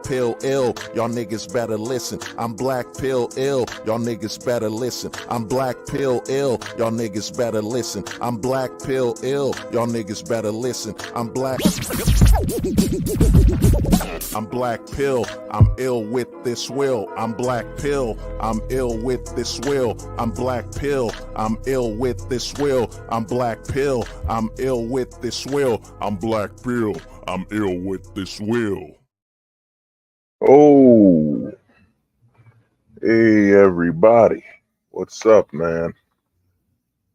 pill ill, y'all niggas better listen. I'm black pill ill, y'all niggas better listen. I'm black pill ill, y'all niggas better listen. I'm black pill ill, y'all niggas better listen. I'm black pill, I'm ill with this will. I'm black pill, I'm ill with this will. I'm black pill, I'm ill with this will. I'm black pill, I'm ill with this will. I'm black pill, I'm ill with this will. Oh, hey everybody. What's up, man?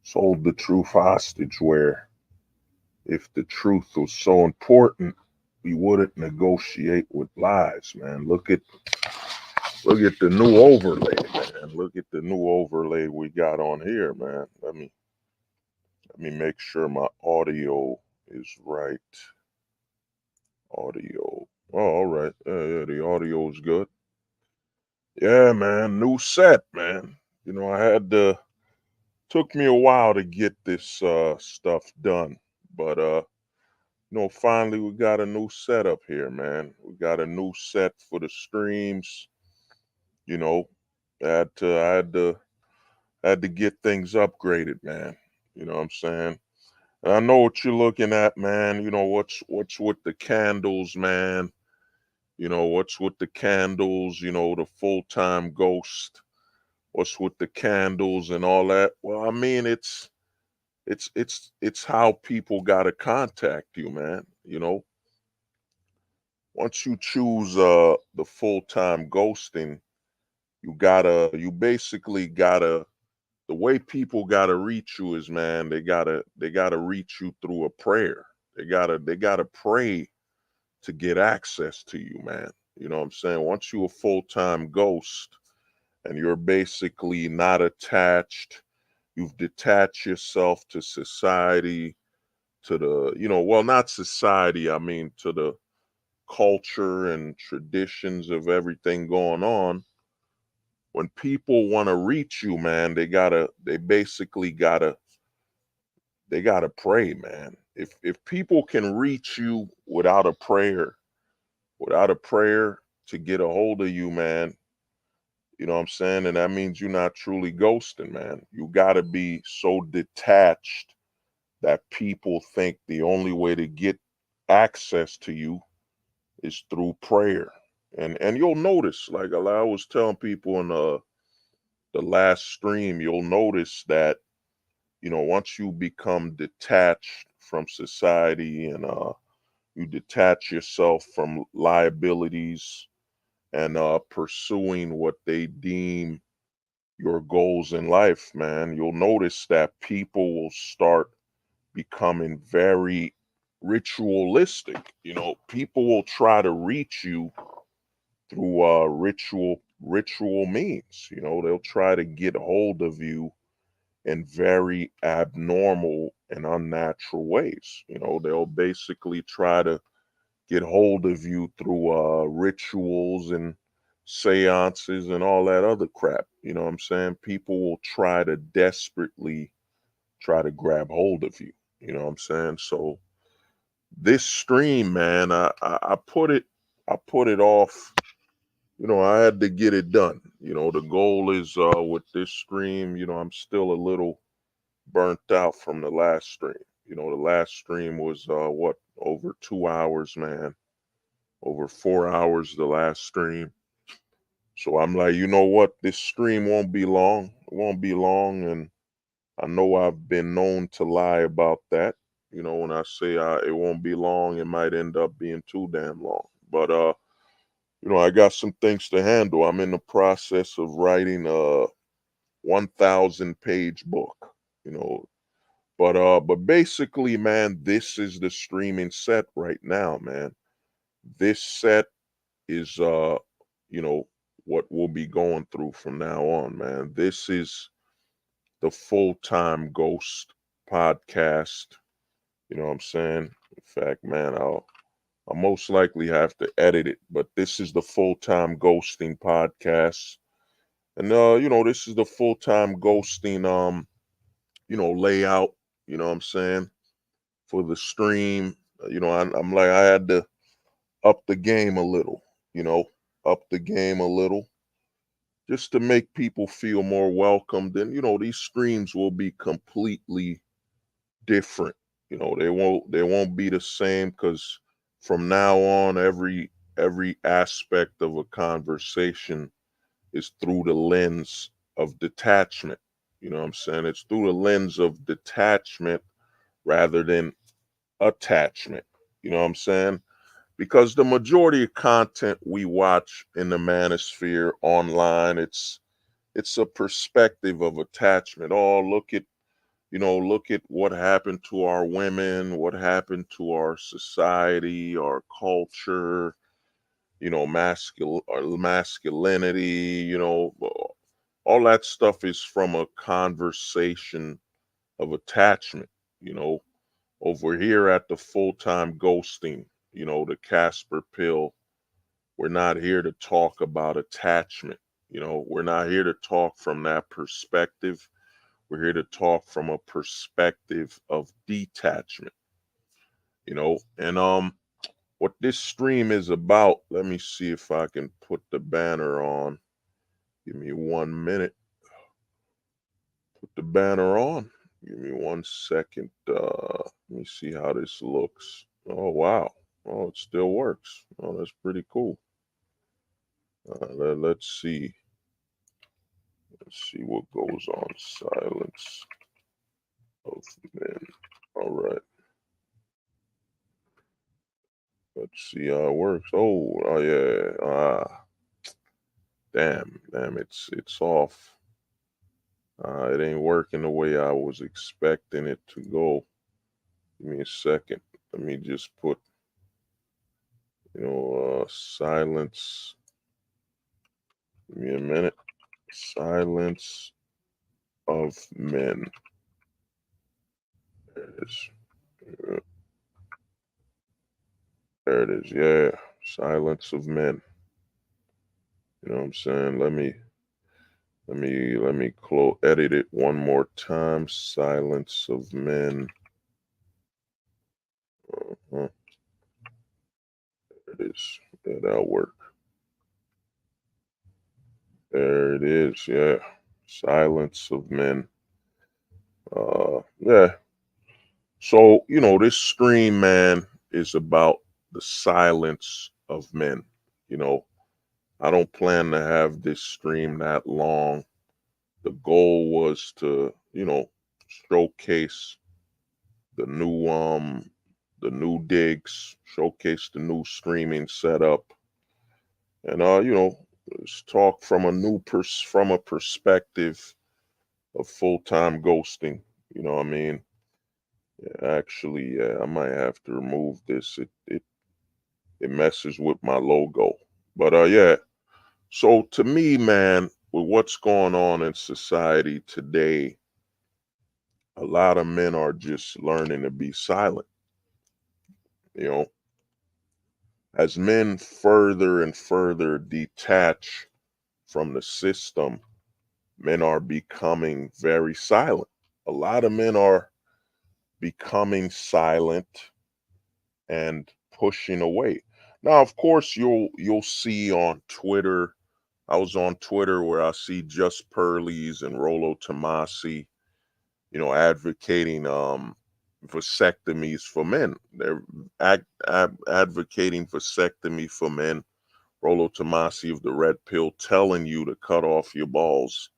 Sold the truth hostage where if the truth was so important, we wouldn't negotiate with lies, man. Look at the new overlay, man. Look at the new overlay we got on here, man. Let me make sure my audio is right. Audio. Oh, all right. Yeah, the audio is good. Yeah, man. New set, man. I had to. Took me a while to get this stuff done, but finally we got a new setup here, man. We got a new set for the streams. You know, I had to get things upgraded, man. You know what I'm saying? And I know what you're looking at, man. What's with the candles, man. What's with the candles, the full-time ghost. What's with the candles and all that? Well, I mean, it's how people gotta contact you, man. Once you choose the full-time ghosting, you basically gotta the way people gotta reach you is, man, they gotta reach you through a prayer. They gotta pray to get access to you, man. You know what I'm saying? Once you're a full-time ghost and you're basically not attached, you've detached yourself to society, to the, well, not society, I mean, to the culture and traditions of everything going on. When people want to reach you, man, they basically gotta pray, man. If people can reach you without a prayer to get a hold of you, man, you know what I'm saying? And that means you're not truly ghosting, man. You gotta be so detached that people think the only way to get access to you is through prayer. And you'll notice, like I was telling people in the last stream, you'll notice that, once you become detached from society and you detach yourself from liabilities and pursuing what they deem your goals in life, man, you'll notice that people will start becoming very ritualistic. People will try to reach you through ritual means. They'll try to get hold of you in very abnormal and unnatural ways. They'll basically try to get hold of you through rituals and seances and all that other crap. You know what I'm saying? People will try to desperately try to grab hold of you. You know what I'm saying? So this stream, man, I put it off. I had to get it done. The goal is with this stream, I'm still a little burnt out from the last stream. The last stream was over 2 hours, man. Over 4 hours the last stream. So I'm like, you know what? This stream won't be long. It won't be long, and I know I've been known to lie about that. When I say it won't be long, it might end up being too damn long. But I got some things to handle. I'm in the process of writing a 1,000-page book. You know, but basically, man, this is the streaming set right now, man. This set is you know, what we'll be going through from now on, man. This is the full-time ghost podcast. You know what I'm saying? In fact, man, I'll most likely have to edit it, but this is the full-time ghosting podcast. And this is the full-time ghosting layout, you know what I'm saying, for the stream. I'm like, I had to up the game a little. you know, up the game a little just to make people feel more welcomed. And, these streams will be completely different. They won't be the same because from now on, every aspect of a conversation is through the lens of detachment. You know what I'm saying? It's through the lens of detachment rather than attachment. You know what I'm saying? Because the majority of content we watch in the manosphere online, it's a perspective of attachment. Oh, look at what happened to our women, what happened to our society, our culture, masculinity, all that stuff is from a conversation of attachment, you know. Over here at the full-time ghosting, the Casper pill, we're not here to talk about attachment. We're not here to talk from that perspective. We're here to talk from a perspective of detachment, and what this stream is about, let me see if I can put the banner on. Give me 1 minute. Put the banner on. Give me 1 second. Let me see how this looks. Oh, wow. Oh, it still works. Oh, that's pretty cool. Let's see. Let's see what goes on. Silence of men. All right. Let's see how it works. Oh yeah. Damn. It's off. It ain't working the way I was expecting it to go. Give me a second. Let me just put, silence. Give me a minute. Silence of men. There it is. Yeah, there it is. Yeah. Silence of men. You know what I'm saying? Let me edit it one more time. Silence of men. There it is. Yeah, that'll work. There it is. Yeah. Silence of men. Yeah. So, this stream, man, is about the silence of men. You know, I don't plan to have this stream that long. The goal was to, showcase the new digs, showcase the new streaming setup, and let's talk from from a perspective of full-time ghosting. You know what I mean? Yeah, actually, yeah, I might have to remove this. It messes with my logo. But yeah. So to me, man, with what's going on in society today, a lot of men are just learning to be silent. You know, as men further and further detach from the system, men are becoming very silent. A lot of men are becoming silent and pushing away. Now, of course, you'll see on Twitter. I was on Twitter where I see Just Pearlies and Rolo Tomasi, advocating vasectomies for men. They're advocating vasectomy for men. Rolo Tomasi of the Red Pill telling you to cut off your balls.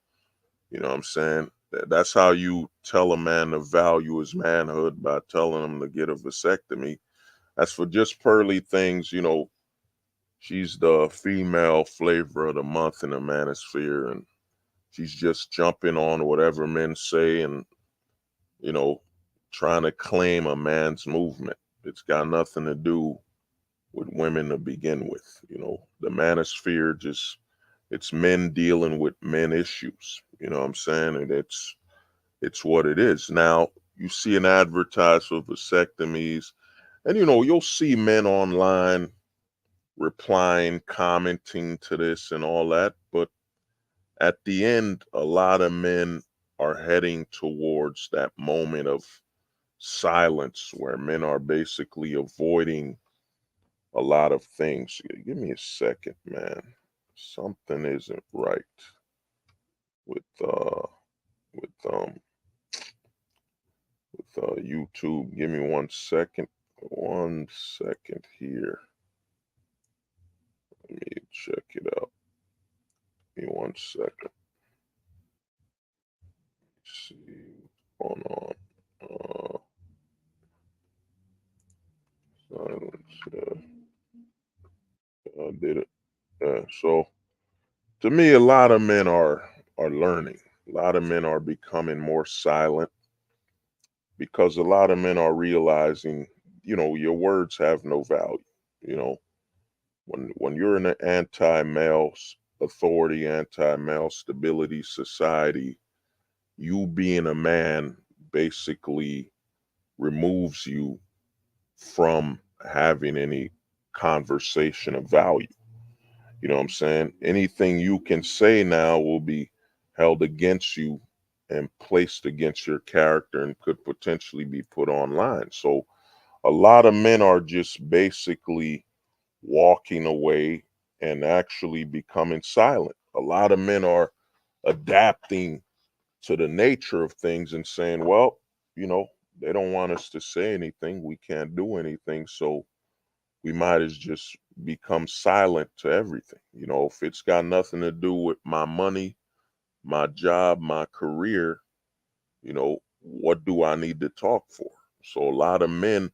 You know what I'm saying? That's how you tell a man to value his manhood, by telling him to get a vasectomy. As for Just Pearly things, she's the female flavor of the month in the manosphere, and she's just jumping on whatever men say and, you know, trying to claim a man's movement. It's got nothing to do with women to begin with. The manosphere it's men dealing with men issues. You know what I'm saying? And it's what it is. Now, you see an advertisement for vasectomies, and you'll see men online replying, commenting to this and all that. But at the end, a lot of men are heading towards that moment of silence where men are basically avoiding a lot of things. Give me a second, man. Something isn't right with with um YouTube. Give me 1 second. 1 second here. Let me check it out. Give me 1 second. Let's see what's going on. Silence. I did it. So to me, a lot of men are learning. A lot of men are becoming more silent because a lot of men are realizing, your words have no value. You know, when you're in an anti-male authority, anti-male stability society, you being a man basically removes you from having any conversation of value. You know what I'm saying? Anything you can say now will be held against you and placed against your character and could potentially be put online. So a lot of men are just basically walking away and actually becoming silent. A lot of men are adapting to the nature of things and saying, well, you know, they don't want us to say anything. We can't do anything. So we might as just become silent to everything. If it's got nothing to do with my money, my job, my career, what do I need to talk for? So a lot of men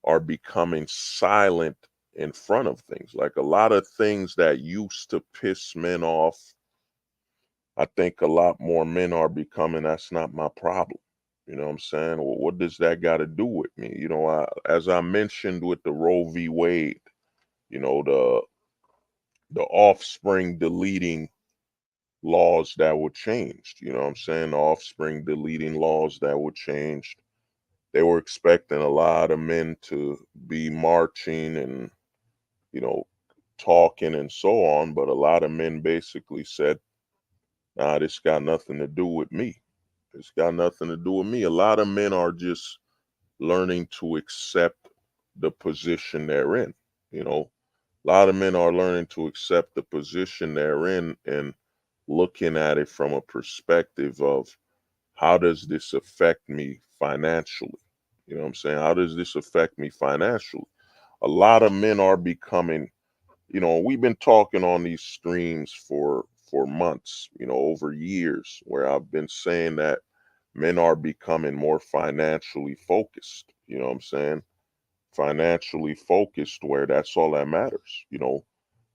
are becoming silent in front of things. Like a lot of things that used to piss men off, I think a lot more men are becoming, that's not my problem. You know what I'm saying? Well, what does that got to do with me? As I mentioned with the Roe v. Wade, the offspring deleting laws that were changed. You know what I'm saying? The offspring deleting laws that were changed. They were expecting a lot of men to be marching and, you know, talking and so on, but a lot of men basically said, nah, this got nothing to do with me. It's got nothing to do with me. A lot of men are just learning to accept the position they're in. A lot of men are learning to accept the position they're in and looking at it from a perspective of how does this affect me financially? You know what I'm saying? How does this affect me financially? A lot of men are becoming, we've been talking on these streams for months, over years, where I've been saying that men are becoming more financially focused. You know what I'm saying? Financially focused, where that's all that matters.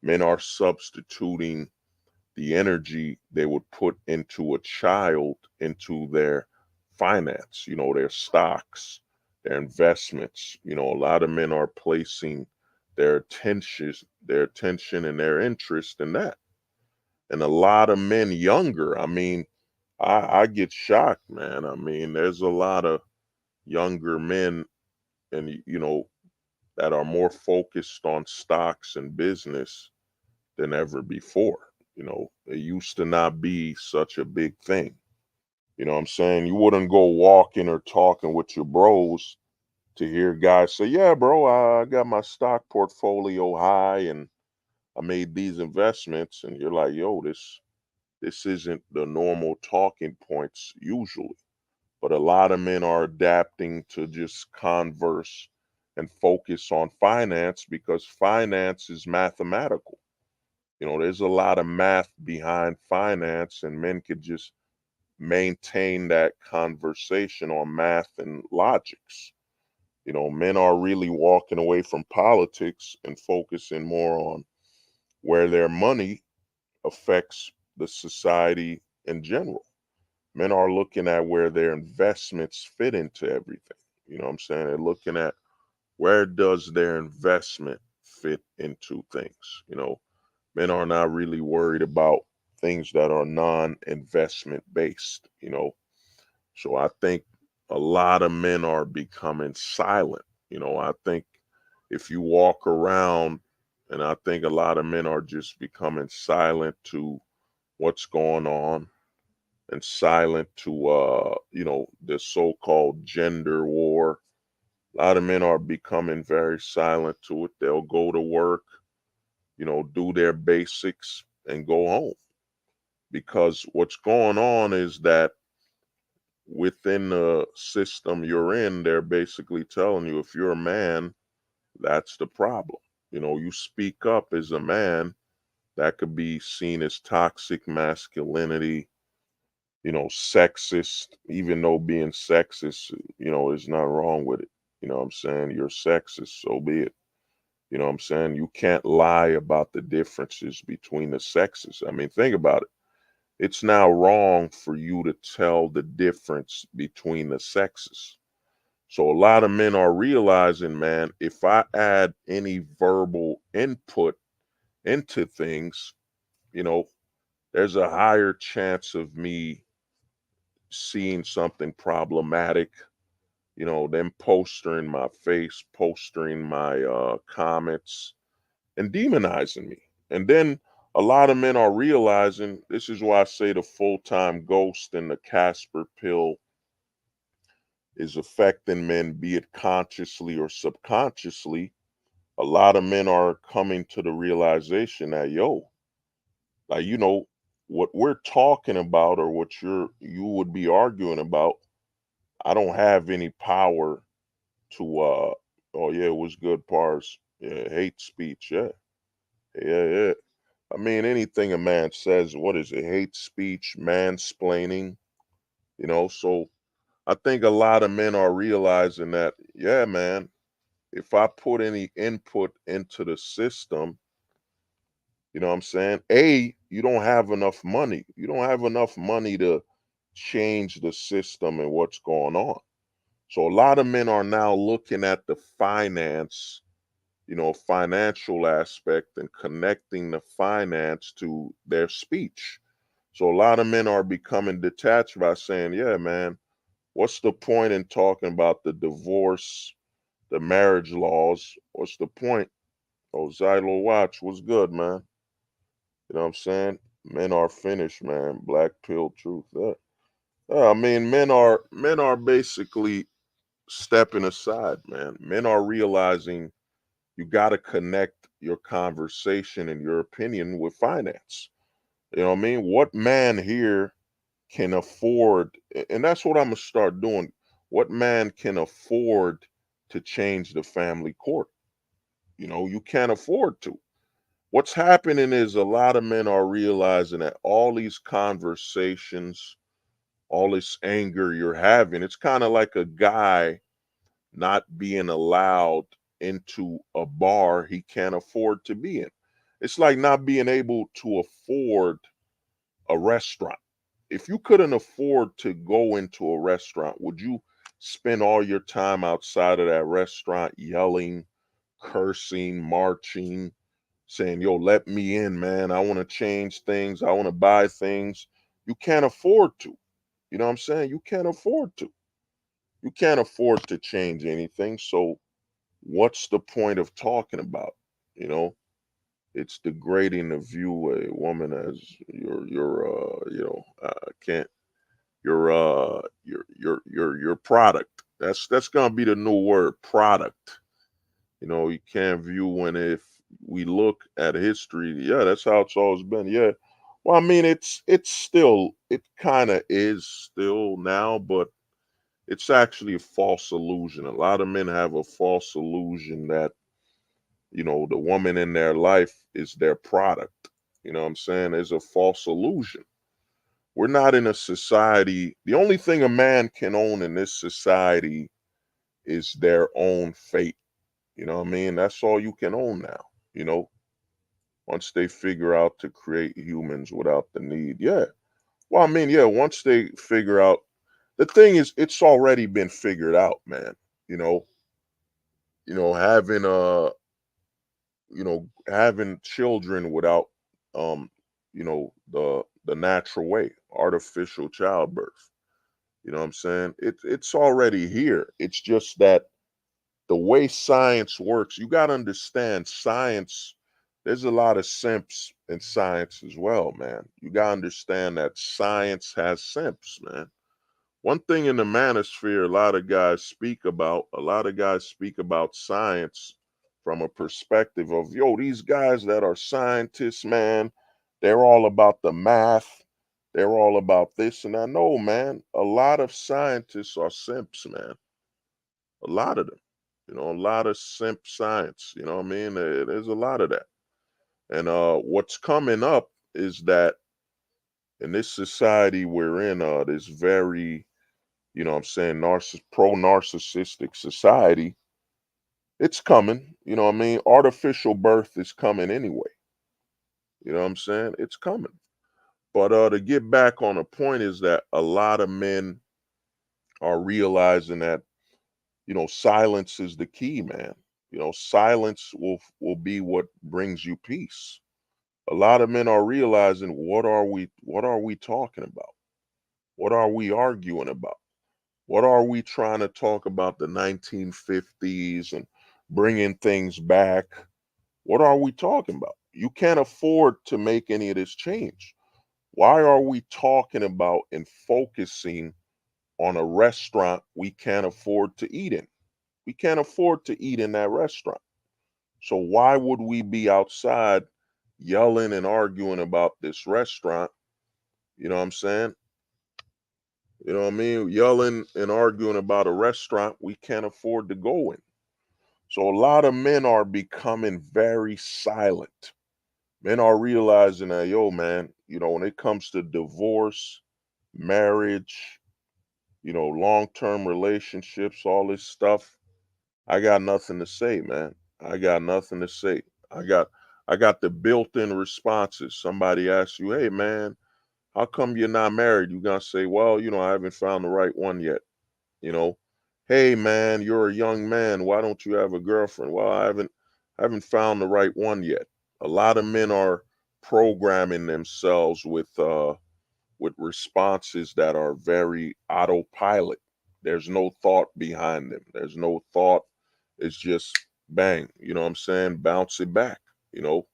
Men are substituting the energy they would put into a child into their finance, their stocks, their investments. A lot of men are placing their attention and their interest in that. And a lot of men younger, I mean, I get shocked, man. I mean, there's a lot of younger men and that are more focused on stocks and business than ever before. It used to not be such a big thing. You know what I'm saying? You wouldn't go walking or talking with your bros to hear guys say, yeah, bro, I got my stock portfolio high and I made these investments. And you're like, yo, this isn't the normal talking points usually. But a lot of men are adapting to just converse and focus on finance because finance is mathematical. There's a lot of math behind finance, and men could just maintain that conversation on math and logics. Men are really walking away from politics and focusing more on where their money affects the society in general. Men are looking at where their investments fit into everything. You know what I'm saying? They're looking at where does their investment fit into things. Men are not really worried about things that are non-investment based. So I think a lot of men are becoming silent. I think if you walk around, and I think a lot of men are just becoming silent to what's going on and silent to the so-called gender war, A lot of men are becoming very silent to it. They'll go to work, do their basics and go home. Because what's going on is that within the system you're in, they're basically telling you if you're a man, that's the problem. You speak up as a man, that could be seen as toxic masculinity, sexist, even though being sexist, is not wrong with it. You know what I'm saying? You're sexist, so be it. You know what I'm saying? You can't lie about the differences between the sexes. I mean, think about it. It's now wrong for you to tell the difference between the sexes. So a lot of men are realizing, man, if I add any verbal input into things, you know, there's a higher chance of me seeing something problematic, them postering my face, postering my comments, and demonizing me. And then a lot of men are realizing this is why I say the full time ghost and the Casper pill is affecting men, be it consciously or subconsciously. A lot of men are coming to the realization that, yo, like, what we're talking about or what you would be arguing about, I don't have any power to oh yeah, it was good parts. Yeah, hate speech, yeah. Yeah. I mean, anything a man says, what is it? Hate speech, mansplaining, so I think a lot of men are realizing that, yeah, man, if I put any input into the system, you know what I'm saying? You don't have enough money. You don't have enough money to change the system and what's going on. So a lot of men are now looking at the financial aspect and connecting the finance to their speech. So a lot of men are becoming detached by saying, yeah, man, what's the point in talking about the divorce, the marriage laws? What's the point? Oh, Zylo Watch, what's good, man? You know what I'm saying? Men are finished, man. Black pill truth. I mean, men are basically stepping aside, man. Men are realizing you got to connect your conversation and your opinion with finance. You know what I mean? What man here can afford, and that's what I'm gonna start doing. What man can afford to change the family court? You can't afford to. What's happening is a lot of men are realizing that all these conversations, all this anger you're having, it's kind of like a guy not being allowed into a bar he can't afford to be in. It's like not being able to afford a restaurant. If you couldn't afford to go into a restaurant, would you spend all your time outside of that restaurant yelling, cursing, marching, saying, yo, let me in, man. I want to change things. I want to buy things. You can't afford to. You know what I'm saying? You can't afford to. You can't afford to change anything. So what's the point of talking about? You know, it's degrading to view a woman as can't your product. That's gonna be the new word, product. You can't view when if we look at history, yeah, that's how it's always been. Yeah. Well, I mean, it kind of is still now, but it's actually a false illusion. A lot of men have a false illusion that, the woman in their life is their product. You know what I'm saying? There's a false illusion. We're not in a society. The only thing a man can own in this society is their own fate. You know what I mean? That's all you can own now, you know, once they figure out to create humans without the need. Yeah. Well, I mean, yeah, once they figure out, the thing is, it's already been figured out, man. You know, having having children without the natural way, artificial childbirth. You know what I'm saying? It's already here. It's just that the way science works, you got to understand science. There's a lot of simps in science as well, man. You got to understand that science has simps, man. one thing in the manosphere, a lot of guys speak about science from a perspective of, yo, these guys that are scientists, man, they're all about the math. They're all about this. And I know, man, a lot of scientists are simps, man. A lot of them, a lot of simp science, you know what I mean? There's a lot of that. And what's coming up is that in this society we're in, this very, I'm saying, pro-narcissistic society, it's coming, you know what I mean? Artificial birth is coming anyway. You know what I'm saying? It's coming. But to get back on a point is that a lot of men are realizing that, silence is the key, man. Silence will be what brings you peace. A lot of men are realizing, what are we talking about? What are we arguing about? What are we trying to talk about the 1950s and bringing things back? What are we talking about? You can't afford to make any of this change. Why are we talking about and focusing on a restaurant we can't afford to eat in? We can't afford to eat in that restaurant. So why would we be outside yelling and arguing about this restaurant? You know what I'm saying? You know what I mean? Yelling and arguing about a restaurant we can't afford to go in. So a lot of men are becoming very silent. Men are realizing that, yo, man, when it comes to divorce, marriage, long-term relationships, all this stuff, I got nothing to say, man. I got nothing to say. I got I got the built-in responses. Somebody asks you, hey, man, how come you're not married? You're gonna say, well, I haven't found the right one yet. You know, hey, man, you're a young man. Why don't you have a girlfriend? Well, I haven't found the right one yet. A lot of men are programming themselves with responses that are very autopilot. There's no thought behind them. There's no thought. It's just bang. You know what I'm saying? Bounce it back. You know,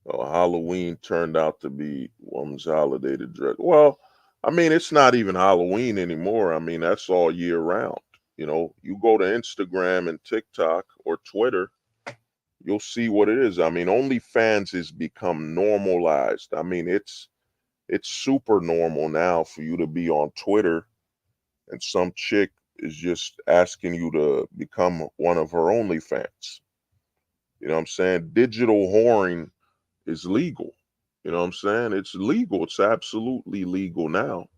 Halloween turned out to be woman's holiday to dress. Well, I mean, it's not even Halloween anymore. I mean, that's all year round. You go to Instagram and TikTok or Twitter, you'll see what it is. I mean, OnlyFans has become normalized. I mean, it's super normal now for you to be on Twitter and some chick is just asking you to become one of her OnlyFans. You know what I'm saying? Digital whoring is legal. You know what I'm saying? It's legal. It's absolutely legal now.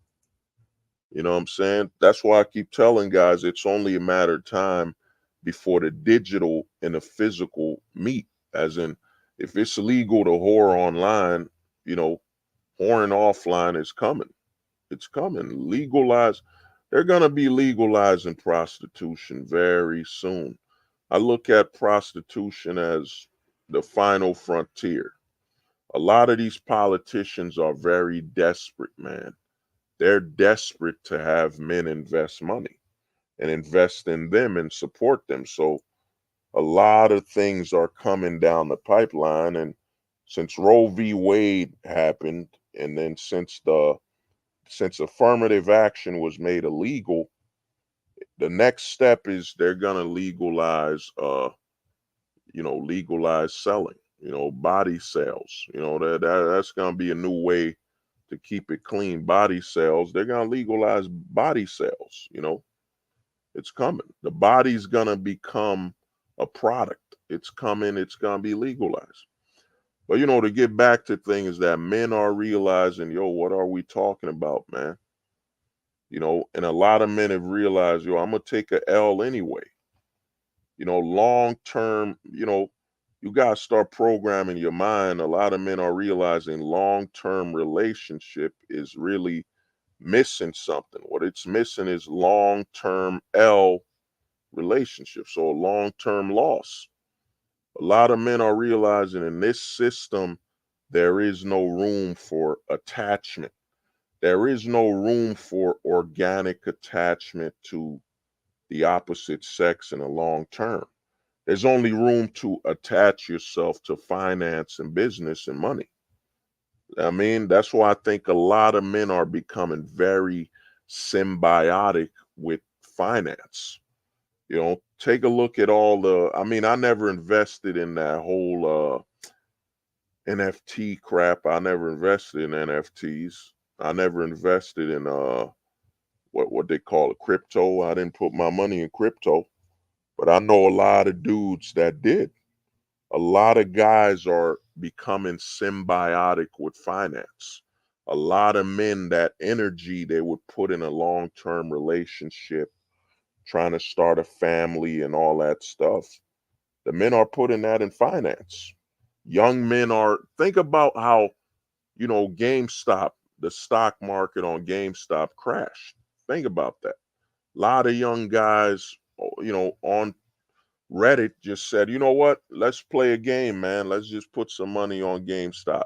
You know what I'm saying? That's why I keep telling guys it's only a matter of time before the digital and the physical meet. As in, if it's legal to whore online, you know, whoring offline is coming. It's coming. Legalize. They're going to be legalizing prostitution very soon. I look at prostitution as the final frontier. A lot of these politicians are very desperate, man. They're desperate to have men invest money and invest in them and support them. So a lot of things are coming down the pipeline. And since Roe v. Wade happened, and then since affirmative action was made illegal, the next step is they're gonna legalize selling, body sales. That's gonna be a new way to keep it clean. Body sales, they're gonna legalize body sales. It's coming. The body's gonna become a product. It's coming, it's gonna be legalized. But to get back to things that men are realizing, yo, what are we talking about, man? And a lot of men have realized, yo, I'm gonna take a L anyway. Long term, you gotta start programming your mind. A lot of men are realizing long-term relationship is really missing something. What it's missing is long-term L relationship. So a long-term loss. A lot of men are realizing in this system, there is no room for attachment. There is no room for organic attachment to the opposite sex in the long term. There's only room to attach yourself to finance and business and money. I mean, that's why I think a lot of men are becoming very symbiotic with finance. You know, take a look at all the, I mean, I never invested in that whole NFT crap. I never invested in NFTs. I never invested in what they call it, crypto. I didn't put my money in crypto, but I know a lot of dudes that did. A lot of guys are becoming symbiotic with finance. A lot of men, that energy they would put in a long-term relationship, trying to start a family and all that stuff, the men are putting that in finance. Young men are, think about how, you know, GameStop, the stock market on GameStop crashed. Think about that. A lot of young guys, you know, on Reddit just said, you know what, let's play a game, man. Let's just put some money on GameStop.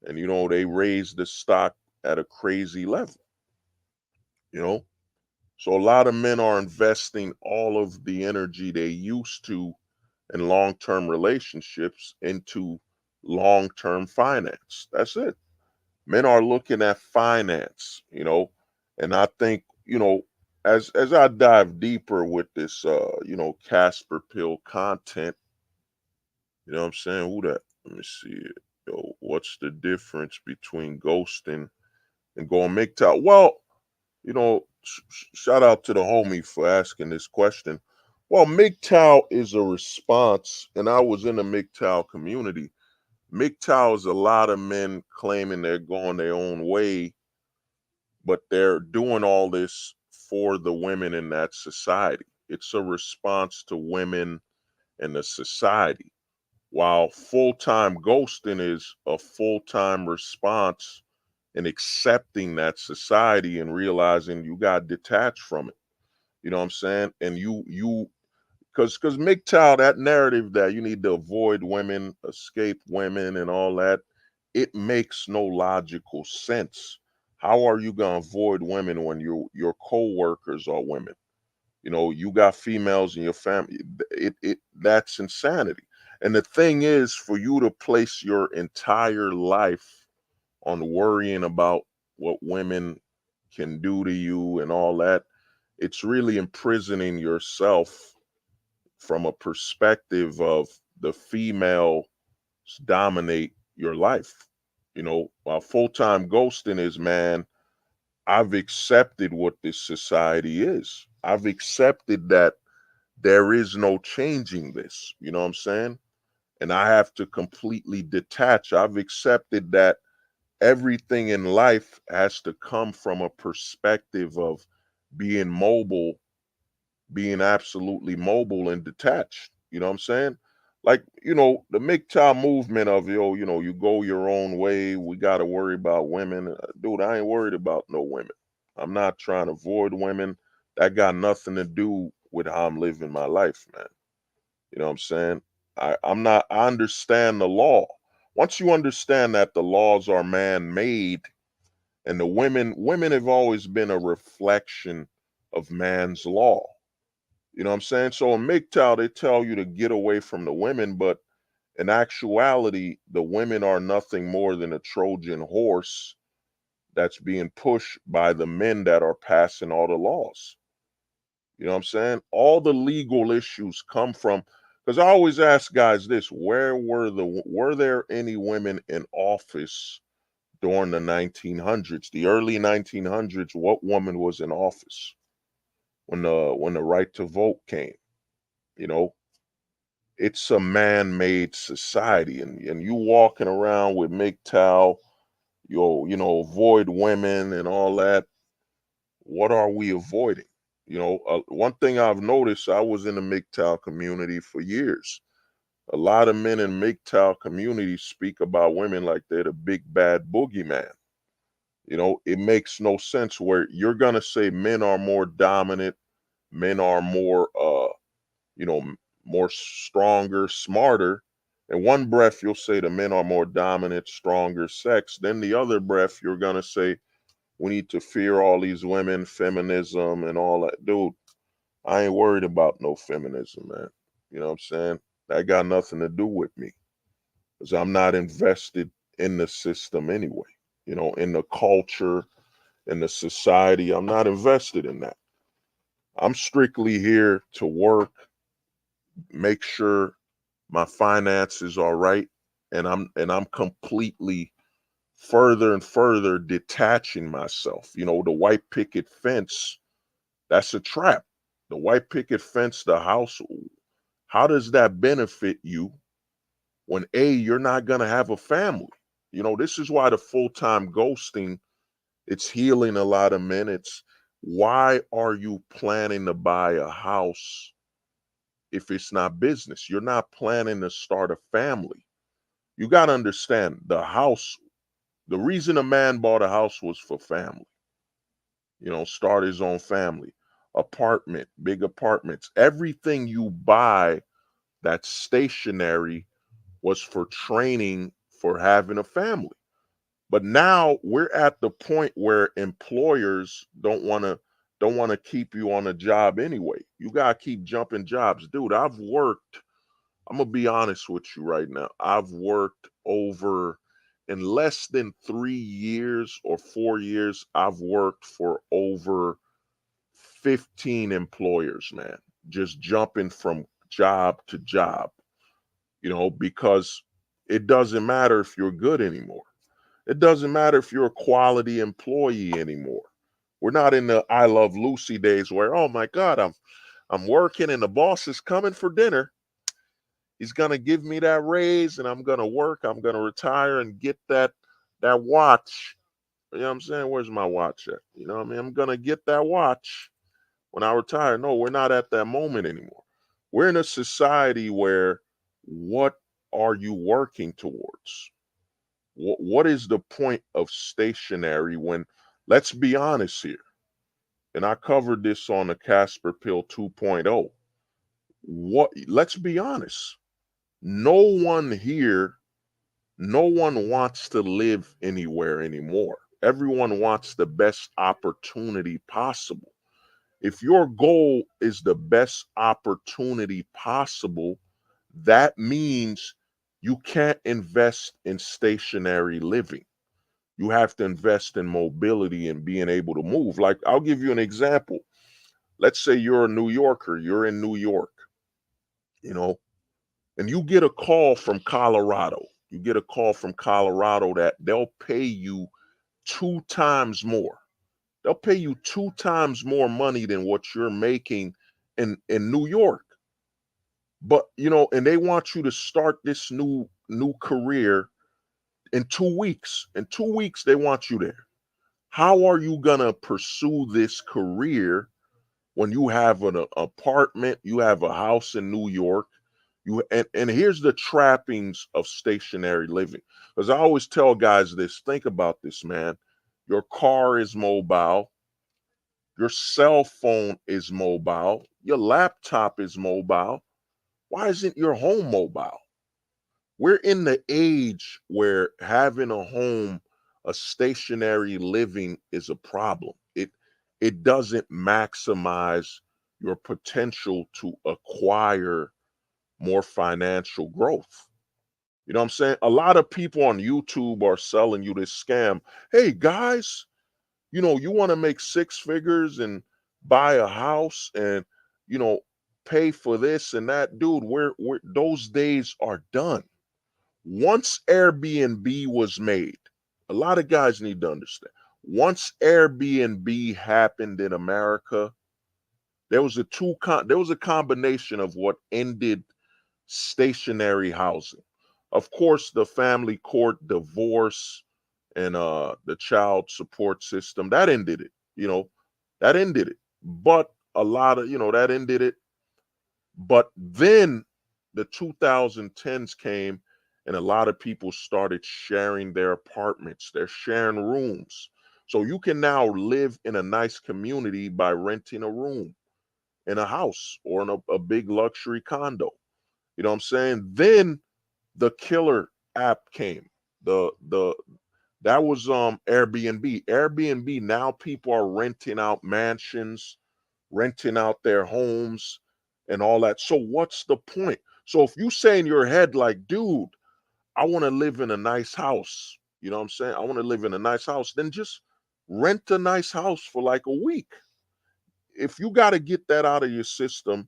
And, you know, they raised the stock at a crazy level, you know. So a lot of men are investing all of the energy they used to in long-term relationships into long-term finance. That's it. Men are looking at finance, you know, and I think, you know, as I dive deeper with this you know, Casper Pill content, you know what I'm saying? Who that? Let me see it. Yo, what's the difference between ghosting and going MGTOW? Well, you know, shout out to the homie for asking this question. Well, MGTOW is a response, and I was in the MGTOW community. MGTOW is a lot of men claiming they're going their own way, but they're doing all this for the women in that society. It's a response to women in the society. While full-time ghosting is a full-time response in accepting that society and realizing you got detached from it. You know what I'm saying? And you because MGTOW, that narrative that you need to avoid women, escape women, and all that, it makes no logical sense. How are you gonna avoid women when your co-workers are women? You know, you got females in your family. It that's insanity. And the thing is, for you to place your entire life on worrying about what women can do to you and all that, it's really imprisoning yourself from a perspective of the female dominate your life. You know, while full-time ghosting is, man, I've accepted what this society is. I've accepted that there is no changing this. You know what I'm saying? And I have to completely detach. I've accepted that everything in life has to come from a perspective of being mobile, being absolutely mobile and detached. You know what I'm saying? Like, you know, the MGTOW movement of, yo, you know, you go your own way. We got to worry about women. Dude, I ain't worried about no women. I'm not trying to avoid women. That got nothing to do with how I'm living my life, man. You know what I'm saying? I'm not, I understand the law. Once you understand that the laws are man-made and the women have always been a reflection of man's law. You know what I'm saying? So in MGTOW, they tell you to get away from the women, but in actuality, the women are nothing more than a Trojan horse that's being pushed by the men that are passing all the laws. You know what I'm saying? All the legal issues come from, because I always ask guys this, were there any women in office during the 1900s, the early 1900s? What woman was in office when the right to vote came? You know, it's a man-made society, and you walking around with MGTOW, you know, avoid women and all that. What are we avoiding? You know, one thing I've noticed, I was in the MGTOW community for years. A lot of men in MGTOW community speak about women like they're the big bad boogeyman. You know, it makes no sense where you're gonna say men are more dominant, men are more you know, more stronger, smarter. In one breath, you'll say the men are more dominant, stronger sex. Then the other breath, you're gonna say we need to fear all these women, feminism, and all that. Dude, I ain't worried about no feminism, man. You know what I'm saying? That got nothing to do with me because I'm not invested in the system anyway. You know, in the culture, in the society. I'm not invested in that. I'm strictly here to work, make sure my finances are right, and I'm completely further and further detaching myself. You know, the white picket fence, that's a trap. The white picket fence, the house, how does that benefit you when A, you're not gonna have a family? You know, this is why the full-time ghosting, it's healing a lot of men. It's why are you planning to buy a house if it's not business? You're not planning to start a family. You got to understand the house, the reason a man bought a house was for family, you know, start his own family. Apartment, big apartments, everything you buy that's stationary was for training for having a family. But now we're at the point where employers don't want to keep you on a job anyway. You got to keep jumping jobs. Dude, I'm going to be honest with you right now. I've worked over, in less than 3 years or 4 years, I've worked for over 15 employers, man, just jumping from job to job, you know, because it doesn't matter if you're good anymore. It doesn't matter if you're a quality employee anymore. We're not in the I Love Lucy days where, oh my God, I'm working and the boss is coming for dinner. He's gonna give me that raise and I'm gonna work. I'm gonna retire and get that watch. You know what I'm saying? Where's my watch at? You know what I mean? I'm gonna get that watch when I retire. No, we're not at that moment anymore. We're in a society where what are you working towards? What is the point of stationary when, let's be honest here, and I covered this on the Casper Pill 2.0. What, let's be honest. No one here, no one wants to live anywhere anymore. Everyone wants the best opportunity possible. If your goal is the best opportunity possible, that means you can't invest in stationary living. You have to invest in mobility and being able to move. Like, I'll give you an example. Let's say you're a New Yorker, you're in New York, you know, and you get a call from Colorado. You get a call from Colorado that they'll pay you 2 times more. They'll pay you 2 times more money than what you're making in New York. But you know, and they want you to start this new career in 2 weeks. In 2 weeks, they want you there. How are you gonna pursue this career when you have an apartment, you have a house in New York? And here's the trappings of stationary living. Because I always tell guys this, think about this, man. Your car is mobile, your cell phone is mobile, your laptop is mobile. Why isn't your home mobile? We're in the age where having a home, a stationary living is a problem. It doesn't maximize your potential to acquire more financial growth. You know what I'm saying? A lot of people on YouTube are selling you this scam. Hey guys, you know, you want to make 6 figures and buy a house and, you know, pay for this and that. Dude, we're those days are done. Once Airbnb was made, a lot of guys need to understand. Once Airbnb happened in America, there was a combination of what ended stationary housing. Of course, the family court divorce and the child support system, that ended it, you know, that ended it. But a lot of, you know, that ended it. But then the 2010s came and a lot of people started sharing their apartments, they're sharing rooms. So you can now live in a nice community by renting a room in a house or in a big luxury condo. You know what I'm saying? Then the killer app came. The That was Airbnb. Airbnb, now people are renting out mansions, renting out their homes and all that. So what's the point? So if you say in your head like, dude, I want to live in a nice house, you know what I'm saying? I want to live in a nice house, then just Rent a nice house for like a week. If you got to get that out of your system,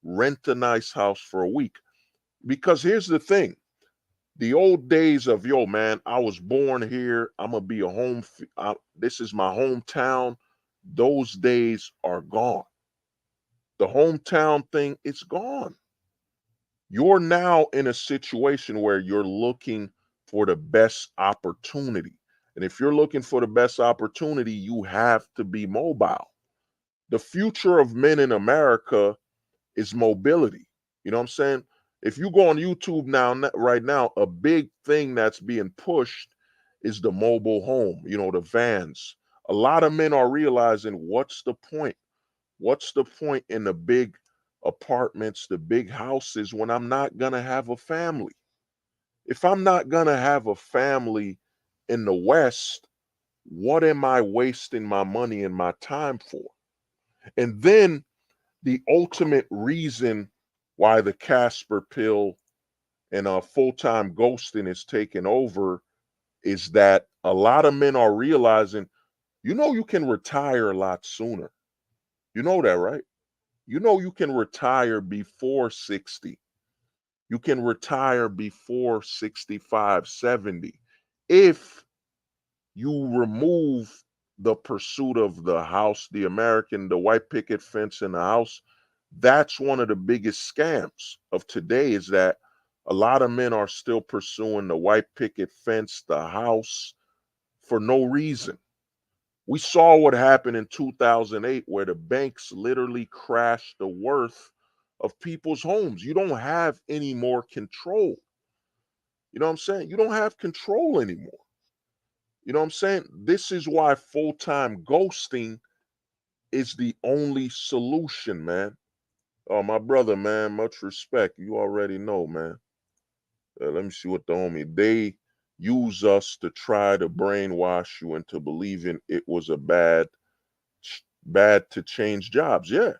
rent a nice house for a week. Because here's the thing, the old days of, yo, man, I was born here. I'm going to be a this is my hometown. Those days are gone. The hometown thing, it's gone. You're now in a situation where you're looking for the best opportunity. And if you're looking for the best opportunity, you have to be mobile. The future of men in America is mobility. You know what I'm saying? If you go on YouTube now, right now, a big thing that's being pushed is the mobile home, the vans. A lot of men are realizing, what's the point? What's the point in the big apartments, the big houses, when I'm not going to have a family? If I'm not going to have a family in the West, what am I wasting my money and my time for? And then the ultimate reason why the Casper pill and full-time ghosting is taking over is that a lot of men are realizing, you can retire a lot sooner. You know that, right? You can retire before 60. You can retire before 65, 70. If you remove the pursuit of the house, the white picket fence in the house, that's one of the biggest scams of today, is that a lot of men are still pursuing the white picket fence, the house, for no reason. We saw what happened in 2008, where the banks literally crashed the worth of people's homes. You don't have any more control. You know what I'm saying? You don't have control anymore. You know what I'm saying? This is why full-time ghosting is the only solution, man. Oh, my brother, man, much respect. You already know, man. Let me see what the homie. They use us to try to brainwash you into believing it was a bad to change jobs. Yeah,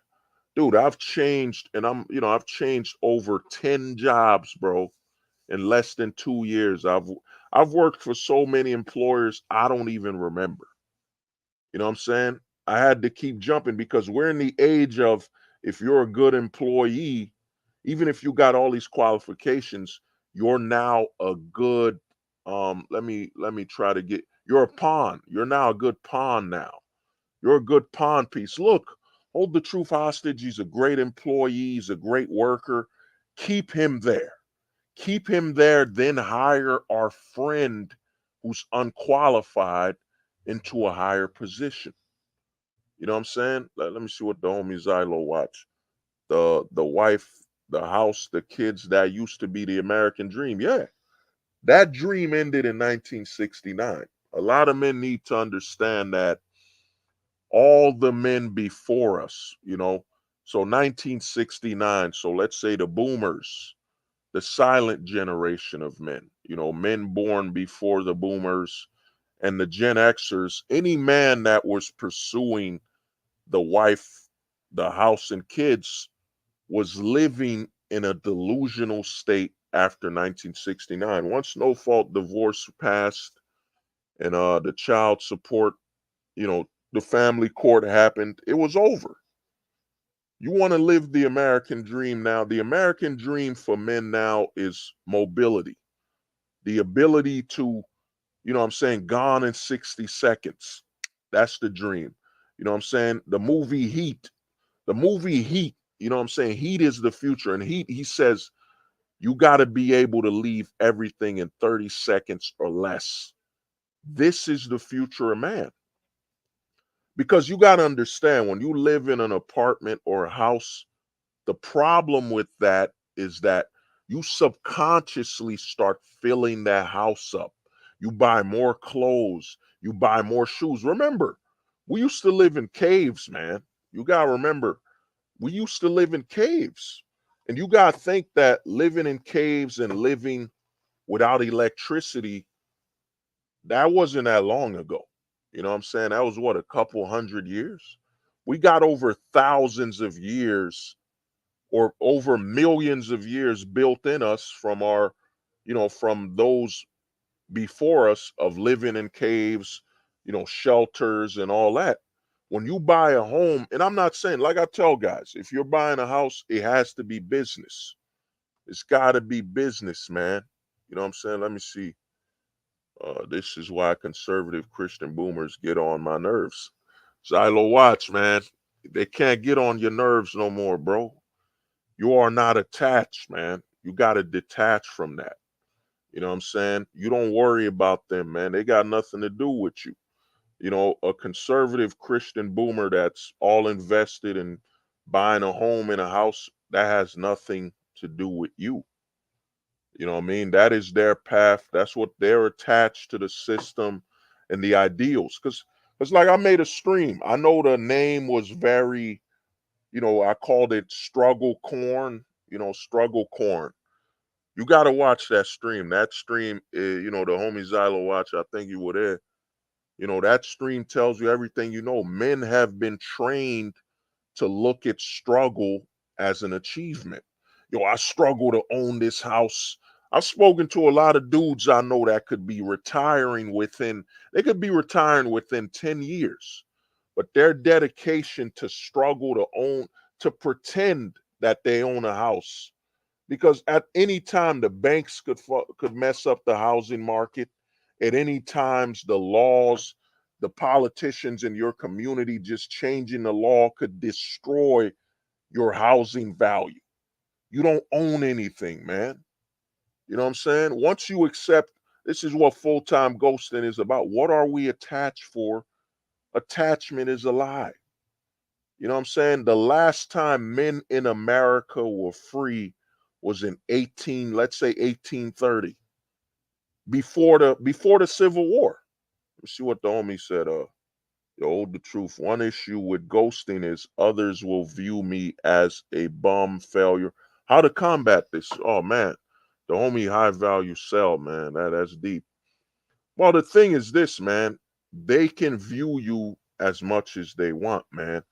dude, I've changed, and I've changed over 10 jobs, bro, in less than 2 years. I've worked for so many employers I don't even remember. You know what I'm saying? I had to keep jumping because we're in the age of, if you're a good employee, even if you got all these qualifications, you're now a good let me try to get, you're a pawn. You're now a good pawn now. You're a good pawn piece. Look, hold the truth hostage. He's a great employee, he's a great worker. Keep him there. Keep him there, then hire our friend who's unqualified into a higher position. You know what I'm saying? Let me see what the homie Zylo watch. The wife, the house, the kids, that used to be the American dream. Yeah. That dream ended in 1969. A lot of men need to understand that all the men before us, so 1969, so let's say the boomers, the silent generation of men, men born before the boomers and the Gen Xers, any man that was pursuing the wife, the house, and kids was living in a delusional state after 1969. Once no fault divorce passed and the child support, the family court happened, it was over. You want to live the American dream now. The American dream for men now is mobility, the ability to, what I'm saying, gone in 60 seconds. That's the dream. You know what I'm saying? The movie Heat, what I'm saying? Heat is the future. And Heat, he says, you got to be able to leave everything in 30 seconds or less. This is the future of man. Because you got to understand, when you live in an apartment or a house, the problem with that is that you subconsciously start filling that house up. You buy more clothes, you buy more shoes. Remember, we used to live in caves, man. You got to remember, we used to live in caves. And you got to think that living in caves and living without electricity, that wasn't that long ago. You know what I'm saying? That was what, a couple hundred years? We got over thousands of years or over millions of years built in us from from those before us, of living in caves, shelters and all that. When you buy a home, and I'm not saying, like I tell guys, if you're buying a house, it has to be business. It's got to be business, man. You know what I'm saying? Let me see. This is why conservative Christian boomers get on my nerves. Xylo Watch, man. They can't get on your nerves no more, bro. You are not attached, man. You got to detach from that. You know what I'm saying? You don't worry about them, man. They got nothing to do with you. A conservative Christian boomer that's all invested in buying a home and a house, that has nothing to do with you. You know what I mean? That is their path. That's what they're attached to, the system and the ideals. Because it's like I made a stream. I know the name was very, I called it Struggle Corn, Struggle Corn. You got to watch that stream. That stream, the homie Xylo Watch, I think you were there. That stream tells you everything you know. Men have been trained to look at struggle as an achievement. I struggle to own this house. I've spoken to a lot of dudes I know that could be retiring they could be retiring within 10 years. But their dedication to struggle to own, to pretend that they own a house, because at any time the banks could mess up the housing market. At any times the laws, the politicians in your community just changing the law could destroy your housing value. You don't own anything, man. You know what I'm saying? Once you accept, this is what full-time ghosting is about. What are we attached for? Attachment is a lie. You know what I'm saying? The last time men in America were free was in let's say 1830. Before the Civil War. Let's see what the homie said. The truth. One issue with ghosting is others will view me as a bum failure. How to combat this? Oh man, the homie high value sell, man. That's deep. Well, the thing is this, man. They can view you as much as they want, man.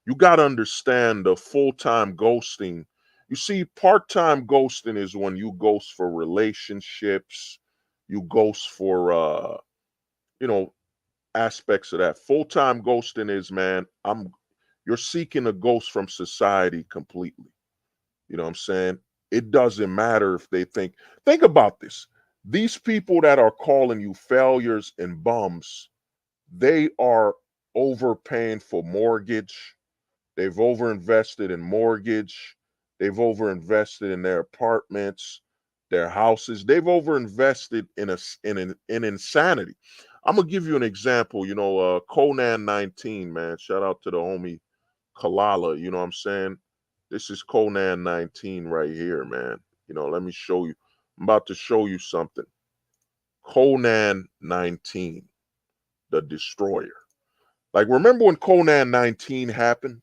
You got to understand the full-time ghosting. You see, part-time ghosting is when you ghost for relationships, you ghost for you know, aspects of that. Full-time ghosting is, man, you're seeking a ghost from society completely. You know what I'm saying? It doesn't matter if they think about this. These people that are calling you failures and bums, they are overpaying for mortgage. They've overinvested in mortgage. They've overinvested in their apartments, their houses. They've overinvested in insanity. I'm gonna give you an example. Conan 19, man. Shout out to the homie Kalala. You know what I'm saying? This is Conan 19 right here, man. Let me show you. I'm about to show you something. Conan 19, the Destroyer. Like, remember when Conan 19 happened?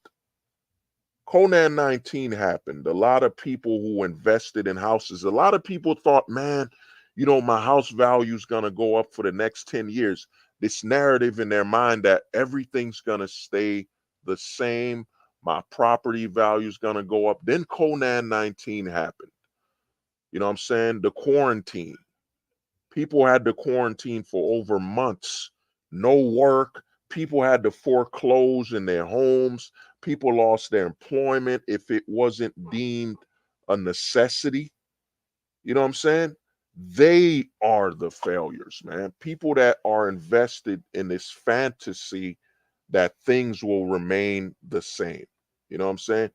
Conan 19 happened. A lot of people who invested in houses, a lot of people thought, man, my house value is going to go up for the next 10 years. This narrative in their mind that everything's going to stay the same. My property value is going to go up. Then Conan 19 happened. You know what I'm saying? The quarantine. People had to quarantine for over months. No work. People had to foreclose in their homes. People lost their employment if it wasn't deemed a necessity. You know what I'm saying? They are the failures, man. People that are invested in this fantasy that things will remain the same. You know what I'm saying?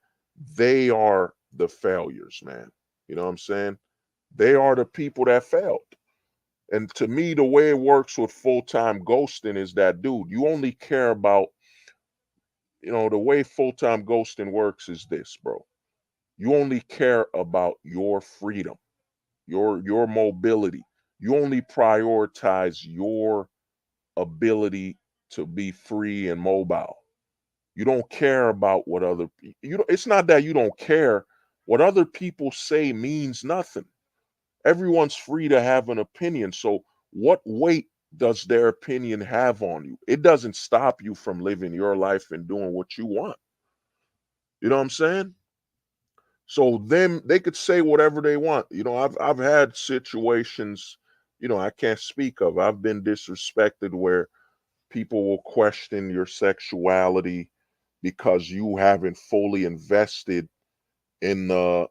They are the failures, man. You know what I'm saying? They are the people that failed. And to me, the way it works with full-time ghosting is that, dude, you only care about, the way full-time ghosting works is this, bro. You only care about your freedom, your mobility. You only prioritize your ability to be free and mobile. You don't care about what other people, it's not that you don't care. What other people say means nothing. Everyone's free to have an opinion. So what weight does their opinion have on you? It doesn't stop you from living your life and doing what you want. You know what I'm saying? So then they could say whatever they want. I've had situations, I can't speak of. I've been disrespected where People will question your sexuality because you haven't fully invested in the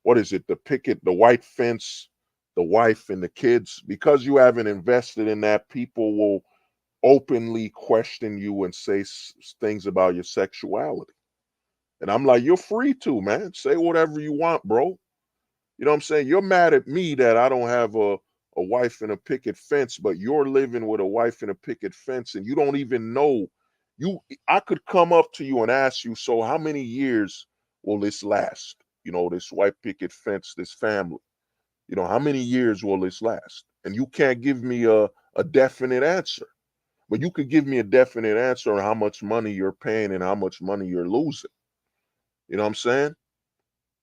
what is it, the picket, the white fence, the wife and the kids. Because you haven't invested in that, people will openly question you and say things about your sexuality. And I'm like, you're free to, man. Say whatever you want, bro. You know what I'm saying? You're mad at me that I don't have a wife and a picket fence, but you're living with a wife and a picket fence and you don't even know. I could come up to you and ask you, so how many years will this last? You know, this white picket fence, this family. You know, how many years will this last? And you can't give me a definite answer. But you could give me a definite answer on how much money you're paying and how much money you're losing. You know what I'm saying?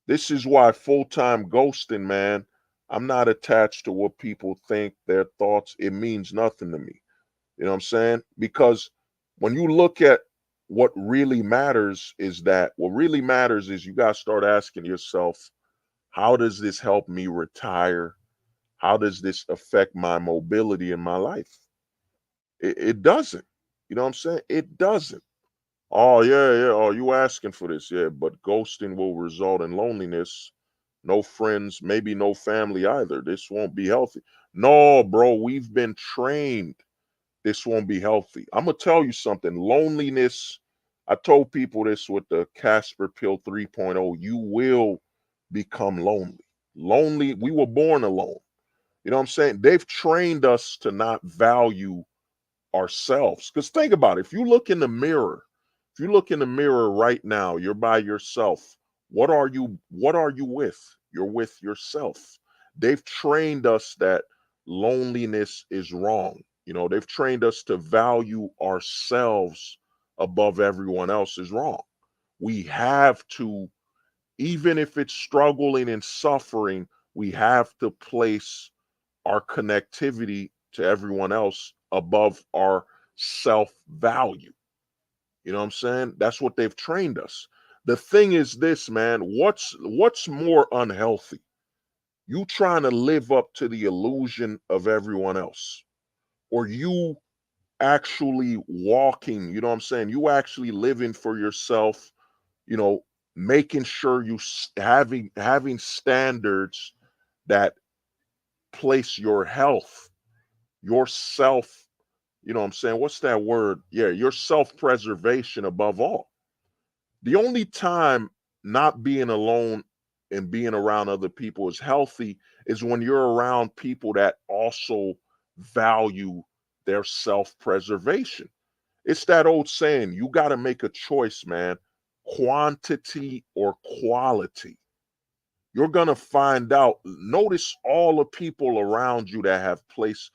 This is why full-time ghosting, man, I'm not attached to what people think, their thoughts. It means nothing to me. You know what I'm saying? Because when you look at what really matters is that what really matters is you got to start asking yourself, how does this help me retire? How does this affect my mobility in my life? It doesn't. You know what I'm saying? It doesn't. Oh, yeah, yeah. Oh, you asking for this. Yeah, but ghosting will result in loneliness, no friends, maybe no family either. This won't be healthy. No, bro, we've been trained. This won't be healthy. I'm going to tell you something. Loneliness, I told people this with the Casper Pill 3.0. You will become lonely. Lonely, we were born alone. You know what I'm saying? They've trained us to not value ourselves. Because think about it. If you look in the mirror, if you look in the mirror right now, you're by yourself. What are you with? You're with yourself. They've trained us that loneliness is wrong. You know, they've trained us to value ourselves above everyone else is wrong. We have to, even if it's struggling and suffering, we have to place our connectivity to everyone else above our self value. You know what I'm saying? That's what they've trained us. The thing is this, man, what's more unhealthy? You trying to live up to the illusion of everyone else, or you actually walking, you know what I'm saying? You actually living for yourself, you know, making sure you having standards that place your health, yourself, you know what I'm saying? What's that word? Yeah, your self-preservation above all. The only time not being alone and being around other people is healthy is when you're around people that also value their self-preservation. It's that old saying, you got to make a choice, man. Quantity or quality. You're going to find out. Notice all the people around you that have placed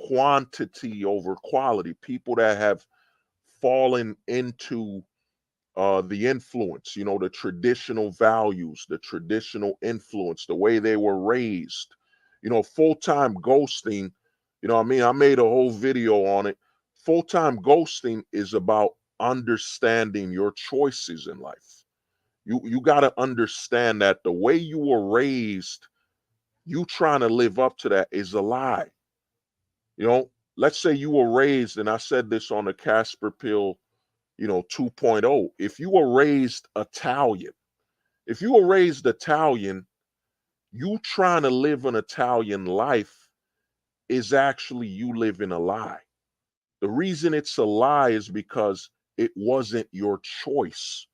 quantity over quality, people that have fallen into the influence, you know, the traditional values, the traditional influence, the way they were raised. You know, full-time ghosting, you know what I mean? I made a whole video on it. Full-time ghosting is about understanding your choices in life. You got to understand that the way you were raised, you trying to live up to that is a lie. You know, let's say you were raised, and I said this on the Casper Pill, 2.0. If you were raised Italian, if you were raised Italian, you trying to live an Italian life is actually you living a lie. The reason it's a lie is because it wasn't your choice.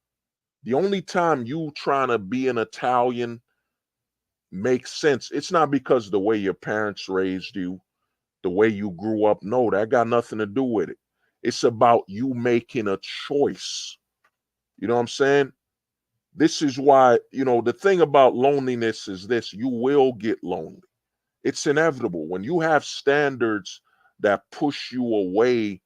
The only time you trying to be an Italian makes sense, it's not because the way your parents raised you, the way you grew up. No, that got nothing to do with it. It's about you making a choice. You know what I'm saying? This is why, the thing about loneliness is this: you will get lonely. It's inevitable. When you have standards that push you away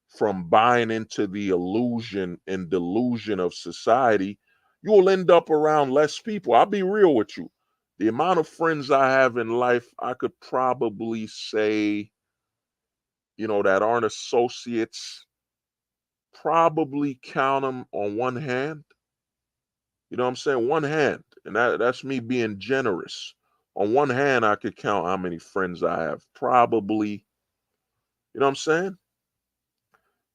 from buying into the illusion and delusion of society, you will end up around less people. I'll be real with you. The amount of friends I have in life, I could probably say, that aren't associates, probably count them on one hand. You know what I'm saying? One hand. And that's me being generous. On one hand, I could count how many friends I have. Probably, You know what I'm saying?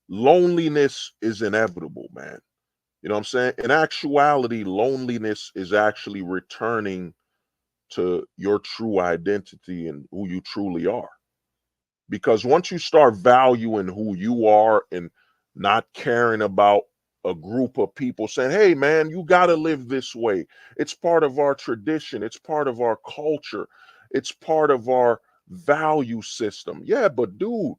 Loneliness is inevitable, man. You know what I'm saying? In actuality, loneliness is actually returning to your true identity and who you truly are. Because once you start valuing who you are and not caring about a group of people saying, hey, man, you got to live this way. It's part of our tradition. It's part of our culture. It's part of our value system. Yeah, but dude,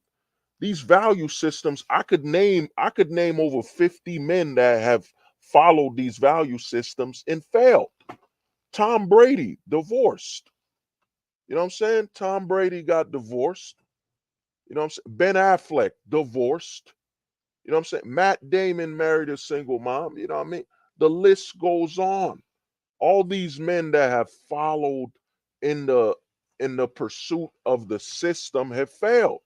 these value systems, I could name over 50 men that have followed these value systems and failed. Tom Brady divorced. You know what I'm saying? Tom Brady got divorced. You know what I'm saying? Ben Affleck divorced. You know what I'm saying? Matt Damon married a single mom. You know what I mean? The list goes on. All these men that have followed in the pursuit of the system have failed.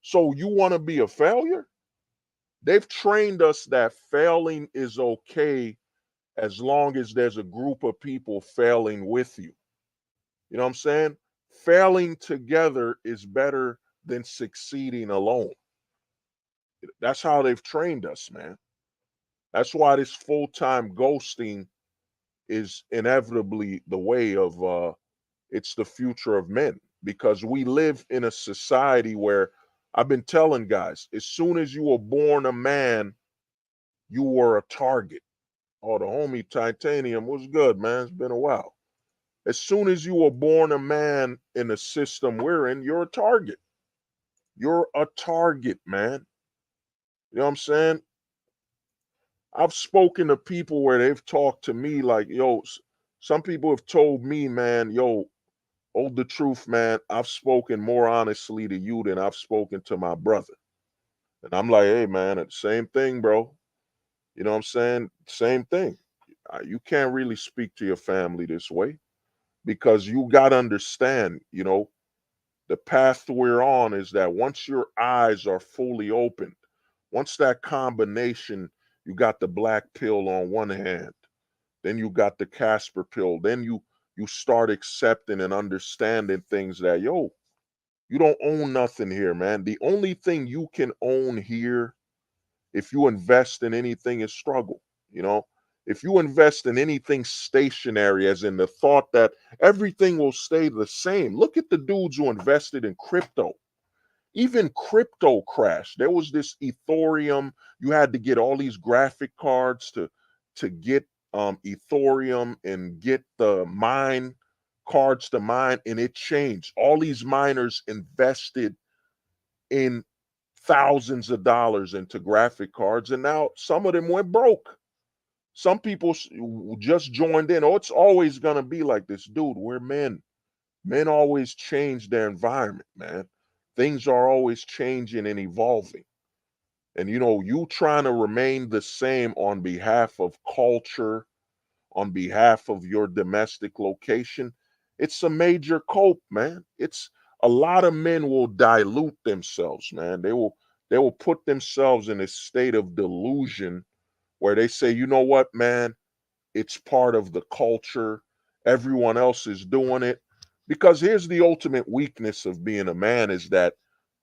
So you want to be a failure? They've trained us that failing is okay as long as there's a group of people failing with you. You know what I'm saying? Failing together is better than succeeding alone. That's how they've trained us, man. That's why this full-time ghosting is inevitably the way of it's the future of men, because we live in a society where I've been telling guys, as soon as you were born a man, you were a target. Oh, the homie Titanium was good, man. It's been a while. As soon as you were born a man in the system we're in, you're a target. You're a target, man. You know what I'm saying? I've spoken to people where they've talked to me like, yo, some people have told me, man, yo, oh, the truth, man, I've spoken more honestly to you than I've spoken to my brother. And I'm like, hey, man, it's the same thing, bro. You know what I'm saying? Same thing. You can't really speak to your family this way because you got to understand, you know, the path we're on is that once your eyes are fully opened, once that combination, you got the black pill on one hand, then you got the Casper pill, then you start accepting and understanding things that, yo, you don't own nothing here, man. The only thing you can own here, if you invest in anything, is struggle. You know, if you invest in anything stationary, as in the thought that everything will stay the same, look at the dudes who invested in crypto. Even crypto crashed. There was this Ethereum. You had to get all these graphic cards to get Ethereum and get the mine cards to mine, and it changed. All these miners invested in thousands of dollars into graphic cards, and now some of them went broke. Some people just joined in. Oh, it's always gonna be like this, dude. We're men. Men always change their environment, man. Things are always changing and evolving. And you know, you trying to remain the same on behalf of culture, on behalf of your domestic location, it's a major cope, man. It's a lot of men will dilute themselves, man. They will put themselves in a state of delusion where they say, you know what, man, it's part of the culture. Everyone else is doing it. Because here's the ultimate weakness of being a man is that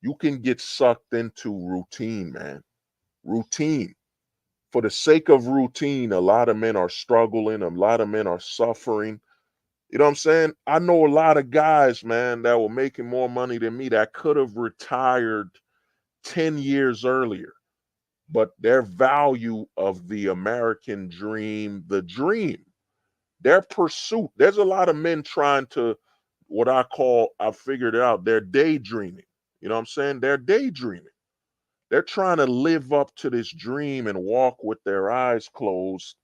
you can get sucked into routine, man. Routine. For the sake of routine, a lot of men are struggling, a lot of men are suffering. You know what I'm saying? I know a lot of guys, man, that were making more money than me that could have retired 10 years earlier. But their value of the American dream, their pursuit, there's a lot of men trying to, what I call, I figured it out, they're daydreaming. You know what I'm saying? They're daydreaming. They're trying to live up to this dream and walk with their eyes closed.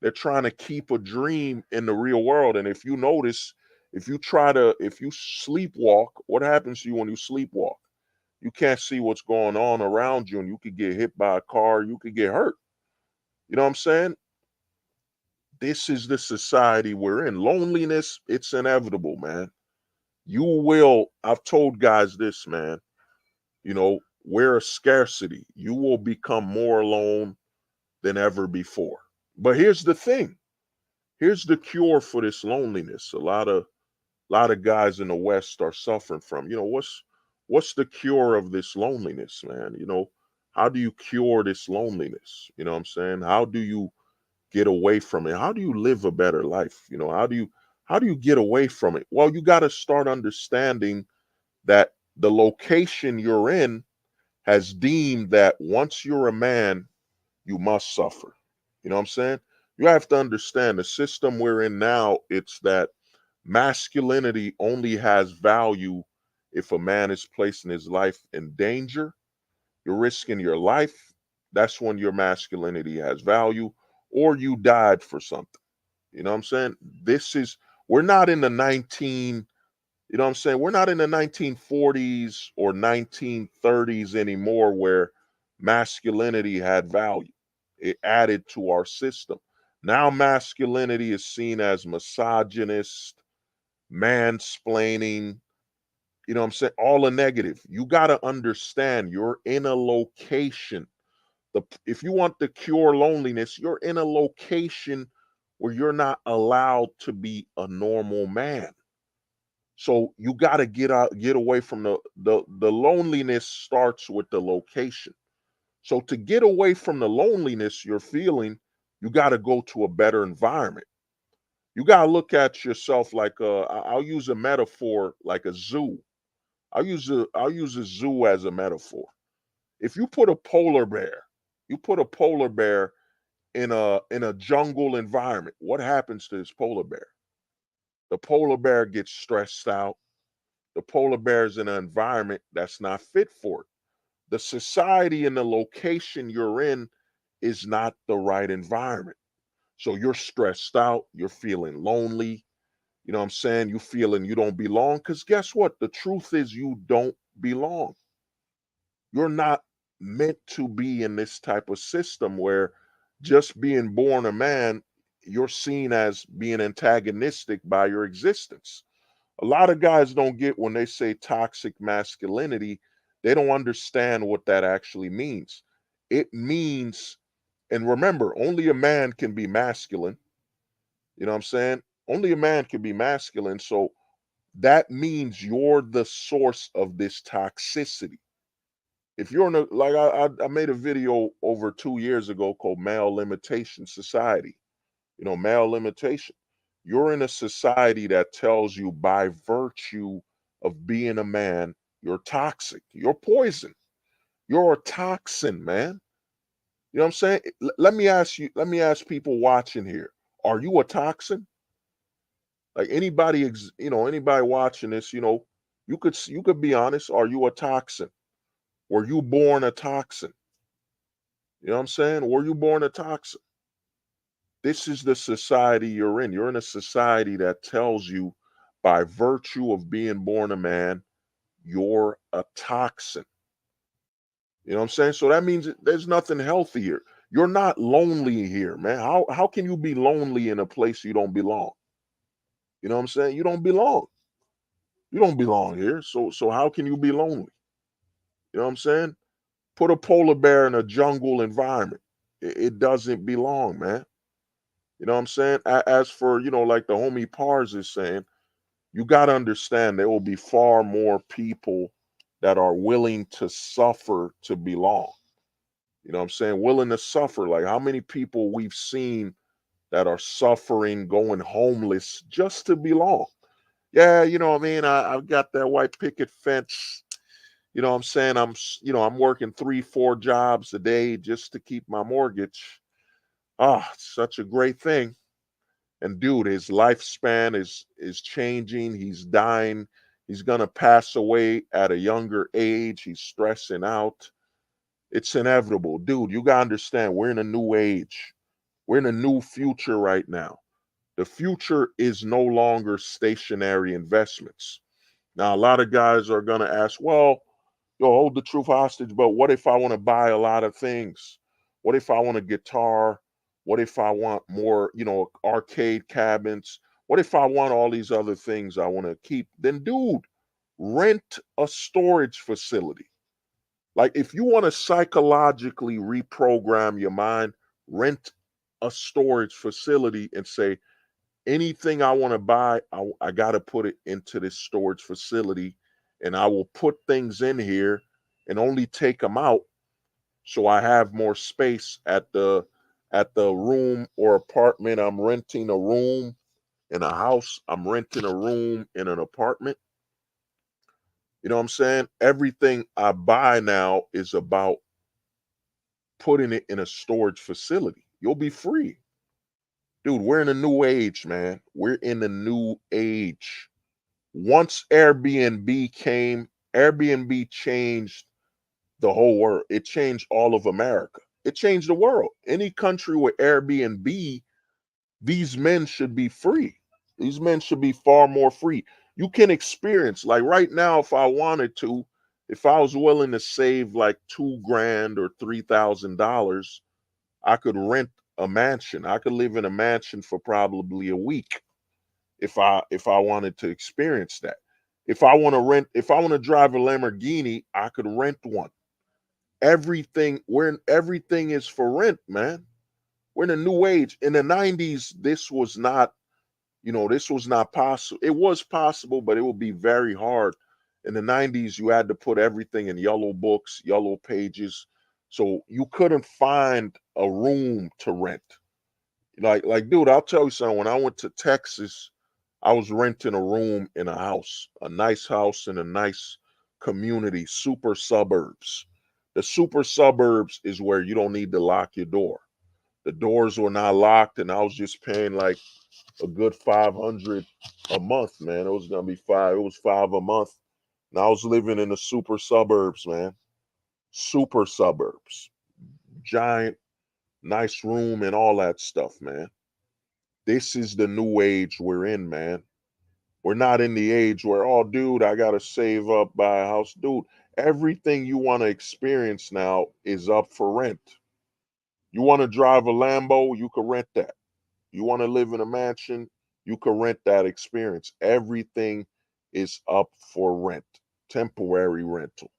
They're trying to keep a dream in the real world. And if you notice, if you sleepwalk, what happens to you when you sleepwalk? You can't see what's going on around you, and you could get hit by a car, you could get hurt. You know what I'm saying? This is the society we're in. Loneliness, it's inevitable, man. I've told guys this, man, you know, we're a scarcity. You will become more alone than ever before. But here's the thing. Here's the cure for this loneliness. A lot of guys in the West are suffering from. You know, what's the cure of this loneliness, man? You know, how do you cure this loneliness? You know what I'm saying? How do you get away from it? How do you live a better life? You know, how do you get away from it? Well, you got to start understanding that the location you're in has deemed that once you're a man, you must suffer. You know what I'm saying? You have to understand the system we're in now, it's that masculinity only has value if a man is placing his life in danger, you're risking your life. That's when your masculinity has value, or you died for something. You know what I'm saying? This is, we're not in the 19, you know what I'm saying? We're not in the 1940s or 1930s anymore where masculinity had value. It added to our system. Now masculinity is seen as misogynist, mansplaining, you know what I'm saying? All a negative. You got to understand you're in a location. If you want to cure loneliness, you're in a location where you're not allowed to be a normal man. So you got to get away from the loneliness starts with the location. So to get away from the loneliness you're feeling, you got to go to a better environment. You got to look at yourself like I'll use a metaphor like a zoo. I'll use a zoo as a metaphor. If you put a polar bear, you put a polar bear in a jungle environment, what happens to this polar bear? The polar bear gets stressed out. The polar bear is in an environment that's not fit for it. The society and the location you're in is not the right environment. So you're stressed out, you're feeling lonely, you know what I'm saying? You feeling you don't belong. Because guess what? The truth is you don't belong. You're not meant to be in this type of system where just being born a man, you're seen as being antagonistic by your existence. A lot of guys don't get when they say toxic masculinity, they don't understand what that actually means. It means, and remember, only a man can be masculine. You know what I'm saying? Only a man can be masculine. So that means you're the source of this toxicity. If you're in a, like I made a video over 2 years ago called Male Limitation Society. You know, male limitation. You're in a society that tells you by virtue of being a man, you're toxic. You're poison. You're a toxin, man. You know what I'm saying? Let me ask you, let me ask people watching here. Are you a toxin? Like anybody, anybody watching this, you could be honest. Are you a toxin? Were you born a toxin? You know what I'm saying? Were you born a toxin? This is the society you're in. You're in a society that tells you by virtue of being born a man, you're a toxin. You know what I'm saying? So that means there's nothing healthy here. You're not lonely here, man. How can you be lonely in a place you don't belong? You know what I'm saying? You don't belong. You don't belong here. So how can you be lonely? You know what I'm saying? Put a polar bear in a jungle environment. It doesn't belong, man. You know what I'm saying? As for, like the homie Pars is saying, you got to understand there will be far more people that are willing to suffer to belong. You know what I'm saying? Willing to suffer. Like how many people we've seen that are suffering, going homeless just to belong. Yeah, you know what I mean? I've got that white picket fence. You know what I'm saying? I'm working 3, 4 jobs a day just to keep my mortgage. Ah, it's such a great thing. And dude, his lifespan is changing. He's dying. He's gonna pass away at a younger age. He's stressing out. It's inevitable. Dude, you gotta understand, we're in a new age. We're in a new future right now. The future is no longer stationary investments. Now, a lot of guys are gonna ask, well, hold the truth hostage, but what if I want to buy a lot of things? What if I want a guitar? What if I want more, arcade cabinets? What if I want all these other things I want to keep? Then, dude, rent a storage facility. Like, if you want to psychologically reprogram your mind, rent a storage facility and say, anything I want to buy, I got to put it into this storage facility and I will put things in here and only take them out so I have more space at the room or apartment. I'm renting a room in a house. I'm renting a room in an apartment. You know what I'm saying? Everything I buy now is about putting it in a storage facility. You'll be free. Dude, we're in a new age, man. We're in a new age. Once Airbnb came, Airbnb changed the whole world. It changed all of America. It changed the world. Any country with Airbnb, these men should be free. These men should be far more free. You can experience, like right now, if I wanted to, if I was willing to save like $2,000 or $3,000, I could rent a mansion. I could live in a mansion for probably a week if I wanted to experience that. If I want to drive a Lamborghini, I could rent one. Everything is for rent, man. We're in a new age. In the 90s, this was not, this was not possible. It was possible, but it would be very hard. In the 90s, you had to put everything in yellow books, yellow pages. So you couldn't find a room to rent. Like, dude, I'll tell you something. When I went to Texas, I was renting a room in a nice house in a nice community, super suburbs. The super suburbs is where you don't need to lock your door. The doors were not locked, and I was just paying like a good 500 a month, man. It was gonna be five. It was five a month, and I was living in the super suburbs, man. Super suburbs, giant, nice room, and all that stuff, man. This is the new age we're in, man. We're not in the age where, oh, dude, I gotta save up, buy a house, dude. Everything you want to experience now is up for rent. You want to drive a Lambo, you can rent that. You want to live in a mansion, you can rent that experience. Everything is up for rent, temporary rental.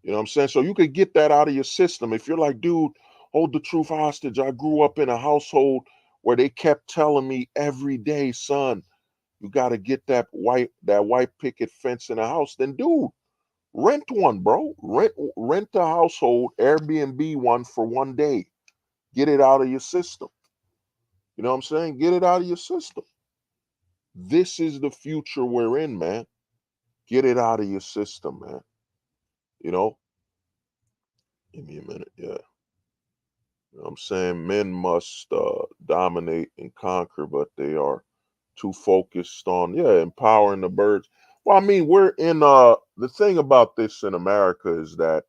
You know what I'm saying? So you could get that out of your system. If you're like, dude, hold the truth hostage. I grew up in a household where they kept telling me every day, son, you got to get that white picket fence in a house. Then, dude, rent one, bro. Rent a household, Airbnb one for one day. Get it out of your system. You know what I'm saying? Get it out of your system. This is the future we're in, man. Get it out of your system, man. You know, give me a minute. Yeah. You know what I'm saying? Men must dominate and conquer, but they are too focused on, empowering the birds. Well, I mean, we're in the thing about this in America is that,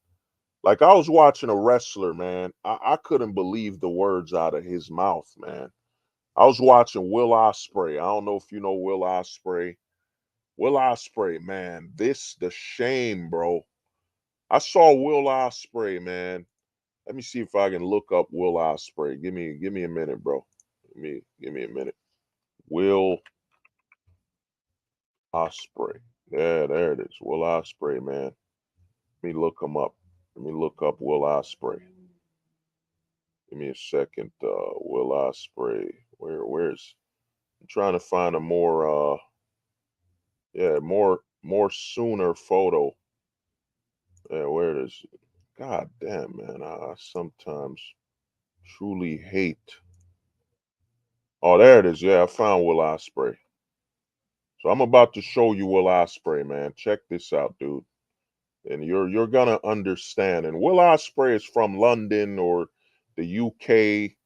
like, I was watching a wrestler, man. I couldn't believe the words out of his mouth, man. I was watching Will Ospreay. I don't know if you know Will Ospreay. Will Ospreay, man, the shame, bro. I saw Will Ospreay, man. Let me see if I can look up Will Ospreay. Give me a minute, bro. Give me a minute. Will Ospreay. Yeah, there it is. Will Ospreay, man. Let me look him up. Let me look up Will Ospreay. Give me a second. Will Ospreay. Where's I'm trying to find a more sooner photo. Yeah, where it is. God damn, man. I sometimes truly hate. Oh, there it is. Yeah, I found Will Ospreay. So I'm about to show you Will Ospreay, man. Check this out, dude. And you're gonna understand. And Will Ospreay is from London or the UK.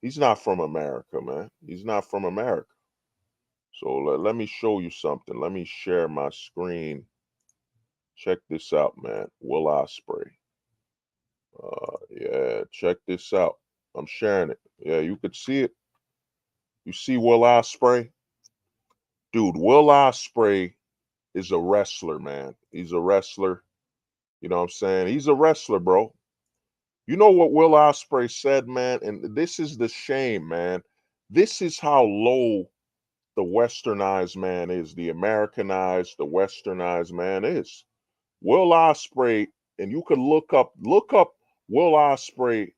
He's not from America, man. He's not from America. So let me show you something. Let me share my screen. Check this out, man. Will Ospreay. Yeah, check this out. I'm sharing it. Yeah, you could see it. You see Will Ospreay? Dude, Will Ospreay is a wrestler, man. He's a wrestler. You know what I'm saying? He's a wrestler, bro. You know what Will Ospreay said, man? And this is the shame, man. This is how low the westernized man is, the Americanized, the westernized man is. Will Ospreay, and you can look up Will Ospreay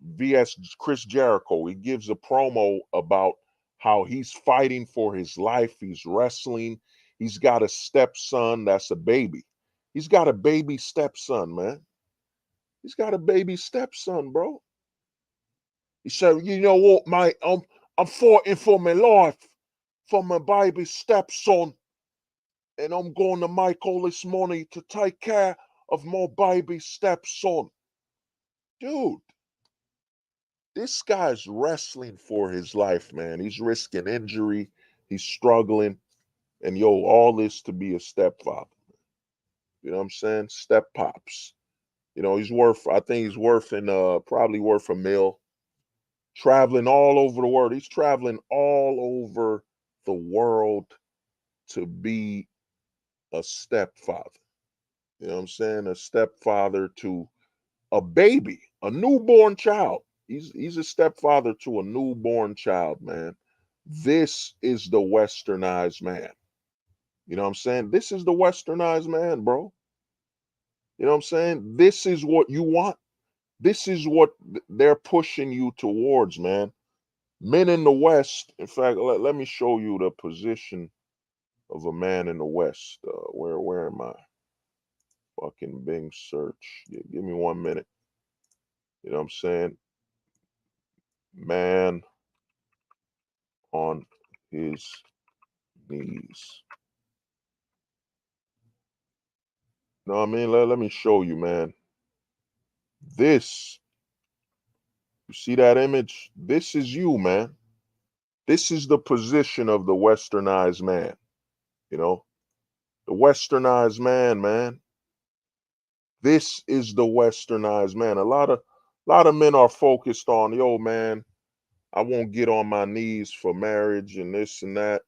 vs Chris Jericho. He gives a promo about how he's fighting for his life. He's wrestling. He's got a stepson that's a baby. He's got a baby stepson, man. He's got a baby stepson, bro. He said, you know what, mate? I'm fighting for my life, for my baby stepson, and I'm going to make all this money to take care of my baby stepson. Dude, this guy's wrestling for his life, man. He's risking injury. He's struggling. And yo, all this to be a stepfather. You know what I'm saying? Step pops. You know, I think he's worth probably worth $1 million. Traveling all over the world. He's traveling all over the world to be a stepfather. You know what I'm saying? A stepfather to a baby, a newborn child. He's a stepfather to a newborn child, man. This is the westernized man. You know what I'm saying? This is the westernized man, bro. You know what I'm saying? This is what you want. This is what they're pushing you towards, man. Men in the West, in fact, let me show you the position of a man in the West. Where am I? Fucking Bing search. Yeah, give me 1 minute. You know what I'm saying? Man on his knees. You know what I mean? Let me show you, man. This, you see that image? This is you, man. This is the position of the westernized man. You know, the westernized man, man. This is the westernized man. A lot of men are focused on, yo, man, I won't get on my knees for marriage and this and that.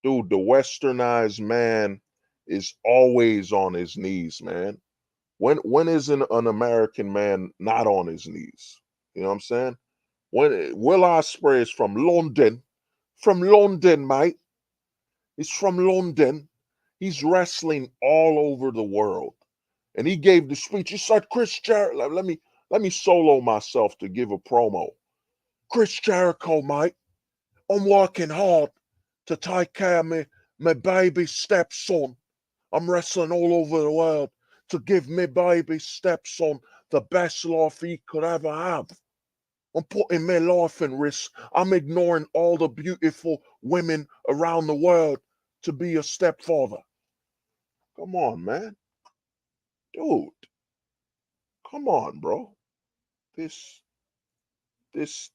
Dude, the westernized man is always on his knees, man. When is an American man not on his knees? You know what I'm saying? When Will Ospreay is from London, mate. He's from London. He's wrestling all over the world. And he gave the speech. He said, Chris Jericho, let me solo myself to give a promo. Chris Jericho, mate, I'm working hard to take care of my baby stepson. I'm wrestling all over the world to give my baby stepson the best life he could ever have. I'm putting my life in risk. I'm ignoring all the beautiful women around the world to be a stepfather. Come on, man. Dude, come on, bro. This is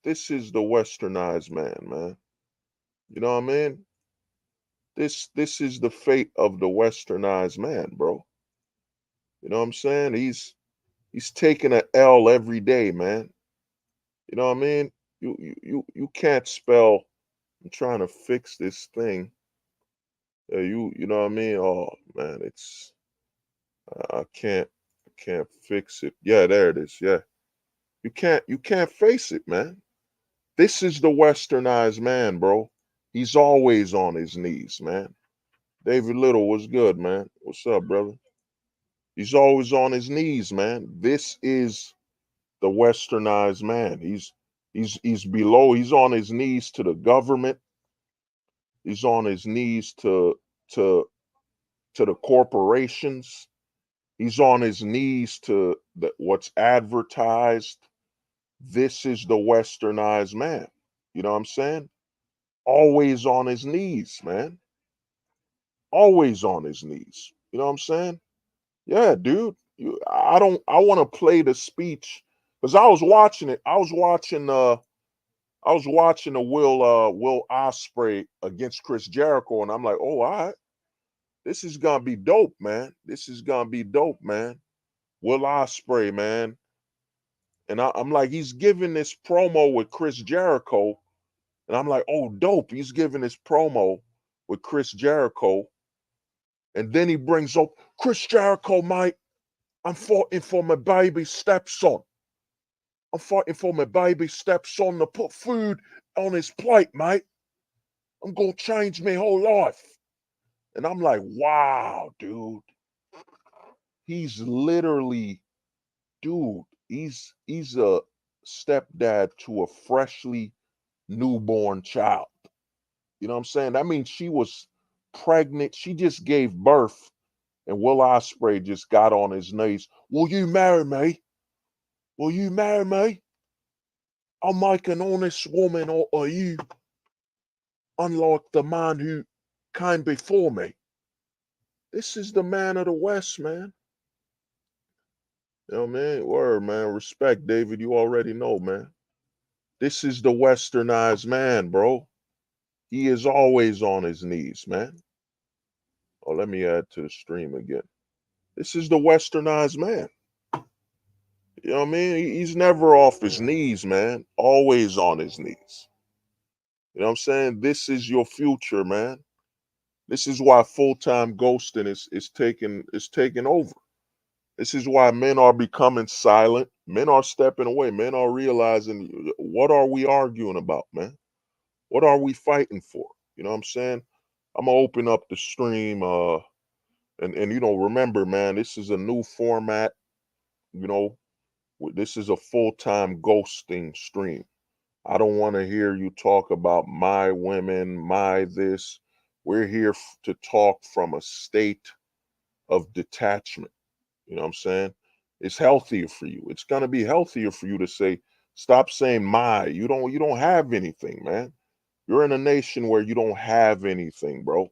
the westernized man, man. You know what I mean? This is the fate of the westernized man, bro. You know what I'm saying? He's taking an L every day, man. You know what I mean? You can't spell. I'm trying to fix this thing. You know what I mean? Oh man, it's I can't fix it. Yeah, there it is. Yeah. You can't face it, man. This is the westernized man, bro. He's always on his knees, man. David Little, what's good, man? What's up, brother? He's always on his knees, man. This is the westernized man. He's below, he's on his knees to the government. He's on his knees to the corporations. He's on his knees to what's advertised. This is the westernized man. You know what I'm saying? Always on his knees, man. Always on his knees. You know what I'm saying? Yeah, dude. I want to play the speech because I was watching it. I was watching the Will Ospreay against Chris Jericho, and I'm like, oh, all right, this is gonna be dope, man. This is gonna be dope, man. Will Ospreay, man. And I'm like, he's giving this promo with Chris Jericho, and I'm like, oh, dope. He's giving this promo with Chris Jericho, and then he brings up Chris Jericho, mate. I'm fighting for my baby stepson. I'm fighting for my baby stepson to put food on his plate, mate. I'm gonna change my whole life. And I'm like, wow, dude. He's literally, dude, he's a stepdad to a freshly newborn child. You know what I'm saying? That means she was pregnant. She just gave birth, and Will Ospreay just got on his knees. Will you marry me? Will you marry me? I'll make an honest woman out of you, unlike the man who came before me. This is the man of the West, man. You know what I mean? Word, man. Respect, David. You already know, man. This is the westernized man, bro. He is always on his knees, man. Oh, let me add to the stream again. This is the westernized man. You know what I mean? He's never off his knees, man. Always on his knees. You know what I'm saying? This is your future, man. This is why full-time ghosting is taking over. This is why men are becoming silent. Men are stepping away. Men are realizing, what are we arguing about, man? What are we fighting for? You know what I'm saying? I'm gonna open up the stream, and remember, man, this is a new format. You know, this is a full-time ghosting stream. I don't want to hear you talk about my women, my this. We're here to talk from a state of detachment. You know what I'm saying? It's healthier for you. It's gonna be healthier for you to say, stop saying my. You don't have anything, man. You're in a nation where you don't have anything, bro.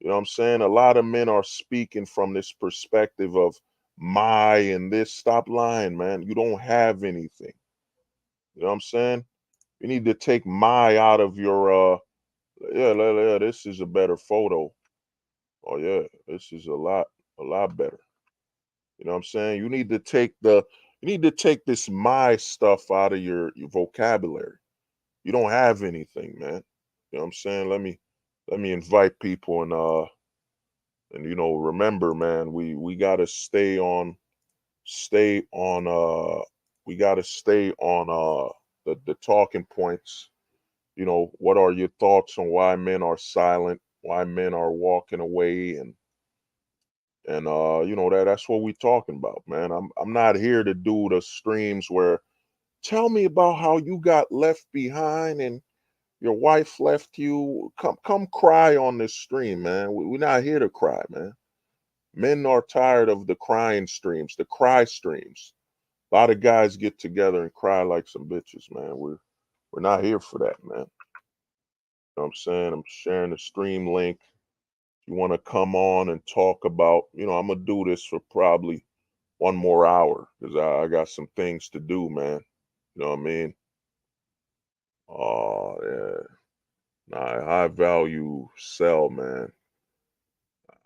You know what I'm saying? A lot of men are speaking from this perspective of my and this. Stop lying, man. You don't have anything. You know what I'm saying? You need to take my out of your yeah, this is a better photo. Oh yeah, this is a lot better. You know what I'm saying? You need to take this my stuff out of your vocabulary. You don't have anything, man. You know what I'm saying? Let me invite people and remember, man, we gotta stay on we gotta stay on the talking points. What are your thoughts on why men are silent, why men are walking away, and that's what we talking about, man. I'm not here to do the streams where tell me about how you got left behind and your wife left you. Come cry on this stream, man. We're not here to cry, man. Men are tired of the crying streams, the cry streams. A lot of guys get together and cry like some bitches, man. We're not here for that, man. You know what I'm saying? I'm sharing the stream link. If you want to come on and talk about, I'm gonna do this for probably one more hour because I got some things to do, man. You know what I mean? Oh yeah. Nah, high value sell, man.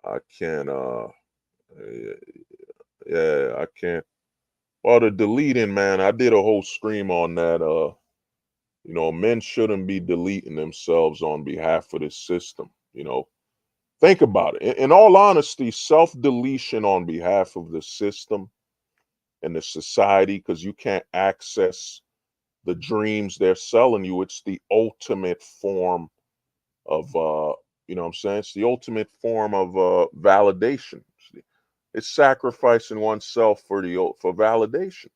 I can't yeah, yeah, I can't. Well, the deleting, man, I did a whole stream on that. Men shouldn't be deleting themselves on behalf of this system. Think about it. In all honesty, self-deletion on behalf of the system and the society, because you can't access the dreams they're selling you. It's the ultimate form of you know what I'm saying? It's the ultimate form of validation. It's sacrificing oneself for validation.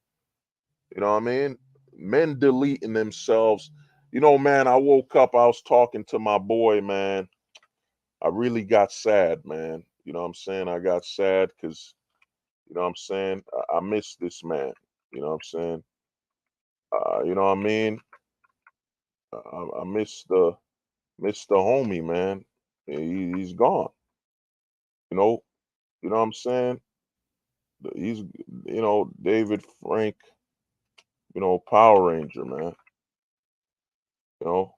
You know what I mean? Men deleting themselves. Man, I woke up, I was talking to my boy, man. I really got sad, man. You know what I'm saying? I got sad because, you know what I'm saying? I miss this man. You know what I'm saying? You know what I mean? I miss the homie, man. He's gone. You know, you know what I'm saying? He's, David Frank, Power Ranger, man. You know,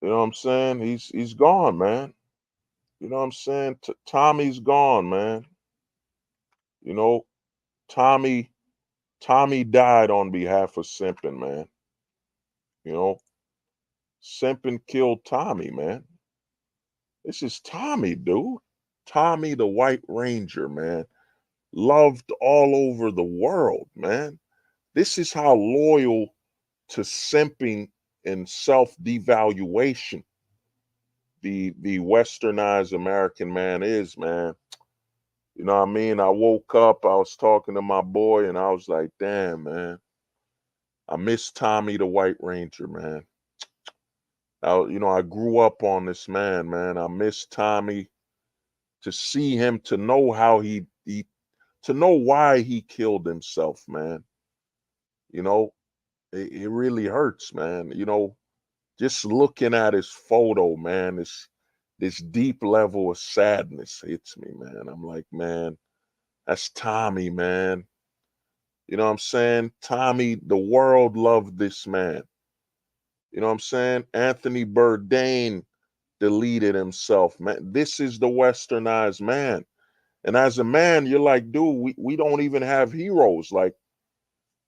you know what I'm saying? He's gone, man. You know what I'm saying? Tommy's gone, man. You know, Tommy Tommy died on behalf of Simpin, man. You know, Simpin killed Tommy, man. This is Tommy, dude. Tommy the White Ranger, man. Loved all over the world, man. This is how loyal to simping and self-devaluation the westernized American man is, man. You know what I mean? I woke up, I was talking to my boy, and I was like, damn, man. I miss Tommy the White Ranger, man. I grew up on this man, man. I miss Tommy. To see him, to know how he to know why he killed himself, man. You know, it really hurts, man. Just looking at his photo, man, this deep level of sadness hits me, man. I'm like, man, that's Tommy, man. You know what I'm saying? Tommy, the world loved this man. You know what I'm saying? Anthony Bourdain deleted himself, man. This is the westernized man. And as a man, you're like, dude, we don't even have heroes. Like,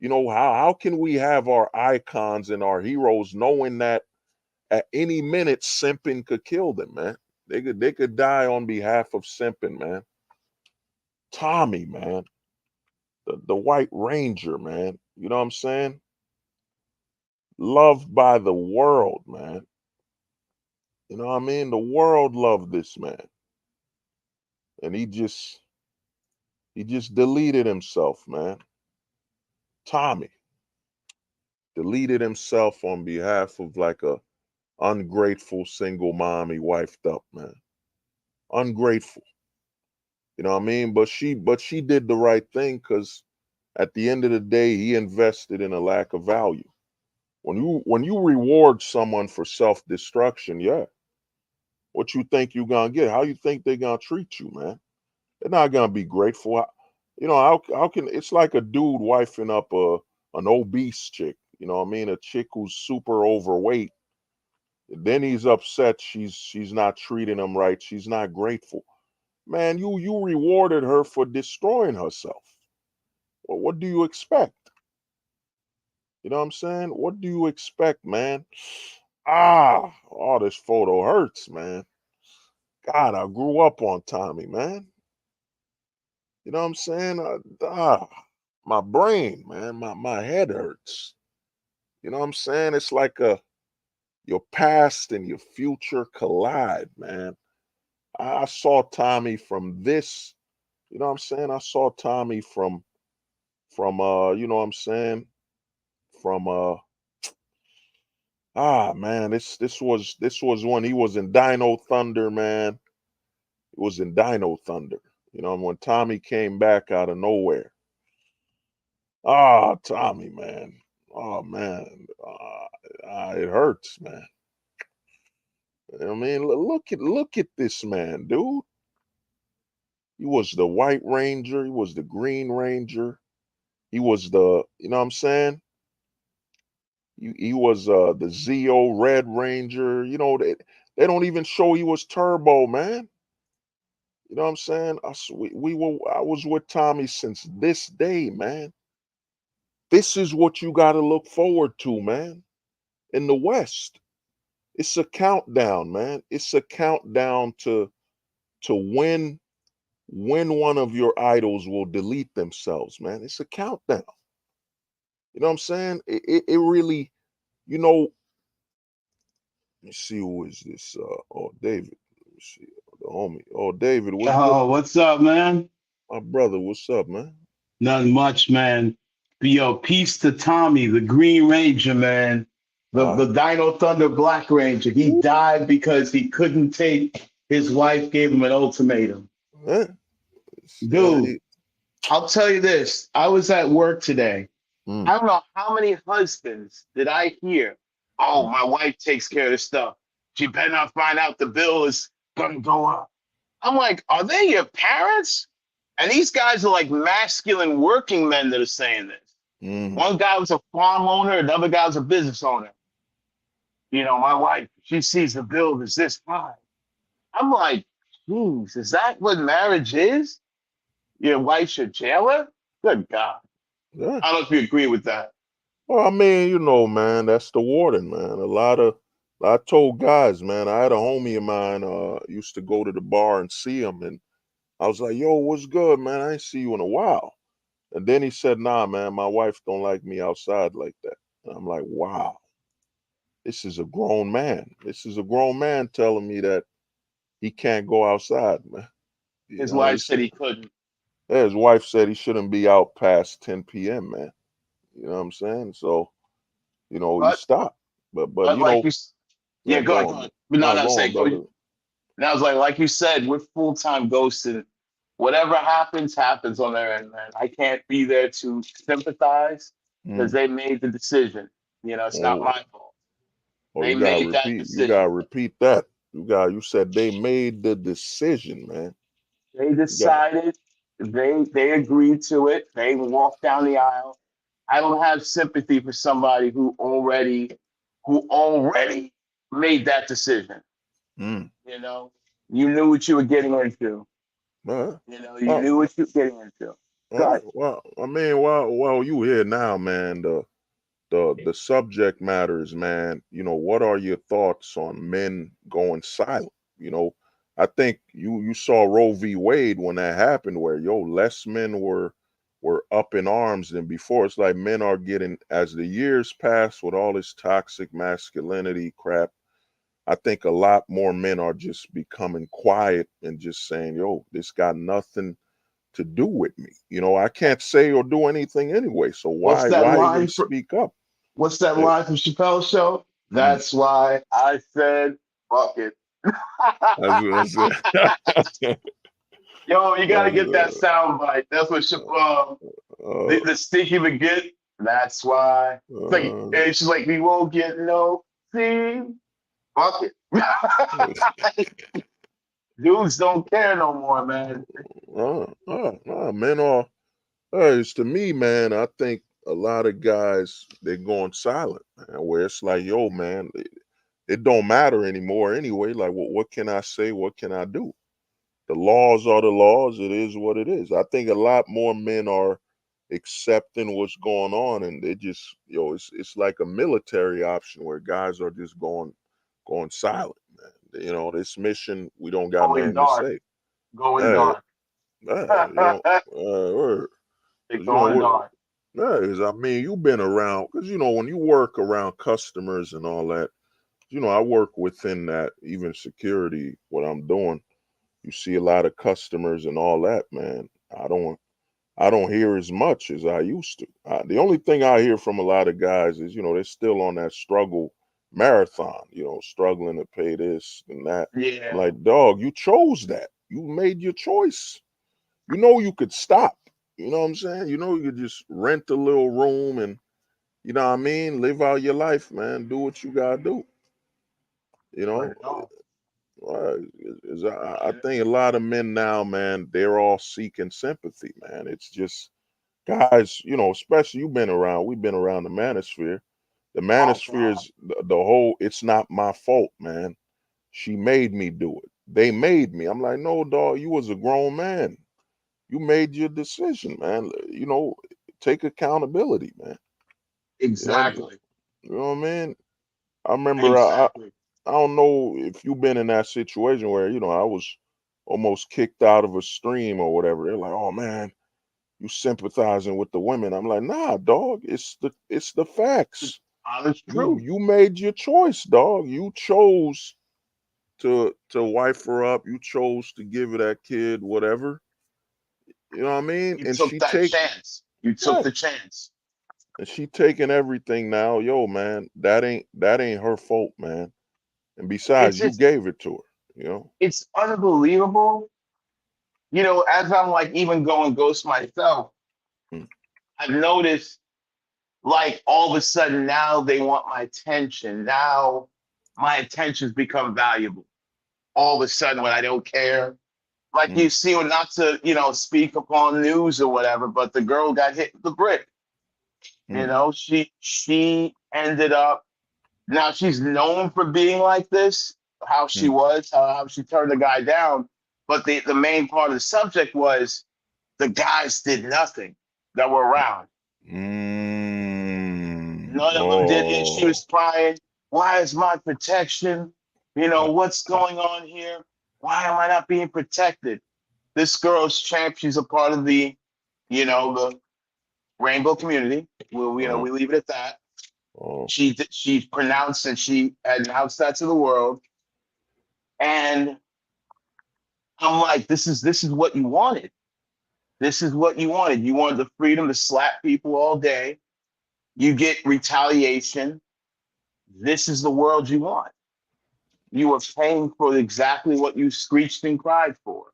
how can we have our icons and our heroes knowing that at any minute simping could kill them, man? They could die on behalf of simping, man. Tommy, man, the White Ranger, man. You know what I'm saying? Loved by the world, man. You know what I mean? The world loved this man. And he just deleted himself, man. Tommy deleted himself on behalf of like a ungrateful single mom he wifed up, man. Ungrateful. You know what I mean? But she did the right thing because at the end of the day, he invested in a lack of value. When you reward someone for self-destruction, yeah, what you think you gonna get? How you think they gonna treat you, man? They're not gonna be grateful. How can it's like a dude wifing up an obese chick, you know what I mean? A chick who's super overweight. Then he's upset she's not treating him right. She's not grateful. Man, you rewarded her for destroying herself. Well, what do you expect? You know what I'm saying? What do you expect, man? Oh, this photo hurts, man. God, I grew up on Tommy, man. You know what I'm saying? My brain, man, my head hurts. You know what I'm saying? It's like your past and your future collide, man. I saw Tommy from this, you know what I'm saying? I saw Tommy from you know what I'm saying? From man, this was when he was in Dino Thunder, man. It was in Dino Thunder. When Tommy came back out of nowhere. Tommy, man. Oh man. It hurts, man. You know what I mean, look at this man, dude. He was the White Ranger, he was the Green Ranger, he was you know what I'm saying? He was the Zeo Red Ranger. They don't even show he was Turbo, man. You know what I'm saying? I was with Tommy since this day, man. This is what you got to look forward to, man. In the West, it's a countdown, man. It's a countdown to when one of your idols will delete themselves, man. It's a countdown. You know what I'm saying? It really, you know. Let me see, who is this? David. Let me see. The homie. Oh, David, what's good? Oh, what's up, man? My brother, what's up, man? Nothing much, man. Yo, peace to Tommy, the Green Ranger, man. The Ah, Dino Thunder Black Ranger. He woo, died because he couldn't take his wife gave him an ultimatum. man. Yeah, Dude, I'll tell you this. I was at work today. mm, I don't know how many husbands did I hear. Oh, mm, my wife takes care of this stuff. She better not find out the bill is gonna go up. I'm like, are they your parents? And these guys are like masculine working men that are saying this. mm, One guy was a farm owner, another guy was a business owner. My wife, she sees the bill is this high. I'm like, geez, is that what marriage is? Your wife's your jailer? Good God. yeah. I don't know if you agree with that. Well, I mean, man, that's the warden, man. I told guys, man, I had a homie of mine, used to go to the bar and see him, and I was like, yo, what's good, man? I ain't see you in a while. And then he said, nah, man, my wife don't like me outside like that. And I'm like, wow, this is a grown man. This is a grown man telling me that he can't go outside, man. His wife He said said, he couldn't. yeah, his wife said he shouldn't be out past 10 p.m., man. You know what I'm saying? So, he But stopped. But but like you, Yeah, Yeah, go go ahead, go on. ahead. But no, No, no, go say on, go. brother. And I was like you said, we're full time ghosted. Whatever happens, happens on their end, man. I can't be there to sympathize because Mm. they made the decision. You know, it's not Oh, my fault. oh, They you gotta made that repeat. You decision. gotta repeat that. You said they made the decision, man. They You got. decided, they agreed to it. They walked down the aisle. I don't have sympathy for somebody who already made that decision. Mm. You know, you knew what you were getting into. Uh, You uh, knew what you were getting into. all Go right. Well, I mean, while you here now, man, the subject matters, man. What are your thoughts on men going silent? I think you saw Roe v. Wade when that happened, where less men were up in arms than before. It's like men are getting, as the years pass with all this toxic masculinity crap. I think a lot more men are just becoming quiet and just saying, this got nothing to do with me. I can't say or do anything anyway. So What's why that why even line for? speak up? What's that Eh, line from Chappelle's show? mm, That's why I said, "Fuck it." that's Yo, you gotta get that that's sound bite. That's what uh, the stinky McGit. That's why. It's like uh, it's just like we won't get no see. Fuck it. Dudes don't care no more, man. men are. It's to me, man. I think a lot of guys they're going silent, man. Where it's like, man, it don't matter anymore anyway. Like, what can I say? What can I do? The laws are the laws. It is what it is. I think a lot more men are accepting what's going on, and they just, it's like a military option where guys are just going silent, man. This mission, we don't got Going nothing to dark. say. Going Hey, dark. hey, word. They're 'Cause, going dark. yeah, 'cause, I mean, you've been around, because when you work around customers and all that, I work within that, even security, what I'm doing. You see a lot of customers and all that, man. I don't hear as much as I used to. The only thing I hear from a lot of guys is, they're still on that struggle marathon, struggling to pay this and that. I'm Yeah, like, dog, you chose that. You made your choice. You could stop. You know what I'm saying? You could just rent a little room and, what I mean, live out your life, man. Do what you gotta do. You word know, it on. Right. I think a lot of men now, man, they're all seeking sympathy, man. It's just guys, especially we've been around the manosphere. The Oh manosphere God. is the whole, it's not my fault, man. She made me do it. They made me. I'm like, no, dog, you was a grown man. You made your decision, man. Take accountability, man. You know, Exactly. you know what I mean? I remember Exactly. I don't know if you've been in that situation where, I was almost kicked out of a stream or whatever. They're like, oh man, you sympathizing with the women. I'm like, nah, dog, it's the facts. Honest You truth. you made your choice, dog. You chose to wife her up. You chose to give her that kid, whatever. You know what I mean? You And took she that take chance. You took right. the chance. And she taking everything now. Yo, man, that ain't her fault, man. And It's besides, you just gave it to her. it's unbelievable. As I'm like even going ghost myself, Mm, I've noticed like all of a sudden now they want my attention. Now my attention's become valuable. All of a sudden when I don't care. Like mm, you see, or not to, speak upon news or whatever, but the girl got hit with the brick. mm, She ended up now she's known for being like this, how she mm, was, how she turned the guy down. But the main part of the subject was the guys did nothing that were around. None of them did. And she Oh. was crying, why is my protection? Uh, What's uh, going on here? Why am I not being protected? This girl's champ, she's a part of the rainbow community. uh, We leave it at that. oh. She pronounced and she announced that to the world. And I'm like, this is what you wanted. This is what you wanted. You wanted the freedom to slap people all day. You get retaliation. This is the world you want. you were paying for exactly what you screeched and cried for,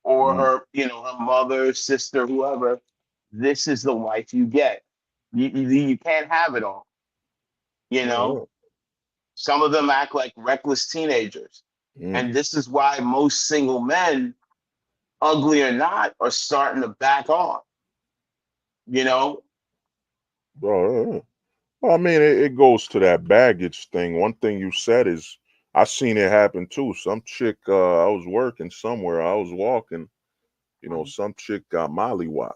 or Mm. her mother, sister, whoever. This is the wife you get. You can't have it all. You know, Oh, some of them act like reckless teenagers, mm. and this is why most single men, ugly or not, are starting to back off. You know, Oh, well, I mean, it goes to that baggage thing. One thing you said is, I seen it happen too. Some chick, I was working somewhere, I was walking, some chick got mollywopped.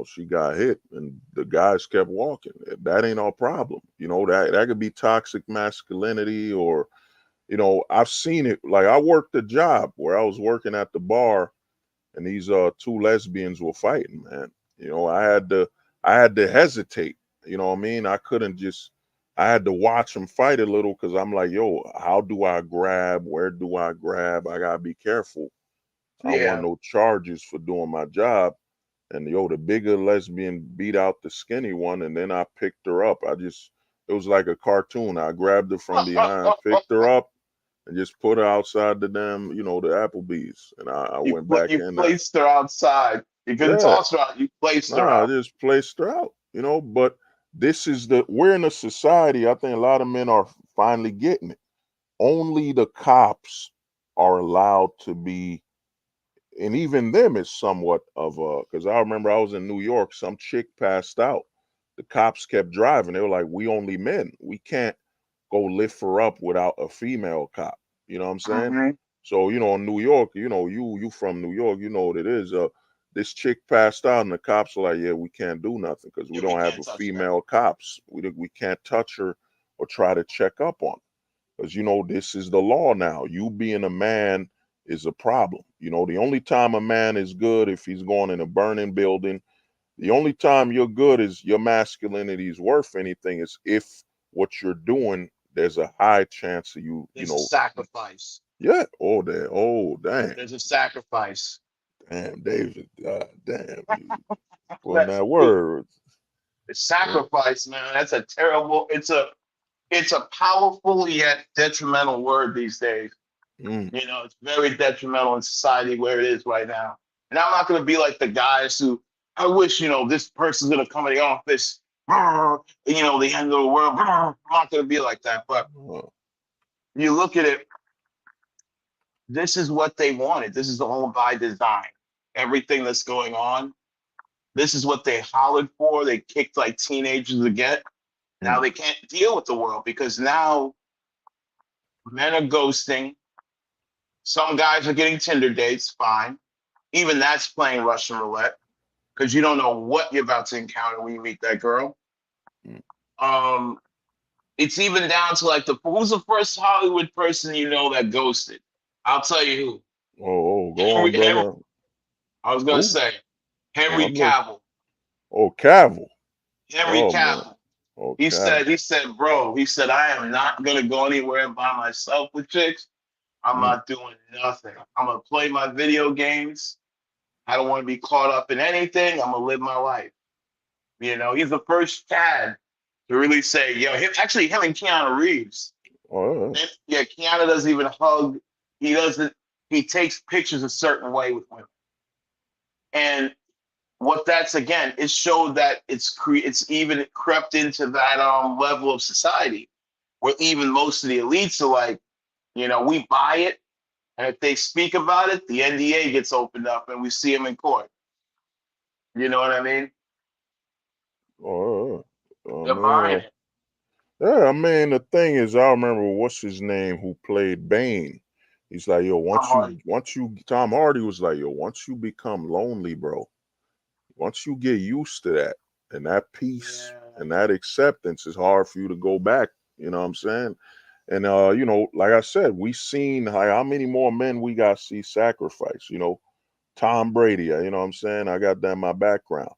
She got hit, and the guys kept walking. That ain't our problem. That could be toxic masculinity, or I've seen it. Like, I worked a job where I was working at the bar, and these two lesbians were fighting, man. I had to hesitate. You know what I mean? I couldn't just. I had to watch them fight a little, because I'm like, yo, how do I grab? Where do I grab? I gotta be careful. I don't want yeah. no charges for doing my job. And the bigger lesbian beat out the skinny one, and then I picked her up. It was like a cartoon. I grabbed her from behind, picked her up, and just put her outside the damn, the Applebee's. And I went back You in there. placed her outside. You couldn't Yeah, toss her out. You placed her nah, I out. just placed her out. But we're in a society, I think a lot of men are finally getting it. Only the cops are allowed to be, and even them is somewhat of because I remember I was in New York, some chick passed out. The cops kept driving. They were like, we only men. We can't go lift her up without a female cop. You know what I'm saying? Hmm. So, in New York, you from New York, you know what it is. This chick passed out, and the cops are like, yeah, we can't do nothing because we Yeah, we don't have can't a touch that. female cops. We can't touch her or try to check up on her. Because this is the law now. You being a man is a problem. The only time a man is good if he's going in a burning building. The only time you're good is your masculinity is worth anything is if what you're doing, there's a high chance of you, There's a sacrifice. yeah. Oh, there. Oh, damn. There's a sacrifice. Damn, David. Damn, you putting That's that word. Yeah. sacrifice, man. That's a terrible. It's a powerful yet detrimental word these days. Mm, It's very detrimental in society where it is right now. And I'm not going to be like the guys who, I wish, this person's going to come in the office, the end of the world. I'm not going to be like that. But uh, you look at it, this is what they wanted. This is all by design. Everything that's going on, this is what they hollered for. They kicked like teenagers to get. Now mm, they can't deal with the world because now men are ghosting. Some guys are getting Tinder dates, fine. Even that's playing Russian roulette because you don't know what you're about to encounter when you meet that girl. mm. Um, it's even down to like who's the first Hollywood person that ghosted? I'll tell you Oh, who. go on, Henry, brother. I was gonna Who? say Oh, Henry I'm listening. Cavill. Oh, Cavill. Henry Oh, man. Cavill. Oh, He Cavill. said, bro, I am not gonna go anywhere by myself with chicks. I'm Mm, not doing nothing. I'm gonna play my video games. I don't want to be caught up in anything. I'm gonna live my life. He's the first Chad to really say, him and Keanu Reeves. oh, Yeah, Keanu doesn't even hug. He doesn't, he takes pictures a certain way with women. And what that's again, it showed that it's even crept into that level of society where even most of the elites are like, we buy it. And if they speak about it, the NDA gets opened up and we see them in court. You know what I mean? oh, They're buying man. it. Yeah, I mean, the thing is, I remember what's his name who played Bane. He's like, yo, Tom Hardy. Tom Hardy was like, yo, once you become lonely, bro, once you get used to that and that peace Yeah. and that acceptance, it's hard for you to go back. You know what I'm saying? And like I said, we seen how many more men we got to see sacrifice. Tom Brady. You know what I'm saying? I got that in my background.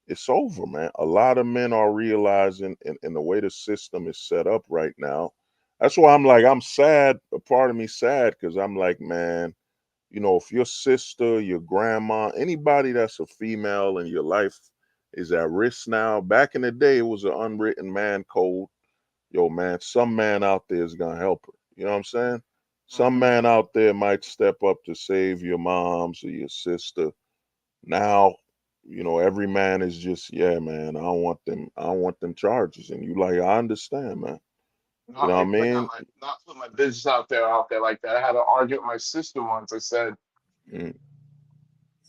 It's over, man. A lot of men are realizing in the way the system is set up right now. That's why I'm like, I'm sad. A part of me sad because I'm like, man, if your sister, your grandma, anybody that's a female in your life is at risk now. Back in the day, it was an unwritten man code. Yo, man, some man out there is gonna help her. You know what I'm saying? Some man out there might step up to save your moms or your sister. Now, every man is just, yeah, man, I don't want them charges. And you like, I understand, man. You know what I Like mean? not put my business out there like that. I had an argument with my sister once. I said, Mm,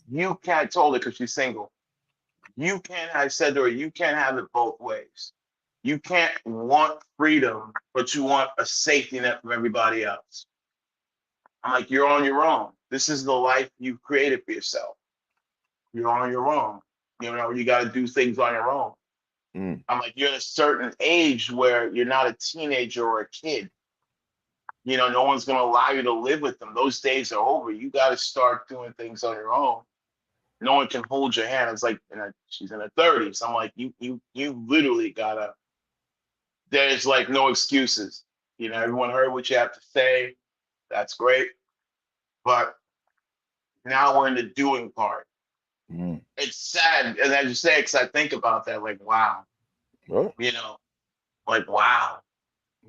you can't told her because she's single. You can't, I said to her, you can't have it both ways. You can't want freedom, but you want a safety net from everybody else. I'm like, you're on your own. This is the life you've created for yourself. You're on your own. You got to do things on your own. mm, I'm like, you're at a certain age where you're not a teenager or a kid. No one's going to allow you to live with them. Those days are over. You got to start doing things on your own. No one can hold your hand. It's like, she's in her 30s. I'm like, you literally gotta. There's like no excuses. Everyone heard what you have to say. That's great, but now we're in the doing part. mm. It's sad, and as you say, because I think about that, like, wow, Well, you know, like, wow,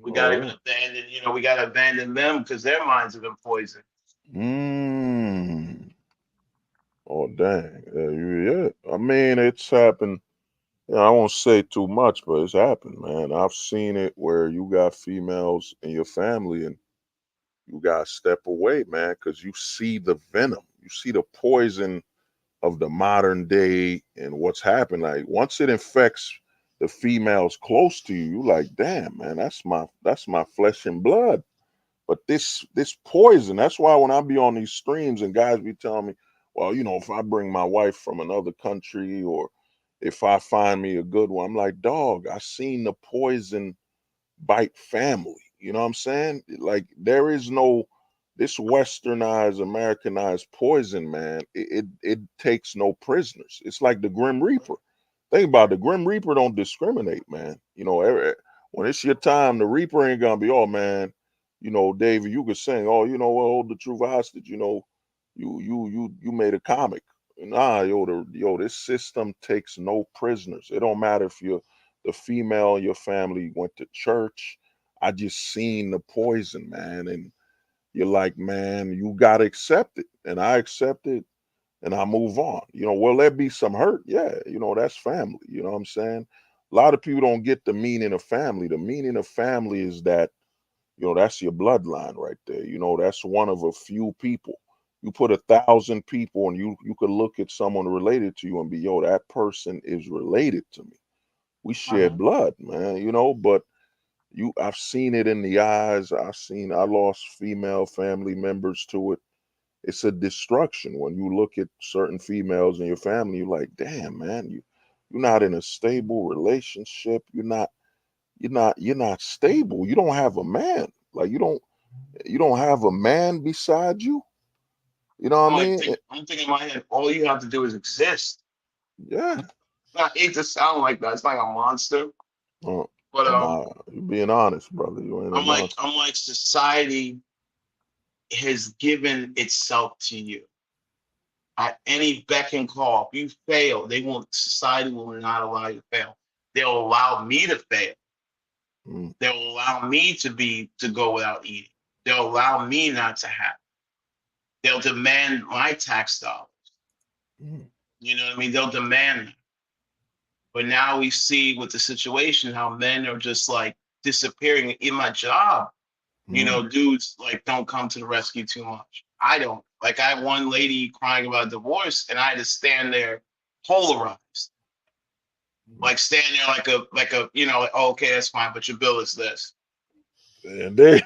we got to even oh, abandon. We got to abandon them because their minds have been poisoned. yeah. Oh, dang. Yeah. I mean, it's happened. I won't say too much, but it's happened, man. I've seen it where you got females in your family and you got to step away, man, because you see the venom. You see the poison of the modern day and what's happened. Like once it infects the females close to you, you like, damn, man, that's my flesh and blood. But this poison, that's why when I be on these streams and guys be telling me, well, if I bring my wife from another country or if I find me a good one, I'm like, dog, I seen the poison bite family. You know what I'm saying? Like there is no this westernized, Americanized poison, man. It takes no prisoners. It's like the Grim Reaper. Think about it, the Grim Reaper don't discriminate, man. When it's your time, the Reaper ain't gonna be, oh man, David, you could sing, oh, what, hold the truth hostage, you made a comic. Nah, this system takes no prisoners. It don't matter if you're the female in your family went to church. I just seen the poison, man. And you're like, man, you gotta accept it. And I accept it and I move on. Will there be some hurt? Yeah, that's family. You know what I'm saying? A lot of people don't get the meaning of family. The meaning of family is that, that's your bloodline right there. That's one of a few people. You put 1,000 people and you could look at someone related to you and be, yo, that person is related to me. We share Mhm. blood, man, but I've seen it in the eyes. I lost female family members to it. It's a destruction when you look at certain females in your family. You're like, damn, man, you're not in a stable relationship. You're not stable. You don't have a man. Like you don't have a man beside you. You know what I mean? I'm thinking in my head, all you have to do is exist. Yeah. I hate to sound like that. It's like a monster, Uh, but nah, you being honest, brother. You ain't a monster. I'm like society has given itself to you at any beck and call. If you fail, society will not allow you to fail. They'll allow me to fail. Mm, They'll allow me to go without eating. They'll allow me not to have. They'll demand my tax dollars. mm, You know what I mean? They'll demand that. But now we see with the situation how men are just like disappearing in my job. mm. Dudes like don't come to the rescue too much. I don't. Like I had one lady crying about divorce, and I had to stand there polarized, like stand there like, oh, okay, that's fine, but your bill is this. And they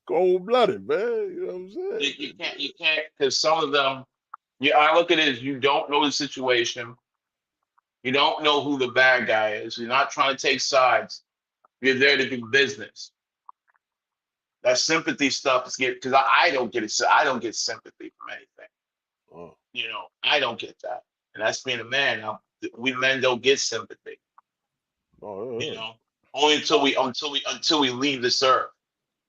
cold blooded, man. You know what I'm saying? You can't, because some of them, I look at it as you don't know the situation, you don't know who the bad guy is, you're not trying to take sides, you're there to do business. That sympathy stuff is because I don't get it. So I don't get sympathy from anything. Oh, I don't get that, and that's being a man. We men don't get sympathy. oh, You yeah, yeah. know, only until we leave this earth.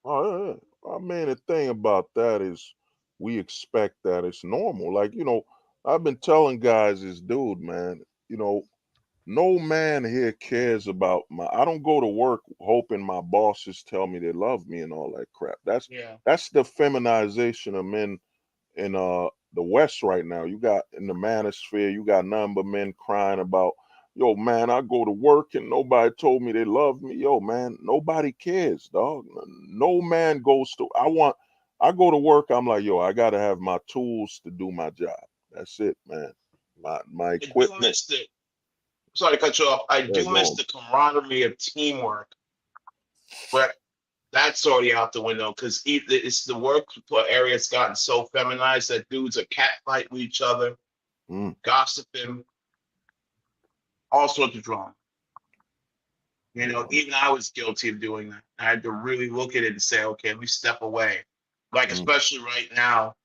Oh, yeah, yeah. I mean, the thing about that is we expect that it's normal. Like, I've been telling guys this dude, man, you know, no man here cares about my. I don't go to work hoping my bosses tell me they love me and all that crap. Yeah. That's the feminization of men in the West right now. You got in the manosphere, you got none but men crying about, yo, man, I go to work and nobody told me they love me. Yo, man, nobody cares, dog. No man goes to. I go to work. I'm like, yo, I gotta have my tools to do my job. That's it, man. My I do equipment. miss the. Sorry to cut you off. I Yeah, do miss the camaraderie of teamwork, but that's already out the window because it's the work area's gotten so feminized that dudes are catfight with each other, Mm, gossiping, all sorts of drama. You know, yeah, even I was guilty of doing that. I had to really look at it and say, okay, let me step away. Like, mm, especially right now,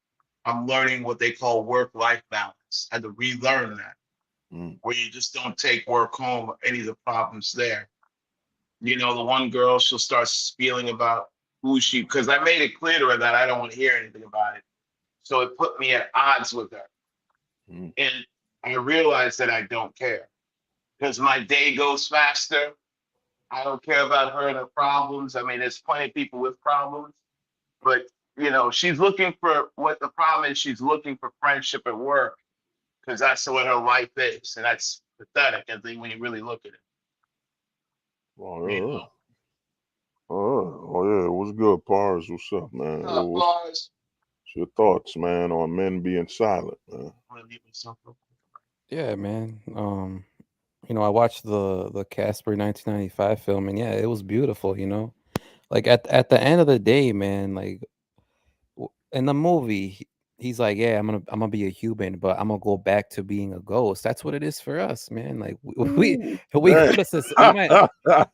I'm learning what they call work-life balance. I had to relearn that, mm, where you just don't take work home or any of the problems there. You know, the one girl, she'll start spieling about who she, because I made it clear to her that I don't want to hear anything about it. So it put me at odds with her. mm, And I realized that I don't care because my day goes faster. I don't care about her and her problems. I mean, there's plenty of people with problems, but you know, she's looking for what the problem is. She's looking for friendship at work because that's what her life is, and that's pathetic. I think when you really look at it, oh, you yeah, know. oh yeah, what's good, Pars? What's up, man? What's Bars. your thoughts, man, on men being silent, man? I'm gonna leave myself real quick. Yeah, man. I watched the Casper 1995 film, and yeah, it was beautiful. Like at the end of the day, man, like in the movie, he's like, yeah, I'm gonna be a human, but I'm gonna go back to being a ghost. That's what it is for us, man. Like we Ooh, we dang. go to we might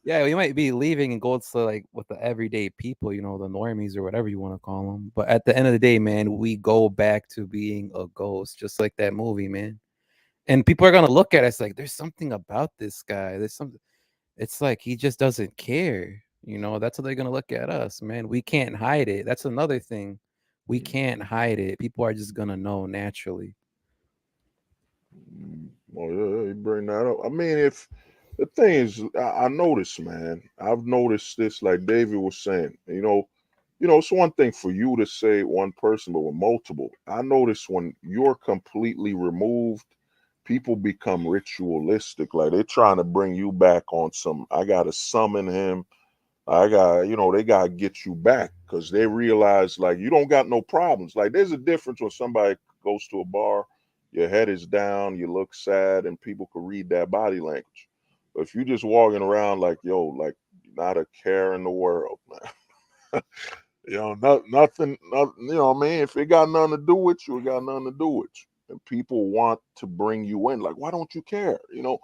yeah, we might be leaving and go to like with the everyday people, the normies or whatever you want to call them. But at the end of the day, man, we go back to being a ghost, just like that movie, man. And people are gonna look at us like there's something about this guy. There's something. It's like he just doesn't care. That's what they're gonna look at us, man. We can't hide it. That's another thing. We can't hide it. People are just gonna know naturally. Well, yeah, you bring that up. I mean, if the thing is, I noticed, man. I've noticed this, like David was saying. It's one thing for you to say one person, but with multiple, I notice when you're completely removed, people become ritualistic. Like they're trying to bring you back on some. I gotta summon him. They gotta get you back because they realize like you don't got no problems. Like there's a difference when somebody goes to a bar, your head is down, you look sad, and people can read that body language. But if you just walking around like yo, like not a care in the world, man. Nothing, you know what I mean? If it got nothing to do with you, it got nothing to do with you. And people want to bring you in. Like, why don't you care? Now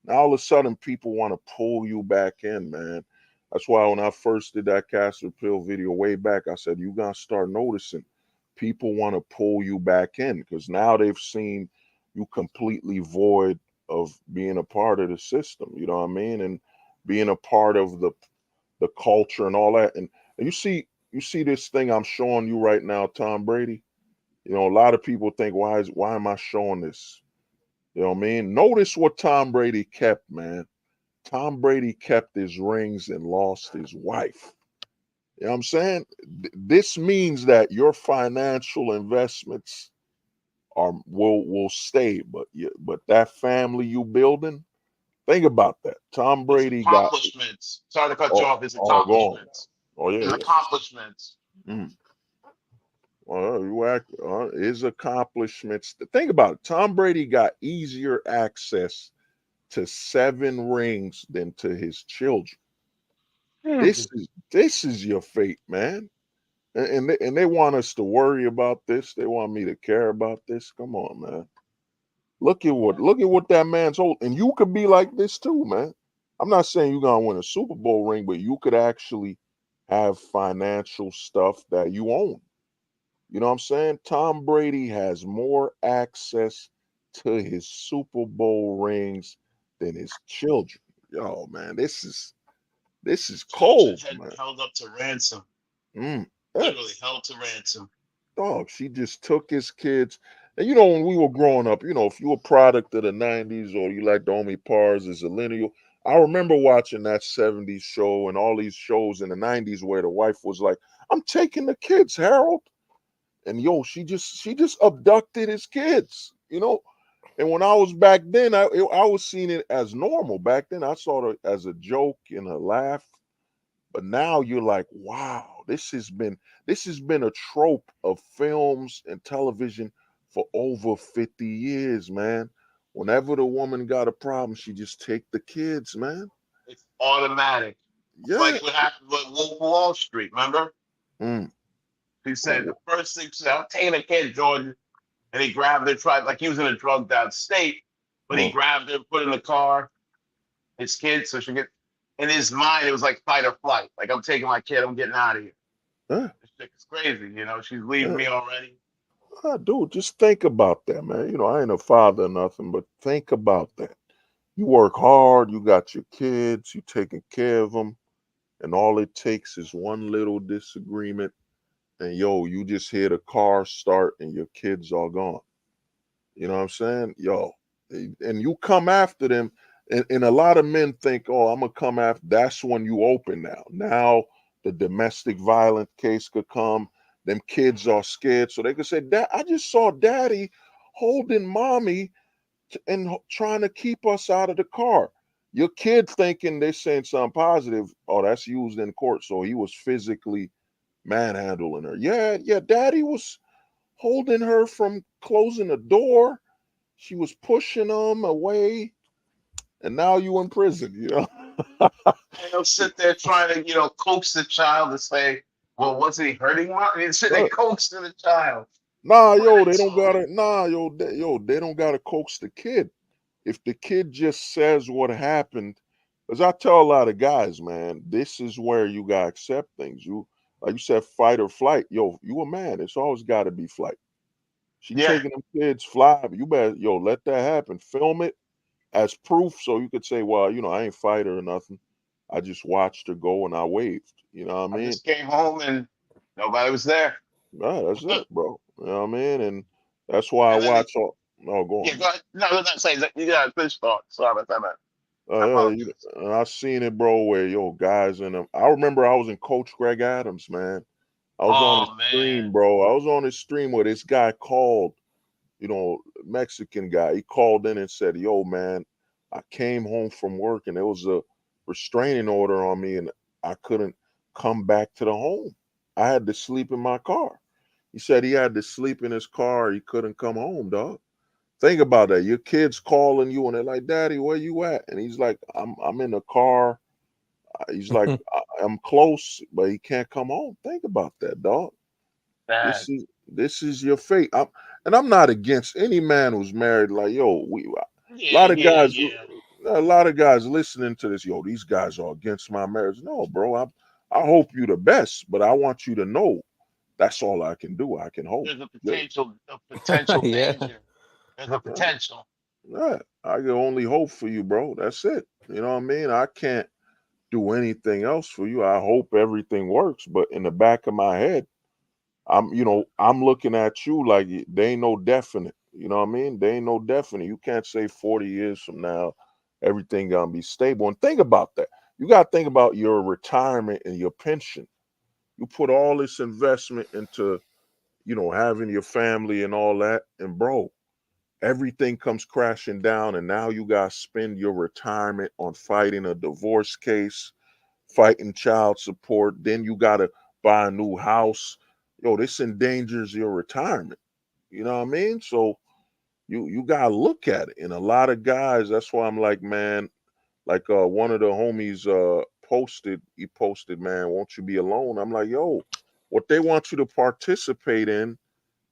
all of a sudden people want to pull you back in, man. That's why when I first did that Castor Pill video way back, I said, you got to start noticing people want to pull you back in because now they've seen you completely void of being a part of the system, you know what I mean? And being a part of the culture and all that. And you see this thing I'm showing you right now, Tom Brady. A lot of people think, why am I showing this? You know what I mean? Notice what Tom Brady kept, man. Tom Brady kept his rings and lost his wife. You know what I'm saying? This means that your financial investments will stay, but that family you building, think about that. Tom His Brady got accomplishments. Sorry to cut you oh off. His go on. accomplishments. Oh His yeah, accomplishments. yeah. Well, his accomplishments. Think about it. Tom Brady got easier access to 7 rings than to his children. This is your fate, man. And they want us to worry about this. They want me to care about this. Come on, man. Look at what that man's holding. And you could be like this too, man. I'm not saying you're gonna win a Super Bowl ring, but you could actually have financial stuff that you own. You know what I'm saying? Tom Brady has more access to his Super Bowl rings than his children. Yo, man, this is Children cold, had man. held up to ransom. Mm. Literally held to ransom. Dog, she just took his kids. And you know, when we were growing up, you know, if you were a product of the 90s or you like the Homie Pars as a lineal, I remember watching that 70s show and all these shows in the 90s where the wife was like, I'm taking the kids, Harold. And yo, she just abducted his kids, you know. And when I was back then, I was seeing it as normal. Back then, I saw it as a joke and a laugh. But now you're like, wow, this has been a trope of films and television for over 50 years, man. Whenever the woman got a problem, she just take the kids, man. It's automatic. It's Yeah. like what happened with Wolf of Wall Street. Remember? Mm. He said Oh, the first thing he said, "I'm taking a kid, Jordan," and he grabbed her, tried like he was in a drugged out state, but he oh, grabbed her, put her in the car, his kid, so she get. In his mind, it was like fight or flight. Like I'm taking my kid, I'm getting out of here. yeah, This chick is crazy, you know. She's leaving yeah. me already. Ah, dude, just think about that, man. You know, I ain't a father or nothing, but think about that. You work hard, you got your kids, you taking care of them, and all it takes is one little disagreement, and yo, you just hear the car start and your kids are gone. You know what I'm saying? Yo, and you come after them, and a lot of men think, oh, I'm gonna come after. That's when you open now. Now the domestic violence case could come. Them kids are scared, so they could say, Dad, I just saw daddy holding mommy and trying to keep us out of the car. Your kid thinking they're saying something positive. Oh, that's used in court. So he was physically manhandling her. Yeah, yeah, daddy was holding her from closing the door. She was pushing him away, and now you in prison, you know? And they'll sit there trying to, coax the child to say, "Well, wasn't he hurting mom?" And so they coax to the child. Nah, Well, yo, they that's don't all. gotta. Nah, they don't gotta coax the kid. If the kid just says what happened, as I tell a lot of guys, man, this is where you gotta accept things. You, like you said, fight or flight. Yo, you a man. It's always got to be flight. She Yeah, taking them kids fly, but you better, let that happen. Film it as proof, so you could say, well, I ain't fight her or nothing. I just watched her go and I waved. You know what I I mean? just came home and nobody was there. Yeah, that's And it, bro. You know what I mean? And that's why I then watch all. No, go yeah, on, go man. ahead. No, I'm not saying that. You got a fish thought. Sorry about that, man. I Yeah, apologize. and I seen it, bro. Where guys in them. I remember I was in Coach Greg Adams, man. I was on his Oh man. stream, bro. I was on his stream where this guy called, Mexican guy. He called in and said, "Yo, man, I came home from work and there was a restraining order on me, and I couldn't come back to the home. I had to sleep in my car." He said he had to sleep in his car. He couldn't come home, dog. Think about that. Your kids calling you and they're like, "Daddy, where you at?" And he's like, "I'm in the car." He's like, "I'm close, but he can't come home." Think about that, dog. Bad. This is your fate. I'm not against any man who's married. Like, yo, a Yeah, lot of yeah, guys, yeah. listening to this. Yo, these guys are against my marriage. No, bro. I hope you the best, but I want you to know that's all I can do. I can hope. There's a Yeah, potential Yeah. danger. There's a potential. yeah. I can only hope for you, bro. That's it. You know what I mean? I can't do anything else for you. I hope everything works, but in the back of my head, I'm looking at you like they ain't no definite. You know what I mean? They ain't no definite. You can't say 40 years from now everything gonna be stable. And think about that. You gotta think about your retirement and your pension. You put all this investment into, having your family and all that, and bro, everything comes crashing down, and now you gotta spend your retirement on fighting a divorce case, fighting child support. Then you gotta buy a new house. Yo, this endangers your retirement. You know what I mean? So you gotta look at it. And a lot of guys, that's why I'm like, man, like one of the homies he posted, man, won't you be alone? I'm like, yo, what they want you to participate in,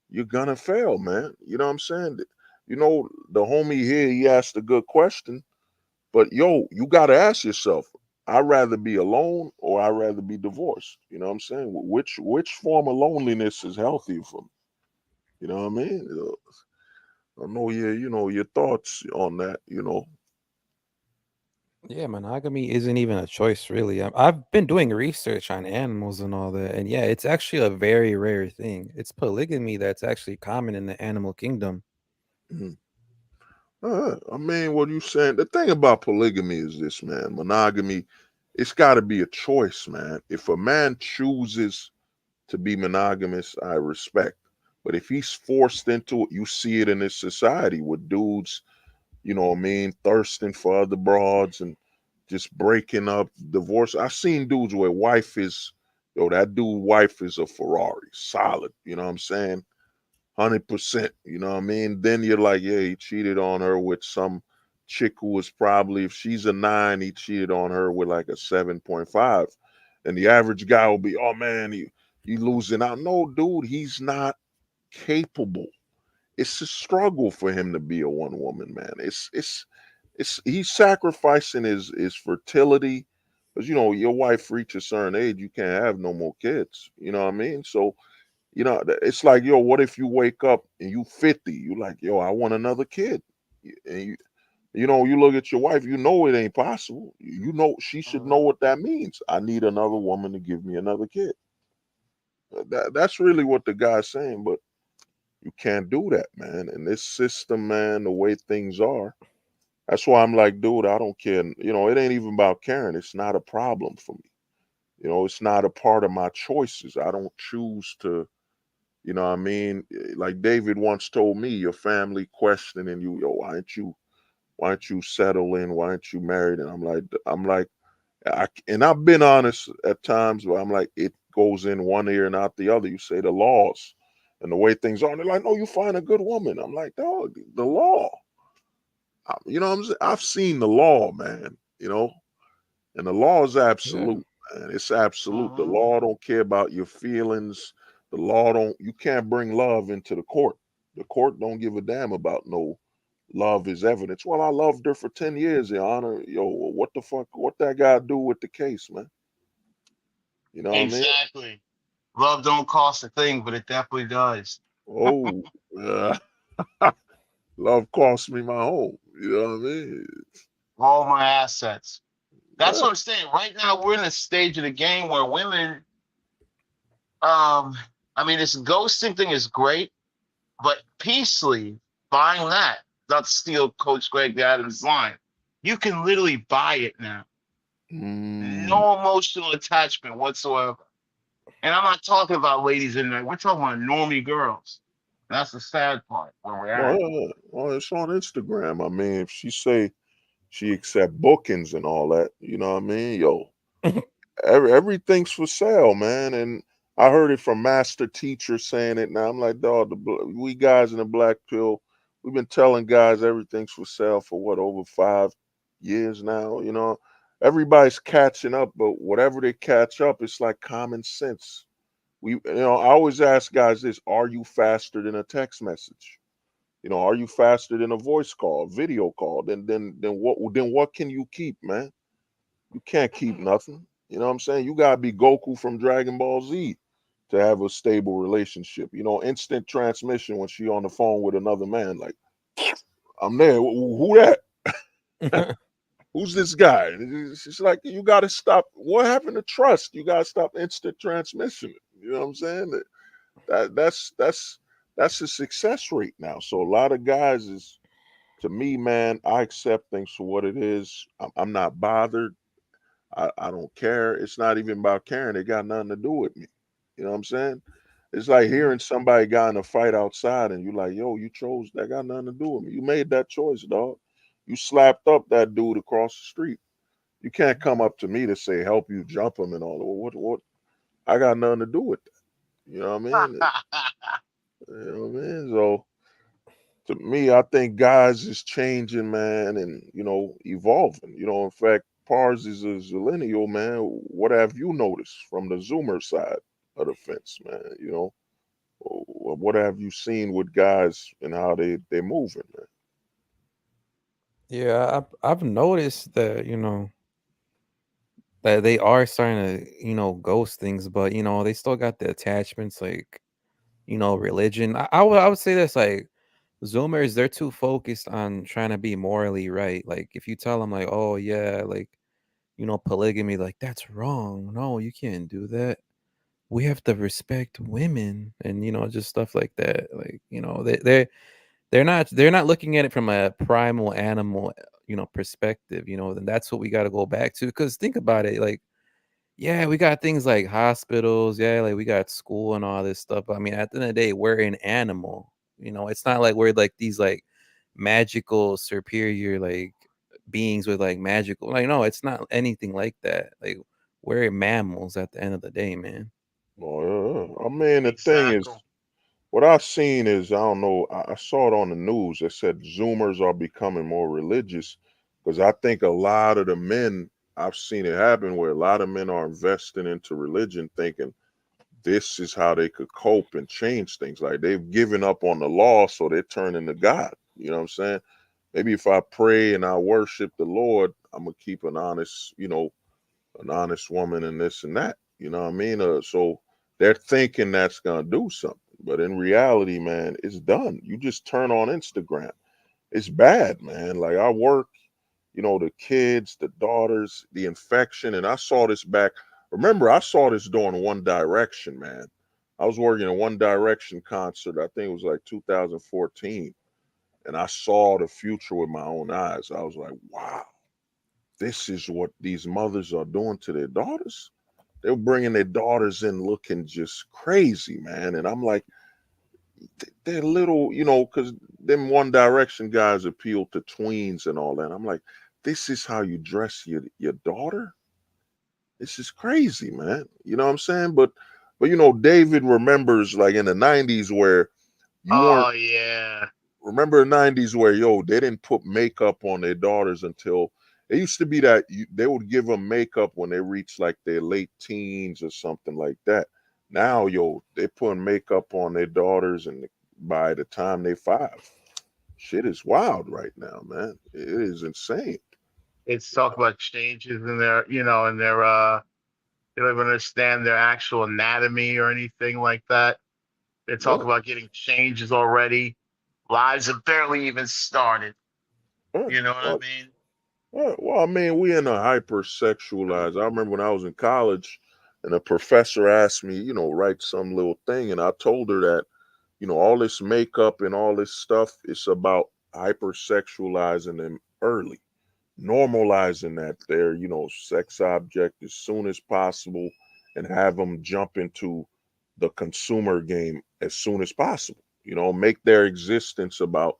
you're gonna fail, man. You know what I'm saying? The homie here, he asked a good question. But yo, you got to ask yourself, I'd rather be alone or I'd rather be divorced. You know what I'm saying? Which form of loneliness is healthy for me? You know what I mean? I know your thoughts on that. Yeah, monogamy isn't even a choice, really. I've been doing research on animals and all that, and yeah, it's actually a very rare thing. It's polygamy that's actually common in the animal kingdom. Mhm. I mean, what you saying? The thing about polygamy is this, man. Monogamy, it's got to be a choice, man. If a man chooses to be monogamous, I respect. But if he's forced into it, you see it in this society with dudes, you know what I mean, thirsting for other broads and just breaking up, divorce. I've seen dudes where wife is, yo, that dude wife is a Ferrari, solid. You know what I'm saying? 100%. You know what I mean? Then you're like, yeah, he cheated on her with some chick who was probably, if she's a 9, he cheated on her with like a 7.5. And the average guy will be, oh man, he losing out. No, dude, he's not capable. It's a struggle for him to be a one woman man. It's he's sacrificing his fertility because you know your wife reaches a certain age, you can't have no more kids. You know what I mean? So you know, it's like, yo, what if you wake up and you 50? You like, yo, I want another kid. And you know, you look at your wife, you know it ain't possible. You know she should know Mhm. what that means. I need another woman to give me another kid. That's really what the guy's saying, but you can't do that, man. In this system, man, the way things are, that's why I'm like, dude, I don't care. You know, it ain't even about caring. It's not a problem for me. You know, it's not a part of my choices. I don't choose to. You know what I mean? Like David once told me, your family questioning you, yo, why aren't you settled in? Why aren't you married? And I'm like, and I've been honest at times where I'm like, it goes in one ear and out the other. You say the laws and the way things are. And they're like, no, you find a good woman. I'm like, dog, the law. You know what I'm saying? I've seen the law, man, you know, and the law is Yeah. absolute, man. It's absolute. The Mhm. law don't care about your feelings. The law don't, you can't bring love into the court. The court don't give a damn about no love is evidence. Well, I loved her for 10 years, Your Honor. Yo, what the fuck? What that got to do with the case, man? You know what I mean? Exactly. Love don't cost a thing, but it definitely does. Oh, uh, love cost me my home. You know what I mean? All my assets. That's Uh, what I'm saying. Right now, we're in a stage of the game where women, um, I mean, this ghosting thing is great, but Peacely buying that, not to steal Coach Greg Adams' line, you can literally buy it now. mm, No emotional attachment whatsoever. And I'm not talking about ladies in there. We're talking about normie girls. That's the sad part where we're well, at. well, it's on Instagram. I mean, if she say she accept bookings and all that, you know what I mean? Yo, everything's for sale, man. And I heard it from master teachers saying it. Now I'm like, dog, we guys in the black pill, we've been telling guys everything's for sale for what, over 5 years now. You know, everybody's catching up, but whatever they catch up, it's like common sense. I always ask guys this: Are you faster than a text message? You know, are you faster than a voice call, video call? Then what can you keep, man? You can't keep nothing. You know what I'm saying? You gotta be Goku from Dragon Ball Z to have a stable relationship. You know, instant transmission when she on the phone with another man, like, I'm there. Who that? Who's this guy? She's like, you gotta stop. What happened to trust? You gotta stop instant transmission. You know what I'm saying? That's a success rate now. So a lot of guys is, to me, man, I accept things for what it is. I'm not bothered. I don't care. It's not even about caring. It got nothing to do with me. You know what I'm saying? It's like hearing somebody got in a fight outside and you like, yo, you chose that, got nothing to do with me. You made that choice, dog. You slapped up that dude across the street. You can't come up to me to say help you jump him and all. What I got nothing to do with that. You know what I mean? You know what I mean? So to me, I think guys is changing, man, and evolving. In fact, Pars is a zillennial, man. What have you noticed from the Zoomer side of the fence, man? What have you seen with guys and how they moving, man? Yeah, I've noticed that, that they are starting to, ghost things, but they still got the attachments like, religion. I would say this like Zoomers, they're too focused on trying to be morally right. Like if you tell them like, oh yeah, like polygamy, like that's wrong. No, you can't do that. We have to respect women and just stuff like that. Like, they're not looking at it from a primal animal, perspective, then that's what we got to go back to. Because think about it, like, yeah, we got things like hospitals, yeah, like we got school and all this stuff. But I mean, at the end of the day, we're an animal. It's not like we're like these like magical superior like beings with like magical, like, no, it's not anything like that. Like, we're mammals at the end of the day, man. Well, I mean, the thing is, Exactly. what I've seen is, I don't know, I saw it on the news. It said Zoomers are becoming more religious because I think a lot of the men, I've seen it happen where a lot of men are investing into religion thinking this is how they could cope and change things. Like they've given up on the law, so they're turning to God. You know what I'm saying? Maybe if I pray and I worship the Lord, I'm gonna keep an honest woman and this and that. You know what I mean? So they're thinking that's gonna do something, but in reality, man, it's done. You just turn on Instagram. It's bad, man. Like I work, the kids, the daughters, the infection, and I saw this back. Remember, I saw this during One Direction, man. I was working a One Direction concert. I think it was like 2014, and I saw the future with my own eyes. I was like, wow, this is what these mothers are doing to their daughters. They're bringing their daughters in looking just crazy, man. And I'm like, they're little, because them One Direction guys appeal to tweens and all that. I'm like, this is how you dress your daughter? This is crazy, man. You know what I'm saying? But David remembers like in the 90s where you weren't Oh yeah. remember the 90s where they didn't put makeup on their daughters until it used to be that they would give them makeup when they reached like their late teens or something like that. Now they putting makeup on their daughters and by the time they 5. Shit is wild right now, man. It is insane. It's talk about changes in their, in their they don't even understand their actual anatomy or anything like that. They talk Yeah, about getting changes already. Lives have barely even started. yeah. You know what I Well, mean? well, I mean, we in a hypersexualized. I remember when I was in college and a professor asked me, write some little thing, and I told her that all this makeup and all this stuff, it's about hypersexualizing them early, normalizing that they're, sex object as soon as possible and have them jump into the consumer game as soon as possible. Make their existence about,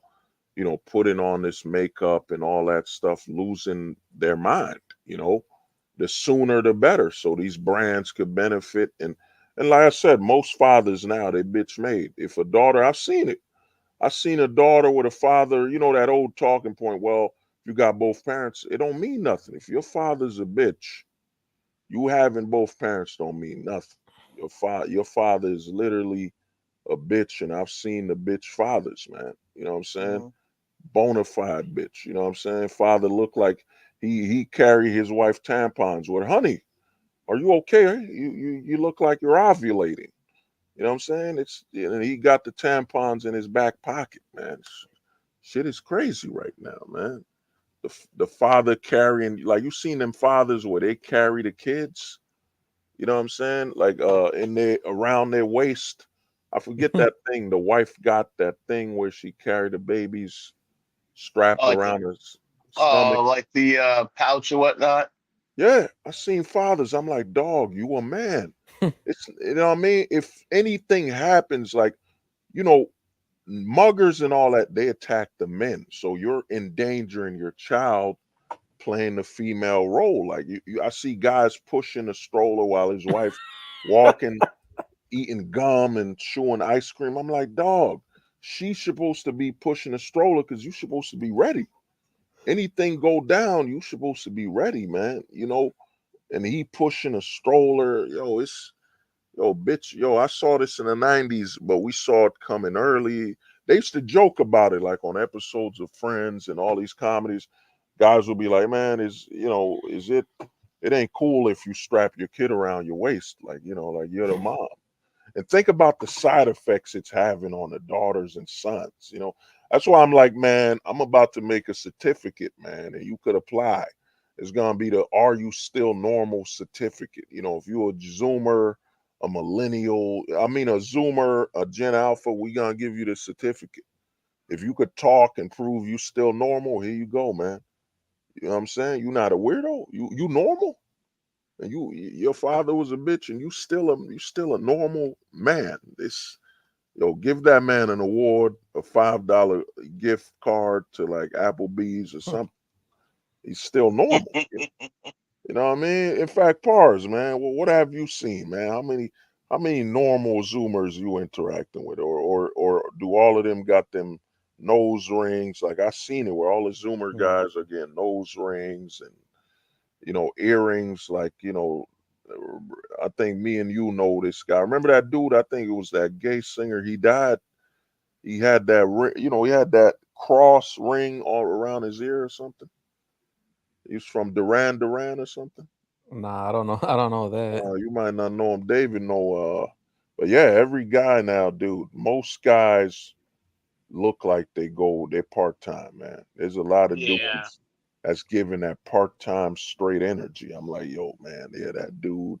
putting on this makeup and all that stuff, losing their mind, the sooner the better. So these brands could benefit. And like I said, most fathers now, they bitch made. If a daughter, I've seen it. I've seen a daughter with a father, that old talking point. Well, if you got both parents, it don't mean nothing. If your father's a bitch, you having both parents don't mean nothing. Your father is literally a bitch, and I've seen the bitch fathers, man. You know what I'm saying? Mhm. Bona fide bitch. You know what I'm saying? Father looked like he carried his wife tampons with, honey, are you okay? You look like you're ovulating. You know what I'm saying? And he got the tampons in his back pocket, man. Shit is crazy right now, man. The father carrying, like, you seen them fathers where they carry the kids, you know what I'm saying? Like in their around their waist. I forget that thing. The wife got that thing where she carried the babies strapped Oh, like the around her stomach. pouch or whatnot. Yeah, I seen fathers. I'm like, dog, you a man. It's, you know what I mean? If anything happens, like, you know, muggers and all that, they attack the men. So you're endangering your child playing the female role. Like I see guys pushing a stroller while his wife walking, eating gum and chewing ice cream. I'm like, dog, she's supposed to be pushing a stroller because you're supposed to be ready. Anything go down, you supposed to be ready, man. And he pushing a stroller. Bitch, I saw this in the 90s, but we saw it coming early. They used to joke about it, like on episodes of Friends and all these comedies. Guys will be like, man, it ain't cool if you strap your kid around your waist, like, like you're the mom. And think about the side effects it's having on the daughters and sons. That's why I'm like, man, I'm about to make a certificate, man, and you could apply. It's gonna be the "Are you still normal?" certificate. You know, if you're a Zoomer, a millennial, I mean a Zoomer, a Gen Alpha, we gonna give you the certificate. If you could talk and prove you still normal, here you go, man. You know what I'm saying? You not a weirdo. You normal. And your father was a bitch, and you still a normal man. This give that man an award, a $5 gift card to like Applebee's or something. He's still normal. You know what I mean? In fact, Pars, man, well, what have you seen, man? How many normal Zoomers you interacting with, or do all of them got them nose rings? Like I seen it where all the Zoomer Mm. guys are getting nose rings and earrings. Like I think me and you know this guy. Remember that dude? I think it was that gay singer. He died. He had that ring. He had that cross ring all around his ear or something. He's from Duran Duran or something. Nah, I don't know. I don't know that. You might not know him. David know. But yeah, every guy now, dude. Most guys look like they're part time, man. There's a lot of Yeah. dudes that's giving that part time straight energy. I'm like, yo, man, yeah, that dude.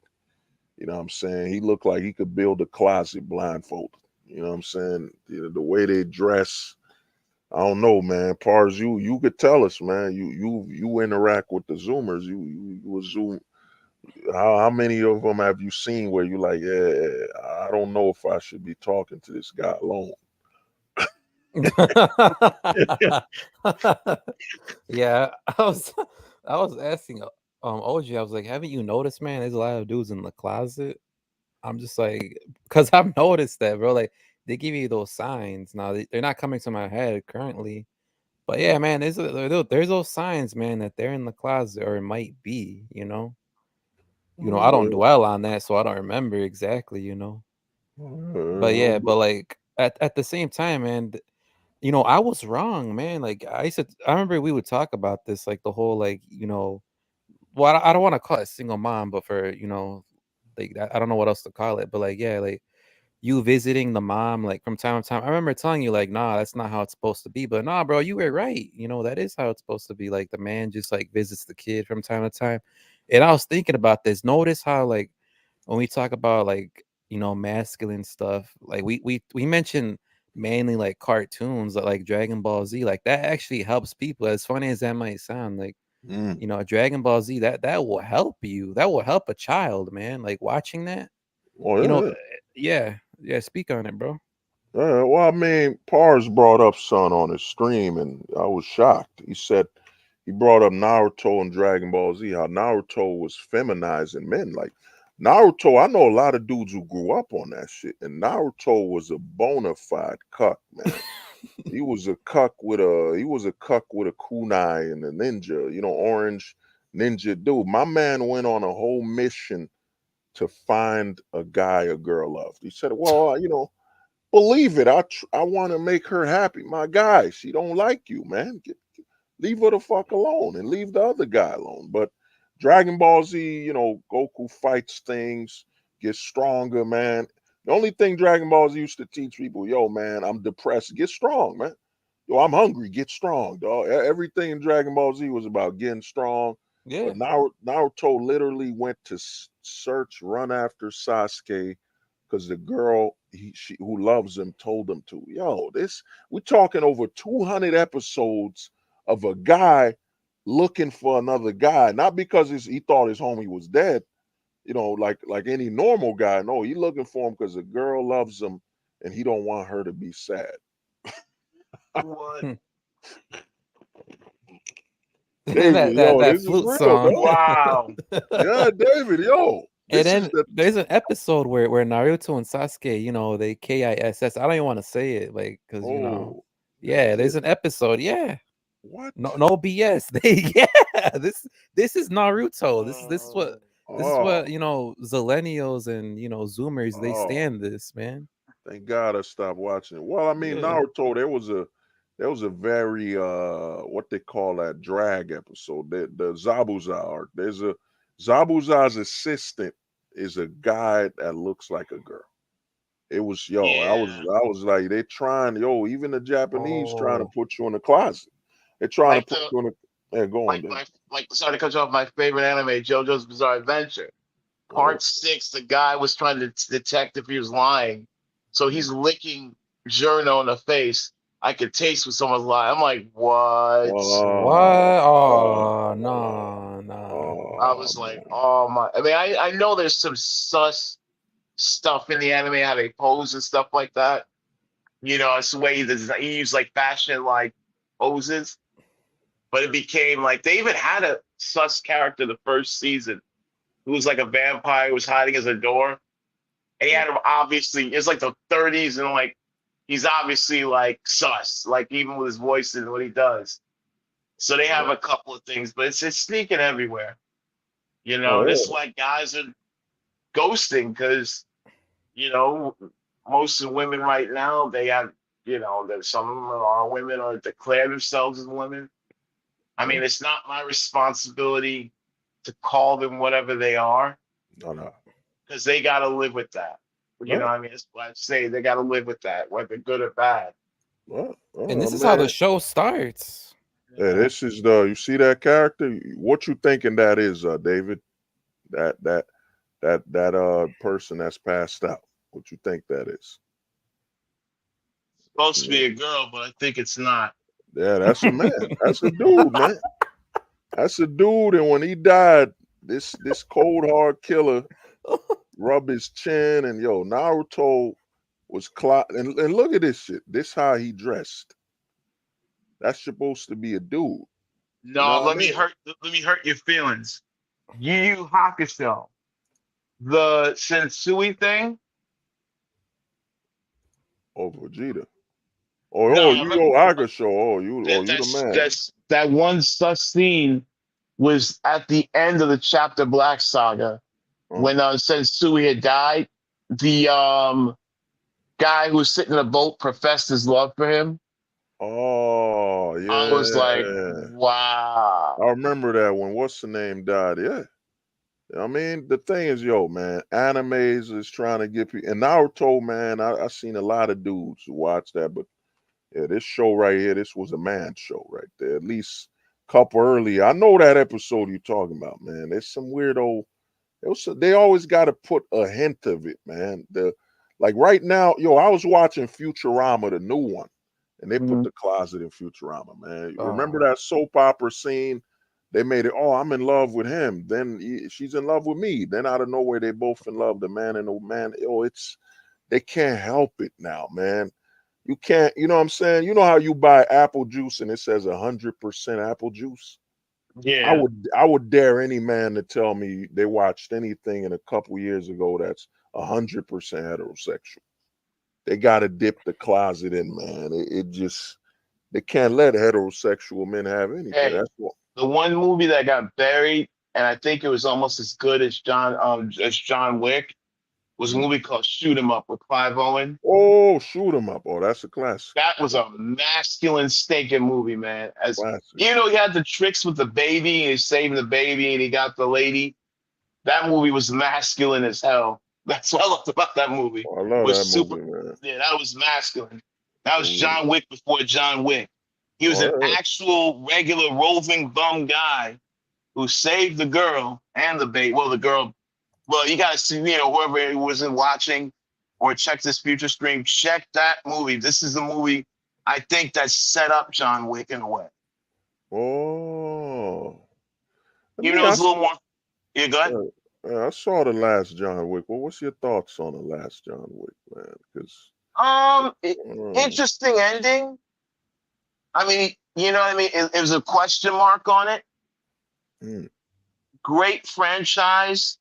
You know what I'm saying? He looked like he could build a closet blindfolded. You know what I'm saying? The way they dress. I don't know, man. Pars, you could tell us, man. You interact with the Zoomers. You a Zoom. How many of them have you seen where you like, yeah, I don't know if I should be talking to this guy alone. Yeah, I was asking OG. I was like, haven't you noticed, man? There's a lot of dudes in the closet. I'm just like, because I've noticed that, bro. Like they give you those signs. Now they're not coming to my head currently, but yeah, man, there's those signs, man, that they're in the closet or it might be. I don't Uh, dwell on that, so I don't remember exactly. But yeah, but like at the same time, man, I was wrong, man. Like I remember we would talk about this, like the whole like, well, I don't want to call it single mom, but for like I don't know what else to call it, but like yeah, like you visiting the mom like from time to time. I remember telling you like, nah, that's not how it's supposed to be. But nah, bro, you were right. That is how it's supposed to be. Like the man just like visits the kid from time to time. And I was thinking about this. Notice how like when we talk about like masculine stuff, like we mentioned mainly like cartoons like Dragon Ball Z, like that actually helps people. As funny as that might sound, like mm, Dragon Ball Z, that will help you. That will help a child, man. Like watching that, oh you know, yeah, yeah. Speak on it, bro. yeah. Well, I mean, Pars brought up son on his stream, and I was shocked. He said he brought up Naruto and Dragon Ball Z. How Naruto was feminizing men. Like Naruto, I know a lot of dudes who grew up on that shit, and Naruto was a bona fide cuck, man. He was a cuck with a kunai and a ninja, orange ninja dude. My man went on a whole mission to find a guy a girl loved. He said, "Well, believe it. I want to make her happy. My guy, she don't like you, man. Leave her the fuck alone and leave the other guy alone." But Dragon Ball Z, Goku fights things, gets stronger, man. The only thing Dragon Ball Z used to teach people, yo, man, I'm depressed. Get strong, man. Yo, I'm hungry. Get strong, dog. Everything in Dragon Ball Z was about getting strong. Yeah. But Naruto literally went to search, run after Sasuke because the girl who loves him told him to. Yo, we're talking over 200 episodes of a guy looking for another guy, not because he thought his homie was dead, like any normal guy. No, he looking for him because a girl loves him and he don't want her to be sad. What? David, that yo, that this is flute real, song. dog. Wow. Yeah, David, yo, And this is then the there's an episode where Naruto and Sasuke, they KISS. I don't even want to say it, like, because oh, they yeah, there's kiss. an episode. Yeah, What? no BS. Yeah, this is Naruto. This is what Oh, Zillennials and Zoomers they oh. stand this, man. Thank God I stopped watching it. Well, I mean, Yeah. Naruto, there was a very what they call that drag episode. The Zabuza arc. There's a Zabuza's assistant is a guy that looks like a girl. It was Yeah. I was like, they trying, even the Japanese trying to Oh, put you in the closet. They're trying to Like put the you in the, yeah, go on like then. my like sorry to cut you off, my favorite anime, JoJo's Bizarre Adventure. Oh, Part 6, the guy was trying to detect if he was lying. So mm. he's licking Journo in the face. I could taste when someone's lying. I'm like, what? what? Oh, Oh, no, no. I oh, was like, man. oh my. I mean, I know there's some sus stuff in the anime, how they pose and stuff like that. It's the way he used like fashion like poses, but it became like they even had a sus character the first season who was like a vampire who was hiding as a door. And he had him obviously, it's like the 30s, and like he's obviously like sus, like even with his voice and what he does. So they have Oh, a couple of things, but it's sneaking everywhere. oh, And it's yeah. like guys are ghosting because, you know, most of the women right now, they have, there's some of them are women or declare themselves as women. I Huh? mean, it's not my responsibility to call them whatever they are No, no. because they got to live with that. Well, I mean, it's what I say, they got to live with that, whether good or bad. And this is how the man. show starts. Yeah, Yeah. this is the, you see that character? What you thinking that is, David? That person that's passed out. What you think that is? Supposed to Yeah, be a girl, but I think it's not. yeah, that's a man. That's a dude, man. That's a dude. And when he died, this cold hard killer rubbed his chin, and Naruto was and look at this shit. This how he dressed. That's supposed to be a dude. You know No, what I mean? let me hurt your feelings. Yu Yu Hakusho, the Sensui thing. Oh, Vegeta. No, Oh, you Hakusho. You the man. that one sus scene was at the end of the chapter Black Saga Oh, when Sensui had died. The guy who was sitting in a boat professed his love for him. oh I was like, yeah. wow. I remember that when what's the name died. Yeah. I mean, the thing is, man, animes is trying to get people. And Naruto, man, I seen a lot of dudes who watch that, but yeah, this show right here, this was a man show right there. At least a couple earlier. I know that episode you're talking about, man. There's some weirdo. They always got to put a hint of it, man. Like right now, I was watching Futurama, the new one, and they put Mhm. the closet in Futurama, man. You remember Oh, that soap opera scene? They made it. Oh, I'm in love with him. Then she's in love with me. Then out of nowhere, they both in love. The man and the man. They can't help it now, man. You can't. You know what I'm saying? You know how you buy apple juice and it says 100% apple juice. Yeah. I would dare any man to tell me they watched anything in a couple years ago that's 100% heterosexual. They got to dip the closet in, man. It just they can't let heterosexual men have anything. Hey, That's what. the one movie that got buried, and I think it was almost as good as John Wick, was a Mm. movie called Shoot 'Em Up with Clive Owen. Oh, shoot 'em up. Oh, that's a classic. That was a masculine stinking movie, man. As Classic. he had the tricks with the baby, and he's saving the baby, and he got the lady. That movie was masculine as hell. That's what I loved about that movie. Oh, I love Was that super. movie, man. Yeah, that was masculine. That was Oh, John Wick before John Wick. He was an yeah. actual regular roving bum guy who saved the girl and the baby. Well, the girl. Well, you gotta see, whoever wasn't watching or checked this future stream, check that movie. This is the movie I think that set up John Wick in a way. Oh, I Even mean, though it's a little more. Yeah, go ahead. I saw the last John Wick. Well, what's your thoughts on the last John Wick, man? Because Interesting ending. I mean, you know what I mean? It was a question mark on it. mm, Great franchise.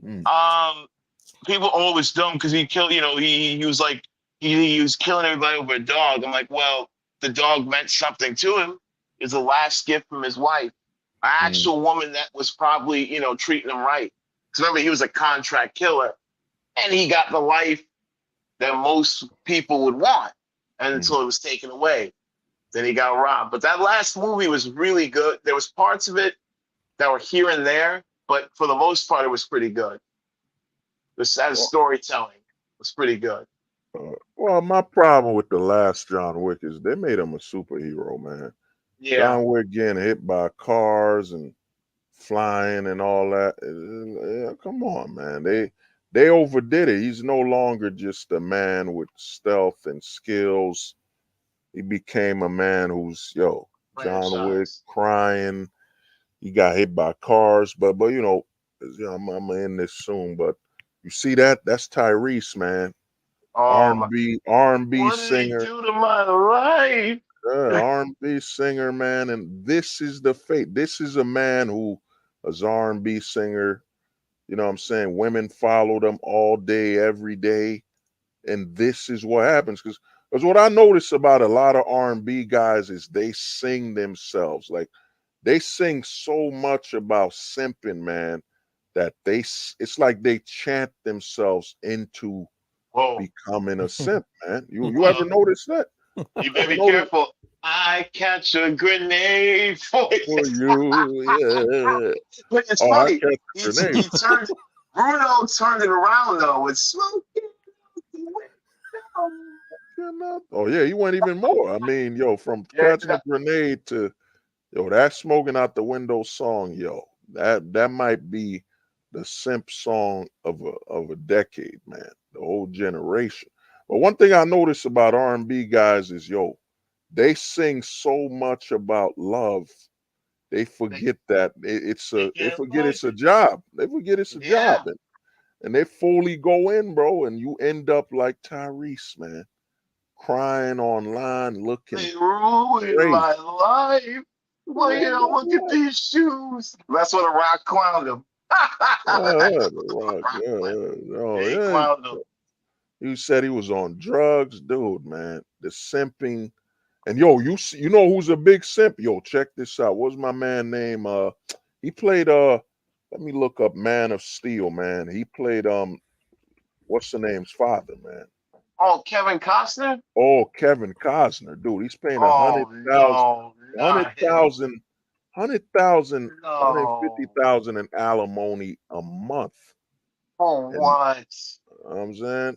mm, Um, People always dumb because he killed. He was like he was killing everybody over a dog. I'm like, well, the dog meant something to him. It's the last gift from his wife, an mm, actual woman that was probably treating him right. Because remember, he was a contract killer, and he got the life that most people would want, and mm. until it was taken away, then he got robbed. But that last movie was really good. There was parts of it that were here and there, but for the most part, it was pretty good. This as Well, storytelling was pretty good. Well, my problem with the last John Wick is they made him a superhero, man. Yeah. John Wick getting hit by cars and flying and all that. Yeah, come on, man. They overdid it. He's no longer just a man with stealth and skills. He became a man who's John Wick Franchise. crying. He got hit by cars, but I'm gonna end this soon. But you see that's Tyrese, man. Oh, my. R&B What did he singer. do to my life? R&B singer, man, and this is the fate. This is a man who is R&B singer. You know what I'm saying? Women followed him all day, every day, and this is what happens. Because what I notice about a lot of R&B guys is they sing themselves. Like they sing so much about simping, man, that it's like they chant themselves into Whoa. becoming a simp, man. You ever notice that? You better be careful. I catch a grenade for For you. you, yeah. But it's Oh, I funny. catch He a grenade. turned Bruno turned it around though with smoking. Oh yeah, he went even more. I mean, from Yeah, catching a grenade to that smoking out the window song, that might be the simp song of a decade, man. The whole generation. But one thing I notice about R&B guys is they sing so much about love, they forget that they forget it's a job. They forget it's a job, and they fully go in, bro, and you end up like Tyrese, man, crying online, looking they ruined crazy. my life. Well, look at these shoes. That's what a rock clowned him. He clowned him. You said he was on drugs, dude, man. The simping. And you know who's a big simp? Check this out. What's my man name? He played let me look up Man of Steel, man. He played what's the name's father, man? Oh, Kevin Costner? Oh, Kevin Costner, dude. He's paying Oh, no, not him. 150,000 No. in alimony a month. Oh, And what? you know what I'm saying?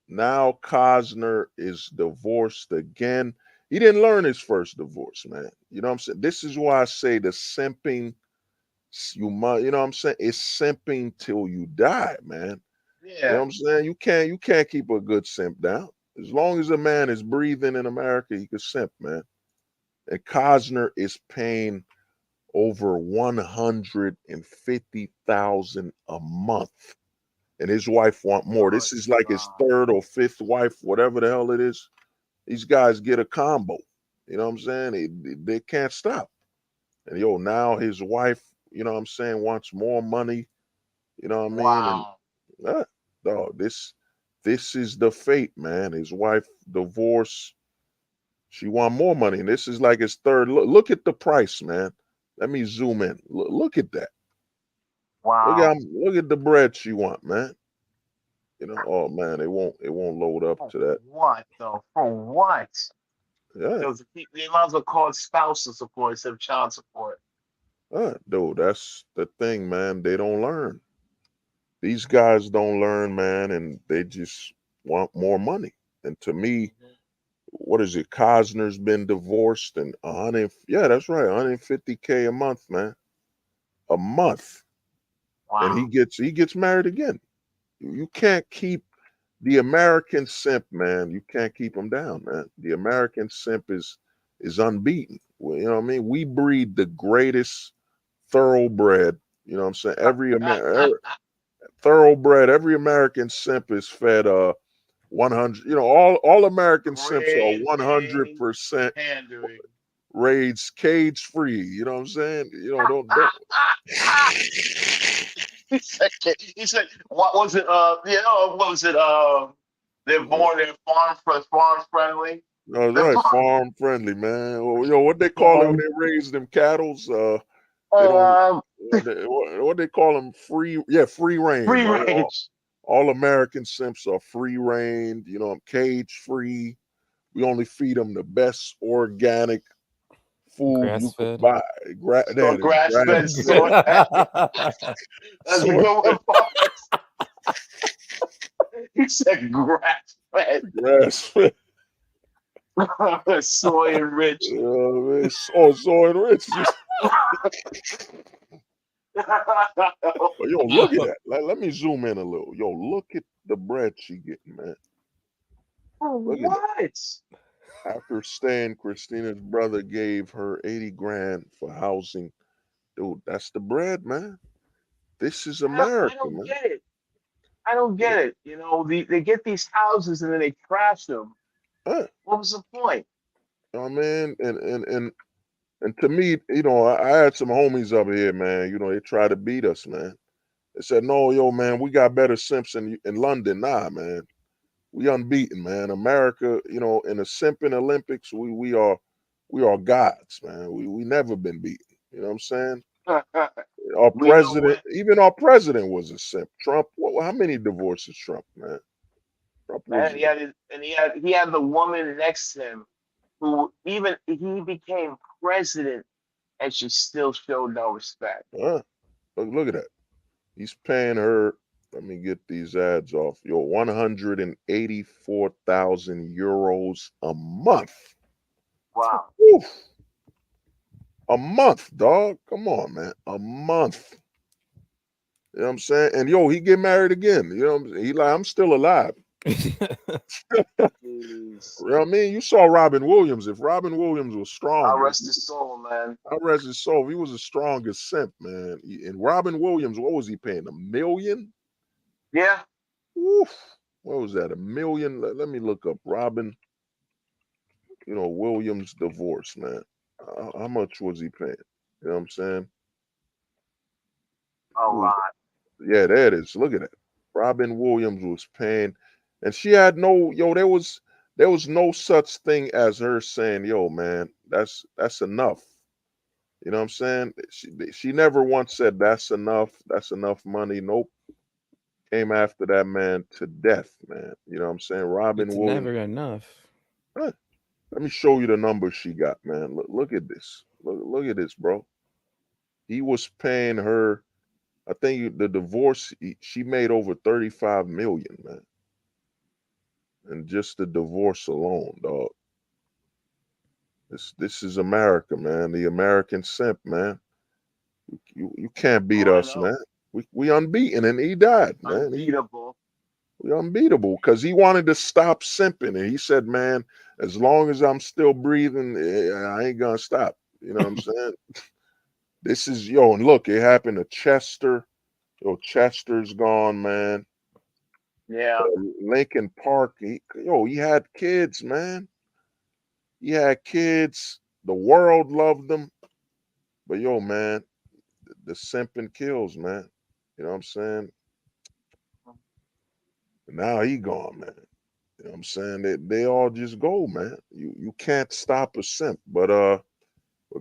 Now Costner is divorced again. He didn't learn his first divorce, man. You know what I'm saying? This is why I say the simping, you know what I'm saying? It's simping till you die, man. You know what Yeah. I'm saying? You can't keep a good simp down. As long as a man is breathing in America, he can simp, man. And Costner is paying over 150,000 a month. And his wife want more. This is like his third or fifth wife, whatever the hell it is. These guys get a combo. You know what I'm saying? They can't stop. And now his wife, you know what I'm saying, wants more money. You know what I mean? Wow. And dog, this is the fate, man. His wife divorced. She want more money. And this is like his third. Look at the price, man. Let me zoom in. Look at that. Wow. Look at the bread she want, man. Oh man, it won't load up to that. What though? For what? Yeah. They might as well call it spousal support instead of child support. Dude, that's the thing, man. They don't learn. These guys don't learn, man, and they just want more money. And to me, what is it? Costner's been divorced and yeah, that's right, 150K a month, man. A month. Wow. And he gets married again. You can't keep the American simp, man. You can't keep him down, man. The American simp is unbeaten. Well, you know what I mean? We breed the greatest thoroughbred. You know what I'm saying? Thoroughbred. Every American simp is fed 100. All American simps are 100% raised cage free. You know what I'm saying? Don't. He said, what was it? What was it? They're farm friendly. No, that's right, farm friendly, man. Well, what they call it when they raise them cattles? What they call them? Free range. Free range. All American simps are free range. Cage free. We only feed them the best organic food you could buy. Grass-fed soy. That's a good one. He said grass. Grass fed. Soy enriched. You know what I mean? So enriched. But yo, look at that. Let me zoom in a little. Yo, look at the bread she getting, man. Look at that. What? After staying, Christina's brother gave her 80 grand for housing. Dude, that's the bread, man. This is I America, don't man. get it. I don't get it. You know, they get these houses and then they trash them. Huh. What was the point? You know what I mean? And to me, you know, I had some homies up here, man. You know, they tried to beat us, man. They said, no, yo, man, we got better simps in London. Nah, man. We unbeaten, man. America, you know, in the simping Olympics, we are gods, man. We never been beaten. You know what I'm saying? Our We know president, what, even our president was a simp. Trump, how many divorces Trump, man? Trump was man. He had the woman next to him who even he became president and she still showed no respect. look at that. He's paying her, let me get these ads off. Yo, 184,000 euros a month. Wow. Woo. A month, dog. Come on, man. A month. You know what I'm saying? And yo, he get married again. You know what I'm saying? He like, I'm still alive. Jeez. You know what I mean? You saw Robin Williams. If Robin Williams was strong, God rest his soul, man. I rest his soul. He was the strongest simp, man. And Robin Williams, what was he paying? $1 million? Yeah. Oof. What was that? $1 million? Let me look up Robin, you know, Williams divorce, man. How much was he paying? You know what I'm saying? A lot. Yeah, there it is. Look at that. Robin Williams was paying, and she had no, yo, there was no such thing as her saying, yo, man, that's enough. You know what I'm saying? She never once said that's enough money. Nope. Came after that man to death, man. You know what I'm saying? Robin It's Williams. never enough. Huh. Let me show you the numbers she got, man. Look at this. Look at this, bro. He was paying her, I think the divorce, she made over 35 million, man. And just the divorce alone, dog. This is America, man. The American simp, man. You can't beat Oh, I us, know. man. We unbeaten, and he died, man. Unbeatable. We unbeatable because he wanted to stop simping, and he said, "Man, as long as I'm still breathing, I ain't gonna stop." You know what I'm saying? This is yo, and look, it happened to Chester. Yo, Chester's gone, man. Yeah. Lincoln Park, he had kids, man. He had kids. The world loved them, but yo, man, the simping kills, man. You know what I'm saying? Now he gone, man. You know what I'm saying? They all just go, man. You can't stop a simp. But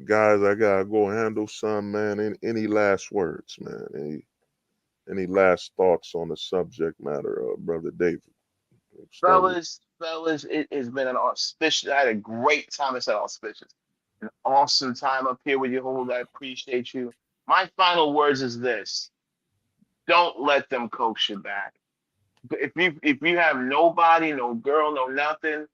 guys, I gotta go handle some, man. Any last words, man? Any last thoughts on the subject matter, brother David? Fellas, it has been an auspicious. I had a great time. It's an auspicious, an awesome time up here with you, Hold. I appreciate you. My final words is this: don't let them coax you back. If you have nobody, no girl, no nothing,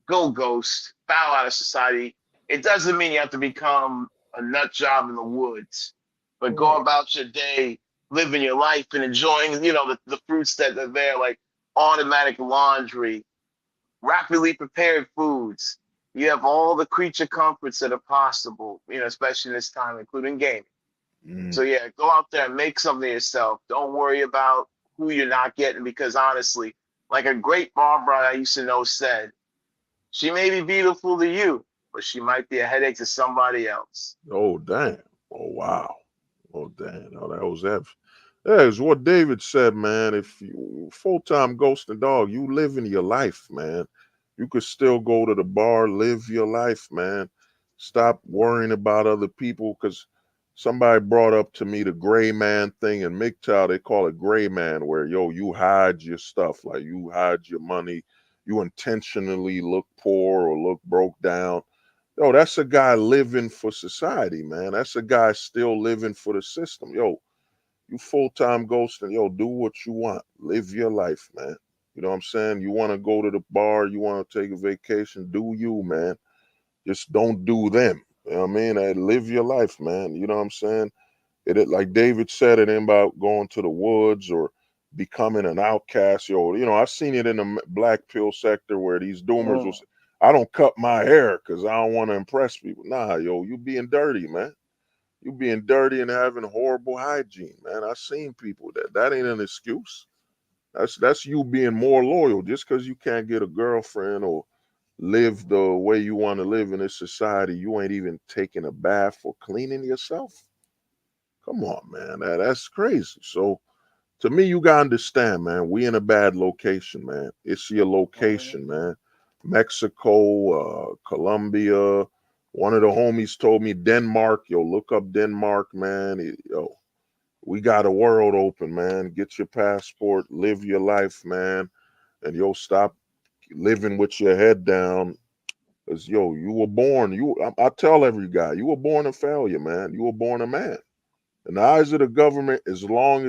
go ghost, bow out of society. It doesn't mean you have to become a nut job in the woods, but go about your day, living your life and enjoying, the fruits that are there, like automatic laundry, rapidly prepared foods. You have all the creature comforts that are possible, especially in this time, including gaming. So yeah, go out there and make something of yourself. Don't worry about who you're not getting, because honestly, like a great Barbara I used to know said, she may be beautiful to you, but she might be a headache to somebody else. Oh damn! Oh wow! Oh damn! Oh, that was that. Yeah, it's what David said, man. If you full-time ghosting dog, you living your life, man. You could still go to the bar, live your life, man. Stop worrying about other people, because somebody brought up to me the gray man thing in MGTOW. They call it gray man, where you hide your stuff, like you hide your money, you intentionally look poor or look broke down. Yo, that's a guy living for society, man. That's a guy still living for the system. Yo, you full-time ghosting, yo, do what you want. Live your life, man. You know what I'm saying? You want to go to the bar, you want to take a vacation, do you, man. Just don't do them. You know what I mean? Live your life, man. You know what I'm saying? Like David said, it ain't about going to the woods or becoming an outcast. I've seen it in the black pill sector where these doomers will Mm. say, I don't cut my hair because I don't want to impress people. Nah, you being dirty, man. You being dirty and having horrible hygiene, man. I've seen people that ain't an excuse. That's you being more loyal. Just because you can't get a girlfriend or live the way you want to live in this society, you ain't even taking a bath or cleaning yourself. Come on, man. That's crazy. So to me, you gotta understand, man. We in a bad location, man. It's your location, man. Mexico, Colombia. One of the homies told me Denmark. Yo, look up Denmark, man. Yo, we got a world open, man. Get your passport, live your life, man, and stop living with your head down. Cause you were born. I tell every guy, you were born a failure, man. You were born a man. In the eyes of the government, as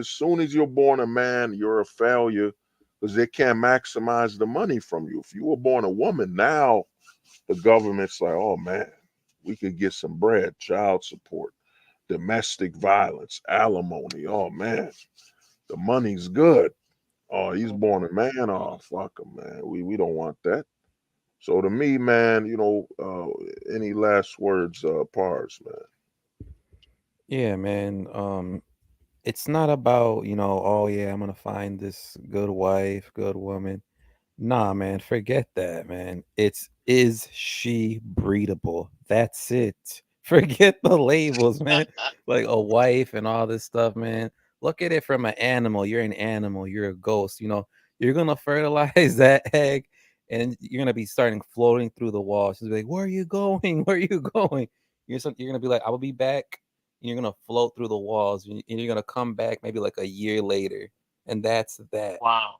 soon as you're born a man, you're a failure because they can't maximize the money from you. If you were born a woman, now the government's like, oh man, we could get some bread, child support, domestic violence, alimony. Oh man, the money's good. Oh, he's born a man. Oh, fuck him, man. We don't want that. So to me, man, any last words, Pars, man? Yeah, man. It's not about, oh yeah, I'm gonna find this good wife, good woman. Nah, man, forget that, man. Is she breedable? That's it. Forget the labels, man. Like a wife and all this stuff, man. Look at it from an animal. You're an animal. You're a ghost. You're gonna fertilize that egg, and you're gonna be starting floating through the wall. She's like, "Where are you going? Where are you going?" You're gonna be like, "I will be back." And you're gonna float through the walls, and you're gonna come back maybe like a year later, and that's that. Wow.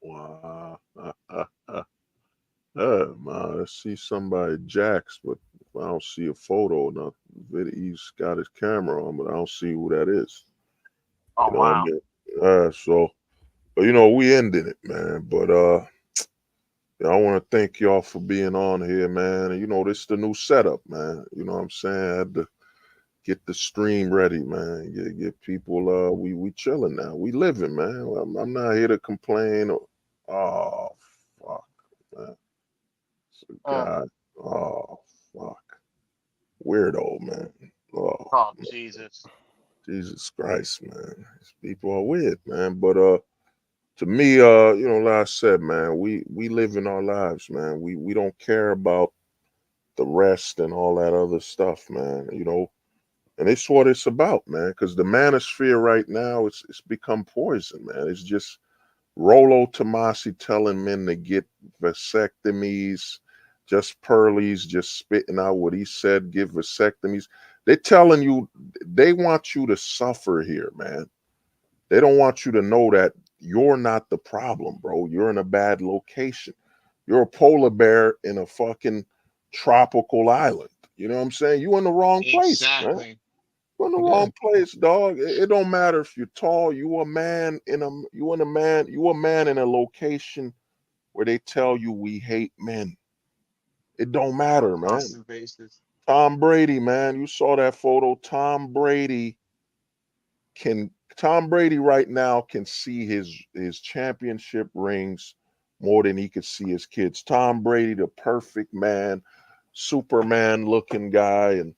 Wow. Man, I see somebody jacks, but I don't see a photo. Now, he's got his camera on, but I don't see who that is. Oh You know what I wow. mean? But we ended it, man. But I want to thank y'all for being on here, man. And this is the new setup, man. You know what I'm saying? I had to get the stream ready, man. Get people. We chilling now. We living, man. I'm not here to complain. Oh, fuck, man. Mm. God. Oh, fuck. Weirdo, man. Oh, Oh man. Jesus. Jesus Christ, man. These people are weird, man. But to me, like I said, man, we live in our lives, man. We don't care about the rest and all that other stuff, man. And it's what it's about, man. Because the manosphere right now, it's become poison, man. It's just Rolo Tomasi telling men to get vasectomies, just pearlies, just spitting out what he said, give vasectomies. They're telling you they want you to suffer here, man. They don't want you to know that you're not the problem, bro. You're in a bad location. You're a polar bear in a fucking tropical island. You know what I'm saying? You in the wrong place, man. Exactly. You're in the Yeah. wrong place, dog. It don't matter if you're tall. You a man in a location where they tell you we hate men. It don't On matter, a man. constant basis. Tom Brady, man, you saw that photo. Tom Brady right now can see his championship rings more than he could see his kids. Tom Brady, the perfect man, Superman looking guy, and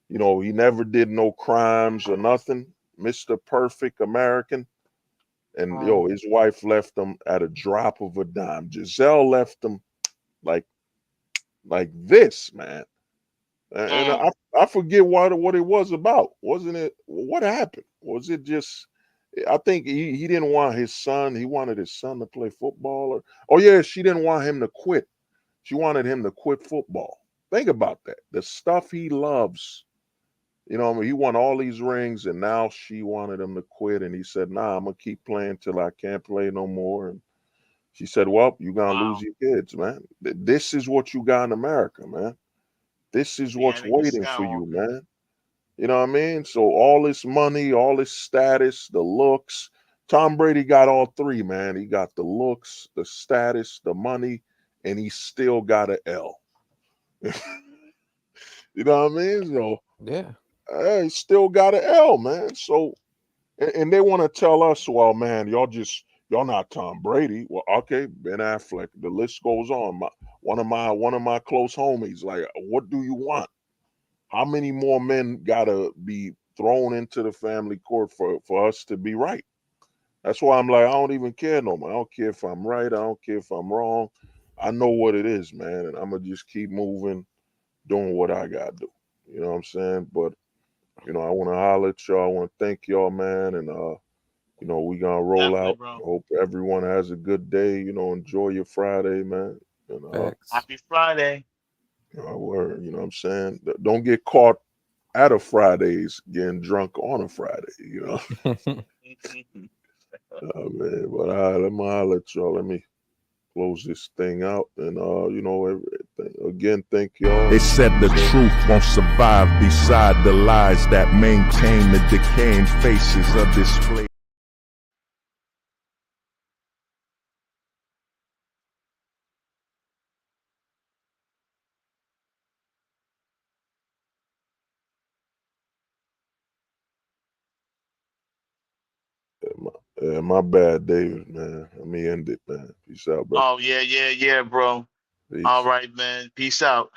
he never did no crimes or nothing. Mr. Perfect American. And Mm. his wife left him at a drop of a dime. Giselle left him like this, man. And Mm. I forget what it was about. Wasn't it? What happened? Was it just? I think he didn't want his son. He wanted his son to play football. Oh yeah, she didn't want him to quit. She wanted him to quit football. Think about that. The stuff he loves. I mean, he won all these rings, and now she wanted him to quit. And he said, "Nah, I'm gonna keep playing till I can't play no more." And she said, "Well, you're gonna lose Wow. your kids, man. This is what you got in America, man. This is The what's Anakin waiting for you, Skywalker. man." You know what I mean? So all this money, all this status, the looks, Tom Brady got all three, man. He got the looks, the status, the money, and he still got an L. You know what I mean? So Yeah. he still got an L, man. So, and they want to tell us, well, man, y'all not Tom Brady. Well, okay, Ben Affleck. The list goes on. One of my close homies. Like, what do you want? How many more men gotta be thrown into the family court for us to be right? That's why I'm like, I don't even care no more. I don't care if I'm right. I don't care if I'm wrong. I know what it is, man, and I'm gonna just keep moving, doing what I gotta do. You know what I'm saying? But I want to holler at y'all. I want to thank y'all, man, and we gonna roll Definitely, out. bro. Hope everyone has a good day. Enjoy your Friday, man. And Facts. Happy Friday. word, you know what I'm saying? Don't get caught at a Fridays getting drunk on a Friday, Oh, man, but let me holler at y'all. Let me close this thing out, and everything. Again, thank y'all. They said the truth won't survive beside the lies that maintain the decaying faces of this place. My bad, David, man. Let me end it, man. Peace out, bro. Oh, yeah, bro. All Peace. right, man. Peace out.